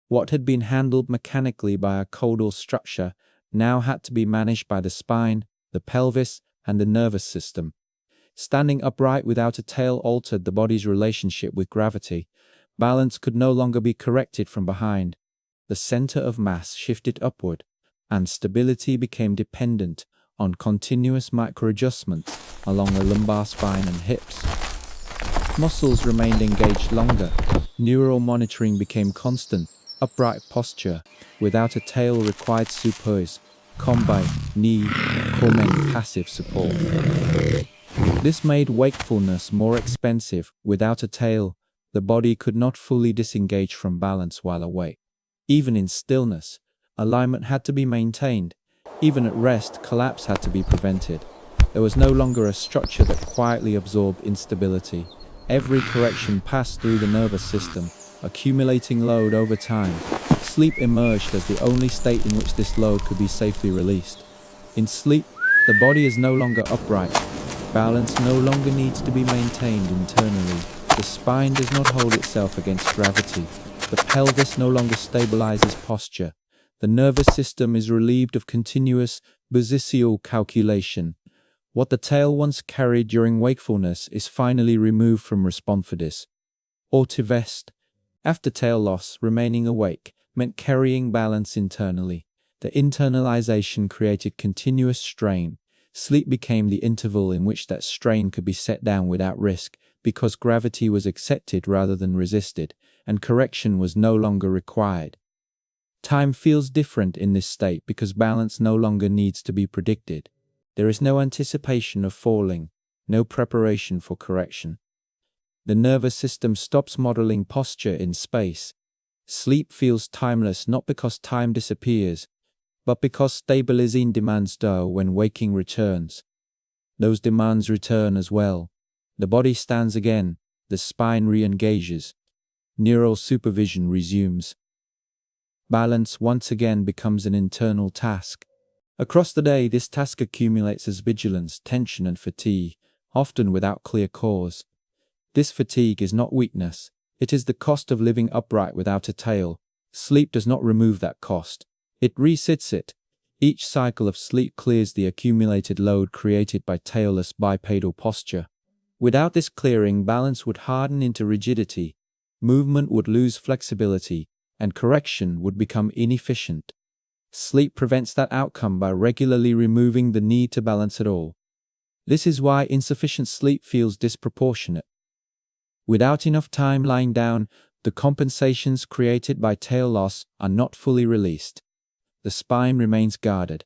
[SPEAKER 1] What had been handled mechanically by a caudal structure now had to be managed by the spine, the pelvis, and the nervous system. Standing upright without a tail altered the body's relationship with gravity. Balance could no longer be corrected from behind. The center of mass shifted upward, and stability became dependent on continuous microadjustments along the lumbar spine and hips. Muscles remained engaged longer. Neural monitoring became constant. Upright posture without a tail required supposed, combine, knee, comment passive support. This made wakefulness more expensive. Without a tail, the body could not fully disengage from balance while awake. Even in stillness, alignment had to be maintained. Even at rest, collapse had to be prevented. There was no longer a structure that quietly absorbed instability. Every correction passed through the nervous system, accumulating load over time. Sleep emerged as the only state in which this load could be safely released. In sleep, the body is no longer upright. Balance no longer needs to be maintained internally. The spine does not hold itself against gravity. The pelvis no longer stabilizes posture. The nervous system is relieved of continuous positional calculation. What the tail once carried during wakefulness is finally removed from responsiveness. Or to vest. After tail loss, remaining awake meant carrying balance internally. The internalization created continuous strain. Sleep became the interval in which that strain could be set down without risk, because gravity was accepted rather than resisted, and correction was no longer required. Time feels different in this state because balance no longer needs to be predicted. There is no anticipation of falling, no preparation for correction. The nervous system stops modeling posture in space. Sleep feels timeless not because time disappears, but because stabilizing demands do when waking returns. Those demands return as well. The body stands again, the spine re-engages. Neural supervision resumes. Balance once again becomes an internal task. Across the day, this task accumulates as vigilance, tension, and fatigue, often without clear cause. This fatigue is not weakness. It is the cost of living upright without a tail. Sleep does not remove that cost. It resets it. Each cycle of sleep clears the accumulated load created by tailless bipedal posture. Without this clearing, balance would harden into rigidity, movement would lose flexibility, and correction would become inefficient. Sleep prevents that outcome by regularly removing the need to balance at all. This is why insufficient sleep feels disproportionate. Without enough time lying down, the compensations created by tail loss are not fully released. The spine remains guarded.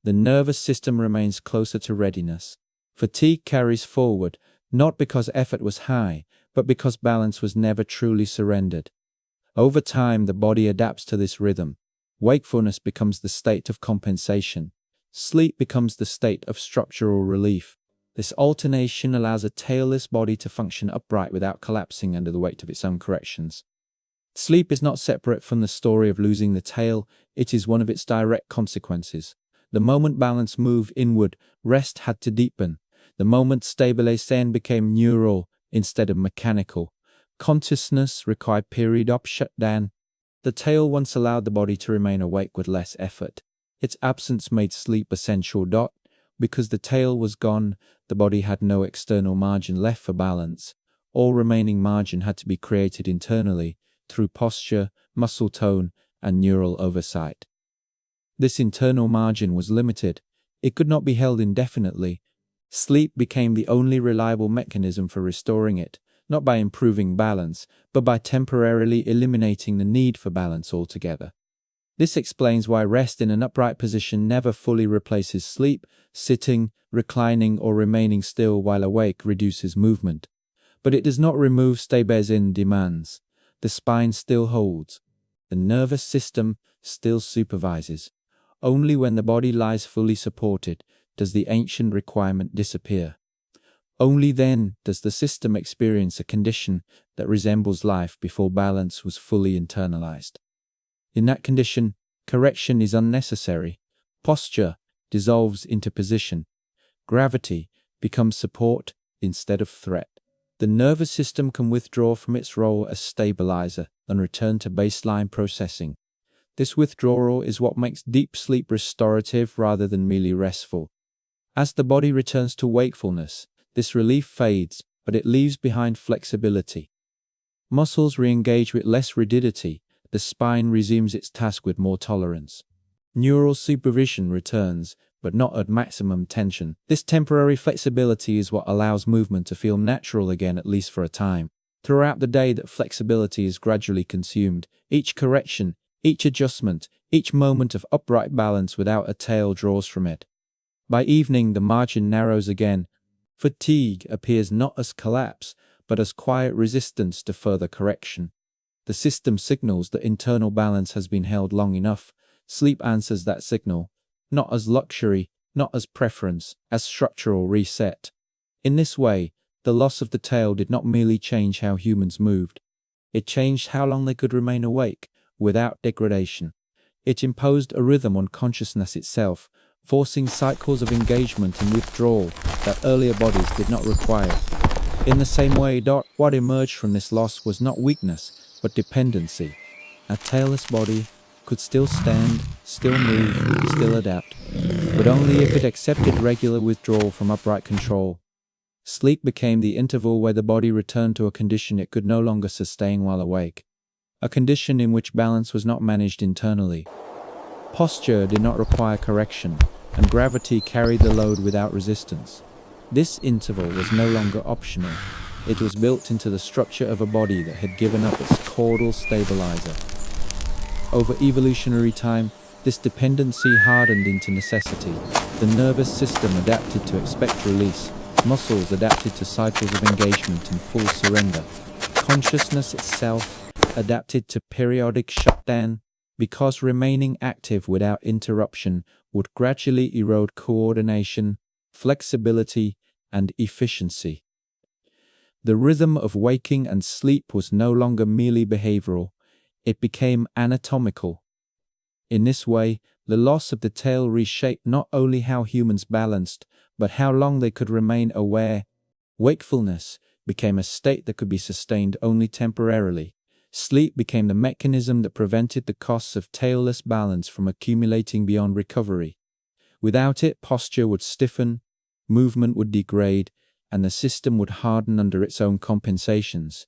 [SPEAKER 1] The nervous system remains closer to readiness. Fatigue carries forward, not because effort was high, but because balance was never truly surrendered. Over time, the body adapts to this rhythm. Wakefulness becomes the state of compensation. Sleep becomes the state of structural relief. This alternation allows a tailless body to function upright without collapsing under the weight of its own corrections. Sleep is not separate from the story of losing the tail, it is one of its direct consequences. The moment balance moved inward, rest had to deepen. The moment stabilization became neural instead of mechanical. Consciousness required period of shutdown. The tail once allowed the body to remain awake with less effort. Its absence made sleep essential. Because the tail was gone, the body had no external margin left for balance. All remaining margin had to be created internally through posture, muscle tone, and neural oversight. This internal margin was limited. It could not be held indefinitely. Sleep became the only reliable mechanism for restoring it, not by improving balance, but by temporarily eliminating the need for balance altogether. This explains why rest in an upright position never fully replaces sleep. Sitting, reclining, or remaining still while awake reduces movement. But it does not remove stabilizing demands. The spine still holds. The nervous system still supervises. Only when the body lies fully supported does the ancient requirement disappear. Only then does the system experience a condition that resembles life before balance was fully internalized. In that condition, correction is unnecessary. Posture dissolves into position. Gravity becomes support instead of threat. The nervous system can withdraw from its role as stabilizer and return to baseline processing. This withdrawal is what makes deep sleep restorative rather than merely restful. As the body returns to wakefulness, This relief fades, but it leaves behind flexibility. Muscles re-engage with less rigidity, the spine resumes its task with more tolerance. Neural supervision returns, but not at maximum tension. This temporary flexibility is what allows movement to feel natural again, at least for a time. Throughout the day, that flexibility is gradually consumed. Each correction, each adjustment, each moment of upright balance without a tail draws from it. By evening, the margin narrows again. Fatigue appears not as collapse, but as quiet resistance to further correction. The system signals that internal balance has been held long enough. Sleep answers that signal, not as luxury, not as preference, as structural reset. In this way, the loss of the tail did not merely change how humans moved. It changed how long they could remain awake, without degradation. It imposed a rhythm on consciousness itself, forcing cycles of engagement and withdrawal that earlier bodies did not require. In the same way, what emerged from this loss was not weakness, but dependency. A tailless body could still stand, still move, still adapt, but only if it accepted regular withdrawal from upright control. Sleep became the interval where the body returned to a condition it could no longer sustain while awake, a condition in which balance was not managed internally. Posture did not require correction, and gravity carried the load without resistance. This interval was no longer optional. It was built into the structure of a body that had given up its caudal stabilizer. Over evolutionary time, this dependency hardened into necessity. The nervous system adapted to expect release. Muscles adapted to cycles of engagement and full surrender. Consciousness itself adapted to periodic shutdown, because remaining active without interruption would gradually erode coordination, flexibility, and efficiency. The rhythm of waking and sleep was no longer merely behavioral, it became anatomical. In this way, the loss of the tail reshaped not only how humans balanced, but how long they could remain aware. Wakefulness became a state that could be sustained only temporarily. Sleep became the mechanism that prevented the costs of tailless balance from accumulating beyond recovery. Without it, posture would stiffen, movement would degrade, and the system would harden under its own compensations.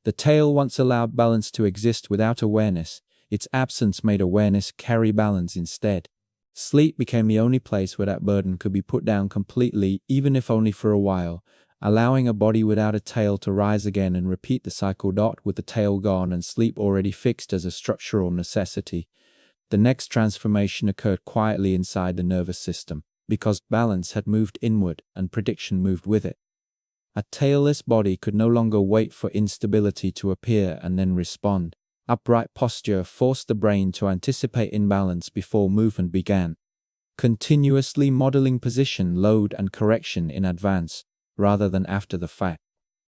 [SPEAKER 1] The tail once allowed balance to exist without awareness. Its absence made awareness carry balance instead. Sleep became the only place where that burden could be put down completely, even if only for a while, allowing a body without a tail to rise again and repeat the cycle. With the tail gone and sleep already fixed as a structural necessity, the next transformation occurred quietly inside the nervous system, because balance had moved inward and prediction moved with it. A tailless body could no longer wait for instability to appear and then respond. Upright posture forced the brain to anticipate imbalance before movement began, continuously modeling position, load, and correction in advance, rather than after the fact.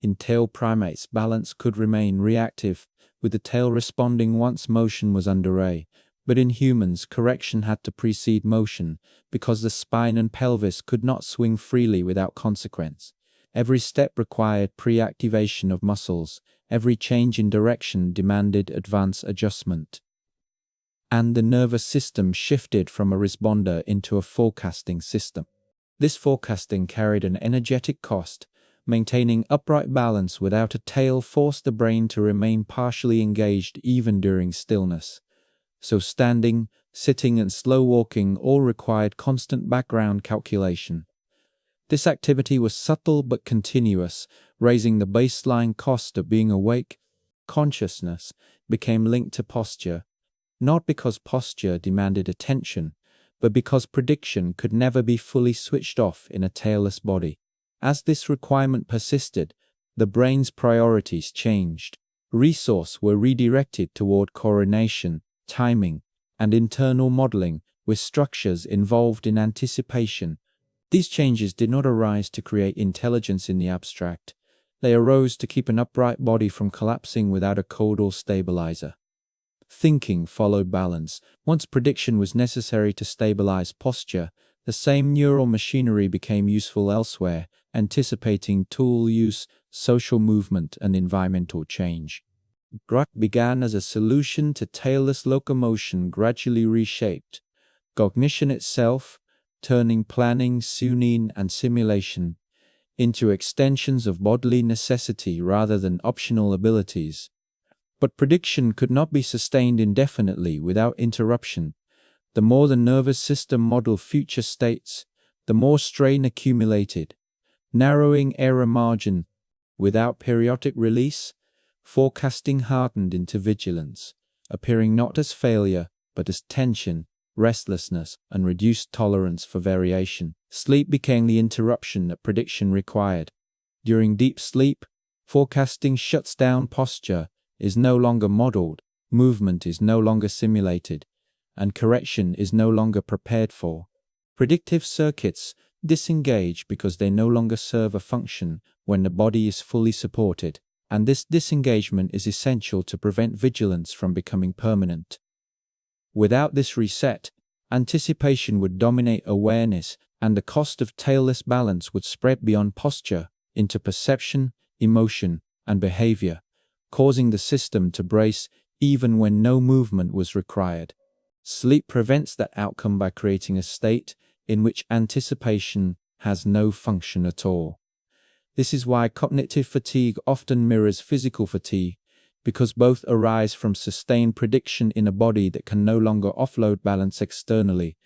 [SPEAKER 1] In tail primates, balance could remain reactive, with the tail responding once motion was underway. But in humans, correction had to precede motion, because the spine and pelvis could not swing freely without consequence. Every step required pre-activation of muscles. Every change in direction demanded advance adjustment. And the nervous system shifted from a responder into a forecasting system. This forecasting carried an energetic cost. Maintaining upright balance without a tail forced the brain to remain partially engaged even during stillness. So standing, sitting, and slow walking all required constant background calculation. This activity was subtle but continuous, raising the baseline cost of being awake. Consciousness became linked to posture, not because posture demanded attention, but because prediction could never be fully switched off in a tailless body. As this requirement persisted, the brain's priorities changed. Resources were redirected toward coordination, timing, and internal modeling, with structures involved in anticipation. These changes did not arise to create intelligence in the abstract. They arose to keep an upright body from collapsing without a caudal stabilizer. Thinking followed balance. Once prediction was necessary to stabilize posture, the same neural machinery became useful elsewhere, anticipating tool use, social movement, and environmental change. Gruck began as a solution to tailless locomotion, gradually reshaped. Cognition itself, turning planning, tuning, and simulation, into extensions of bodily necessity rather than optional abilities. But prediction could not be sustained indefinitely without interruption. The more the nervous system modeled future states, the more strain accumulated. Narrowing error margin. Without periodic release, forecasting hardened into vigilance, appearing not as failure, but as tension, restlessness, and reduced tolerance for variation. Sleep became the interruption that prediction required. During deep sleep, forecasting shuts down. Posture is no longer modeled, movement is no longer simulated, and correction is no longer prepared for. Predictive circuits disengage because they no longer serve a function when the body is fully supported, and this disengagement is essential to prevent vigilance from becoming permanent. Without this reset, anticipation would dominate awareness, and the cost of tailless balance would spread beyond posture into perception, emotion, and behavior, causing the system to brace even when no movement was required. Sleep prevents that outcome by creating a state in which anticipation has no function at all. This is why cognitive fatigue often mirrors physical fatigue, because both arise from sustained prediction in a body that can no longer offload balance externally.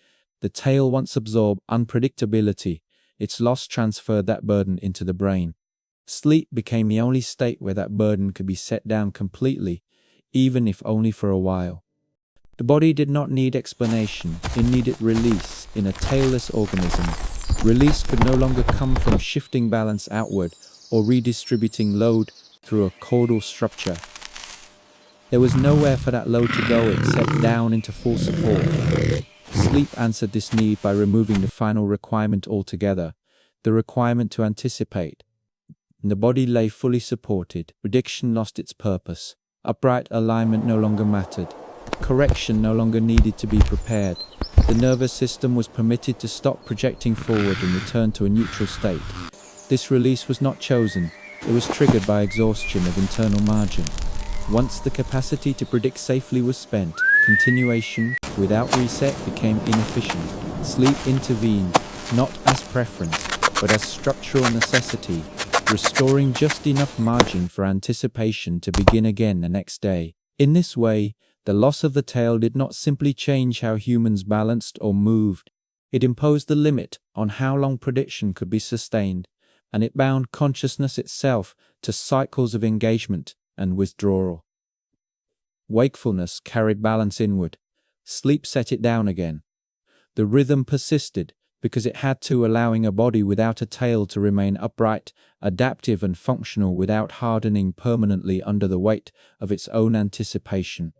[SPEAKER 1] The tail once absorbed unpredictability, its loss transferred that burden into the brain. Sleep became the only state where that burden could be set down completely, even if only for a while. The body did not need explanation, it needed release. In a tailless organism, release could no longer come from shifting balance outward or redistributing load through a caudal structure. There was nowhere for that load to go except down into full support. Sleep answered this need by removing the final requirement altogether, the requirement to anticipate. The body lay fully supported, prediction lost its purpose, upright alignment no longer mattered. Correction no longer needed to be prepared. The nervous system was permitted to stop projecting forward and return to a neutral state. This release was not chosen, it was triggered by exhaustion of internal margin. Once the capacity to predict safely was spent, continuation, without reset, became inefficient. Sleep intervened, not as preference, but as structural necessity, restoring just enough margin for anticipation to begin again the next day. In this way, the loss of the tail did not simply change how humans balanced or moved. It imposed a limit on how long prediction could be sustained, and it bound consciousness itself to cycles of engagement and withdrawal. Wakefulness carried balance inward. Sleep set it down again. The rhythm persisted because it had to, allowing a body without a tail to remain upright, adaptive and functional without hardening permanently under the weight of its own anticipation.